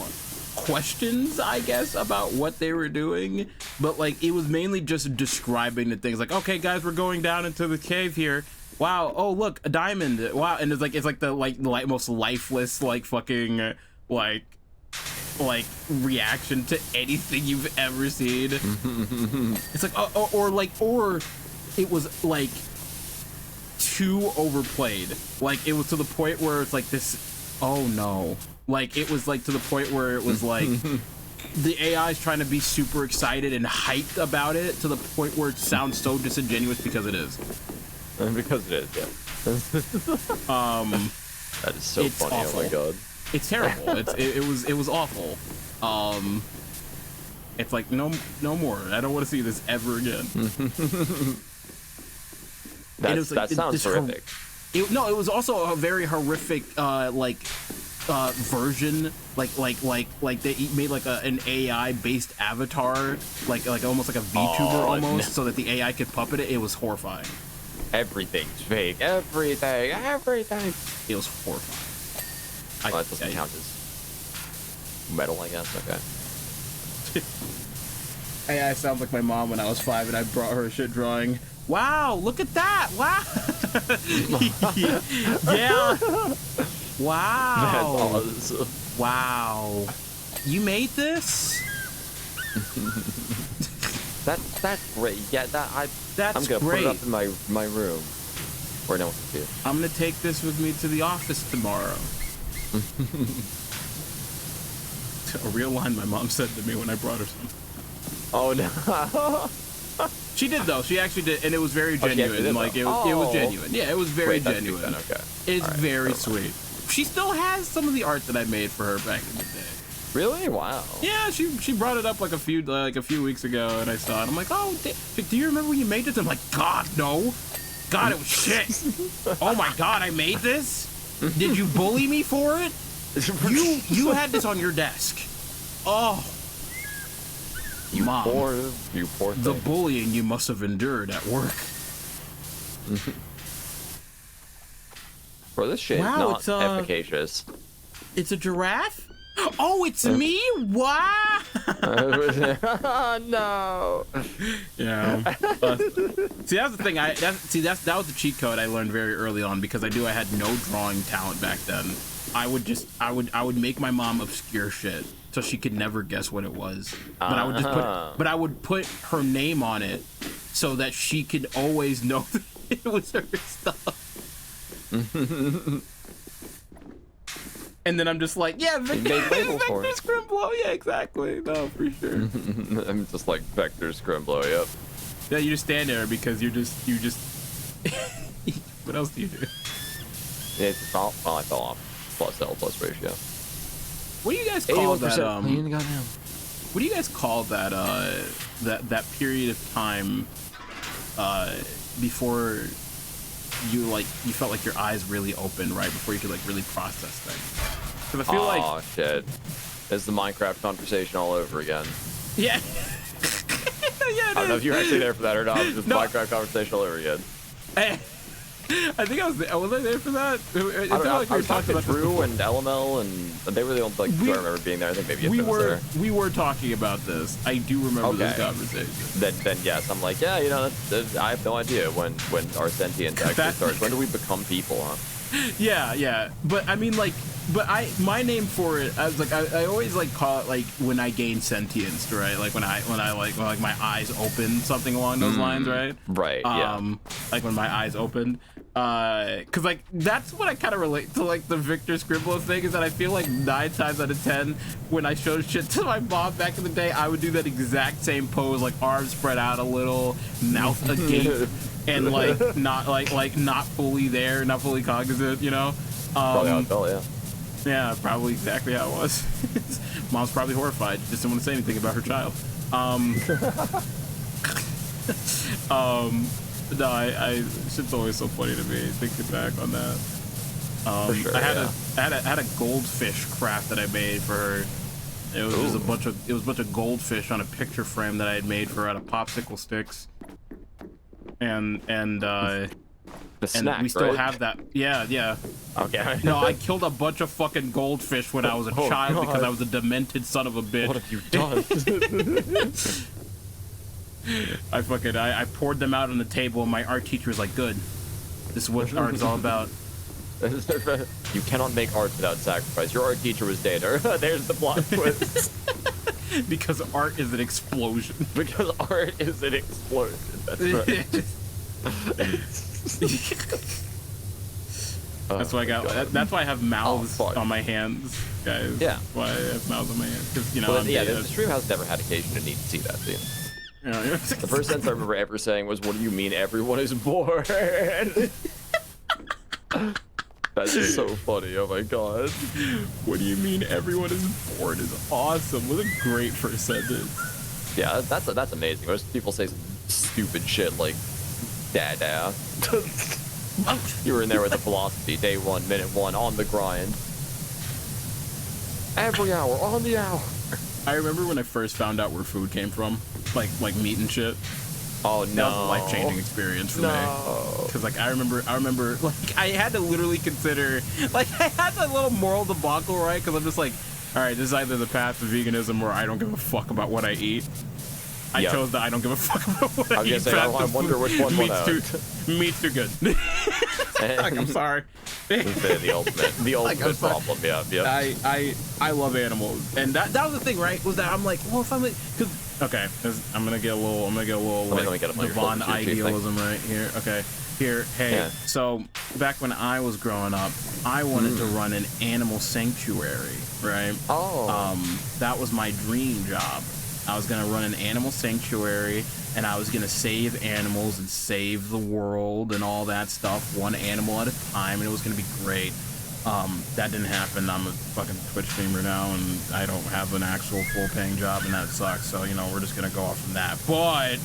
questions, I guess, about what they were doing, but like it was mainly just describing the things like, okay guys, we're going down into the cave here. Wow, oh look, a diamond. Wow, and it's like the most lifeless like fucking like reaction to anything you've ever seen. It's like or it was like too overplayed. Like it was to the point where it's like this, oh no. Like it was like to the point where it was like the AI is trying to be super excited and hyped about it to the point where it sounds so disingenuous because it is. Because it is, yeah. That is so funny. Awful. Oh my god. It's terrible. It was awful. It's like no more. I don't want to see this ever again. That sounds horrific. It was also a very horrific version, like they made like an AI based avatar, like almost like a VTuber almost, no. So that the AI could puppet it. It was horrifying. Everything's fake. Everything. It was horrifying. Well, that doesn't count as metal, I guess. Okay. AI sounds like my mom when I was 5 and I brought her a shit drawing. Wow, look at that! Wow. Yeah. Wow. That's awesome. Wow. You made this? That's great. Yeah, I'm gonna great. put it up in my room. Or no one can see it. I'm gonna take this with me to the office tomorrow. A real line my mom said to me when I brought her some. Oh no. She did though. She actually did, and it was very genuine. It was genuine. Yeah, it was very genuine. Okay. It's very sweet. She still has some of the art that I made for her back in the day. Really? Wow. Yeah, she brought it up like a few weeks ago, and I saw it. I'm like, oh, do you remember when you made this? I'm like, God, no. God, it was shit. Oh my God, I made this? Did you bully me for it? You had this on your desk. Oh. You Mom, poor thing. The bullying you must have endured at work. Bro, this shit is not efficacious. It's a giraffe? Oh, it's me? Wow! No. Yeah. See, that's the thing. That was the cheat code I learned very early on because I had no drawing talent back then. I would make my mom obscure shit so she could never guess what it was. But I would put her name on it so that she could always know that it was her stuff. And then I'm just like, yeah, Vector Scrimblow. Yeah, exactly. No, for sure. I'm just like Vector Scrimblow, yep. Yeah, you just stand there because you just what else do you do? I fell off. Plus L plus ratio. What do you guys call that? Goddamn. What do you guys call that? That period of time before you felt like your eyes really opened, right, before you could like really process things. Because I feel like, oh shit, it's the Minecraft conversation all over again. yeah. Yeah, I don't know if you're actually there for that or not. It's just Minecraft conversation all over again. I think I was I there for that. I don't know. I was talking to Drew and LML, and they were the only like I remember being there. I think maybe we were there. We were talking about this. I do remember this conversation. Then yes, I'm like, yeah, you know, I have no idea when our sentience actually starts. When do we become people, huh? Yeah. But I mean, like, my name for it, I was like, I always like call it like when I gain sentience, right? Like when my eyes open, something along those lines, right? Right. Yeah. Like when my eyes opened. Cause like that's what I kind of relate to, like the Victor Scribble thing, is that I feel like 9 times out of 10 when I showed shit to my mom back in the day, I would do that exact same pose, like arms spread out a little, mouth agape, and like not fully there, not fully cognizant, you know. Probably how it felt, yeah. Yeah, probably exactly how it was. Mom's probably horrified, just didn't want to say anything about her child. No, I shit's always so funny to me thinking back on that. For sure, I had a goldfish craft that I made for her. It was just a bunch of goldfish on a picture frame that I had made for her out of popsicle sticks. And the snack, and we still right? have that. Yeah. Okay. No, I killed a bunch of fucking goldfish when I was a child because I was a demented son of a bitch. What have you done? I poured them out on the table, and my art teacher was like, "Good, this is what art is all about." You cannot make art without sacrifice. Your art teacher was dead. There's the plot twist. Because art is an explosion. Because art is an explosion. That's right. That's why I got. That's why I have mouths on my hands, guys. Yeah. That's why I have mouths on my hands, because you know. Well, yeah, the stream has never had occasion to need to see that scene. Yeah. The first sentence I remember ever saying was, "What do you mean everyone is bored?" That's so funny. Oh my god. What do you mean everyone is bored is awesome. What a great first sentence. Yeah, that's amazing. Most people say some stupid shit like "dada." You were in there with the philosophy. Day 1, minute 1, on the grind. Every hour, on the hour. I remember when I first found out where food came from, like meat and shit. Oh no. That was a life-changing experience for me. Because like I remember like I had to literally consider, like I had that little moral debacle, right? Because I'm just like, all right, this is either the path of veganism or I don't give a fuck about what I eat. I chose that I don't give a fuck about what I eat. I wonder which one won out. Meat's too good. Like, I'm sorry. The ultimate problem. Yeah. I love animals, and that was the thing, right? Was that I'm like, well, if I'm like, I'm gonna get a little like Devon idealism right here. Okay, here, hey. Yeah. So back when I was growing up, I wanted to run an animal sanctuary, right? That was my dream job. I was gonna run an animal sanctuary, and I was gonna save animals and save the world and all that stuff, one animal at a time, and it was gonna be great. That didn't happen. I'm a fucking Twitch streamer now, and I don't have an actual full-paying job, and that sucks. So, you know, we're just gonna go off from that. But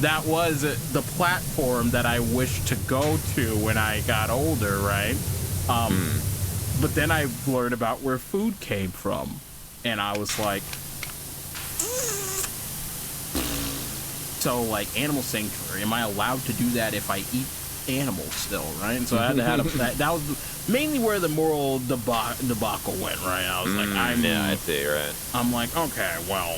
that was the platform that I wished to go to when I got older, right? But then I learned about where food came from, and I was like, so like animal sanctuary, am I allowed to do that if I eat animals still, right? And so I had to have that was mainly where the moral debacle went, right? I was like, I see, right? I'm like, okay, well,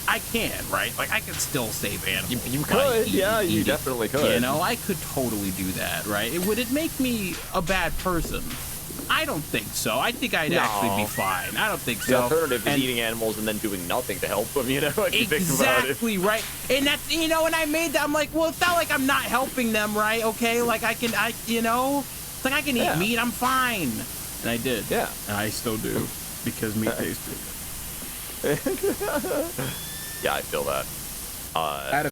I can, right? Like I can still save animals. You could, you definitely could. You know, I could totally do that, right? Would it make me a bad person? I don't think so. I think I'd actually be fine. I don't think so. The alternative is eating animals and then doing nothing to help them, you know? Like you think about it. Exactly, right? And that's, you know, when I made that, I'm like, well, it's not like I'm not helping them, right? Okay, like you know, it's like I can eat meat, I'm fine. And I did. Yeah. And I still do, because meat tastes good. Yeah, I feel that. I had a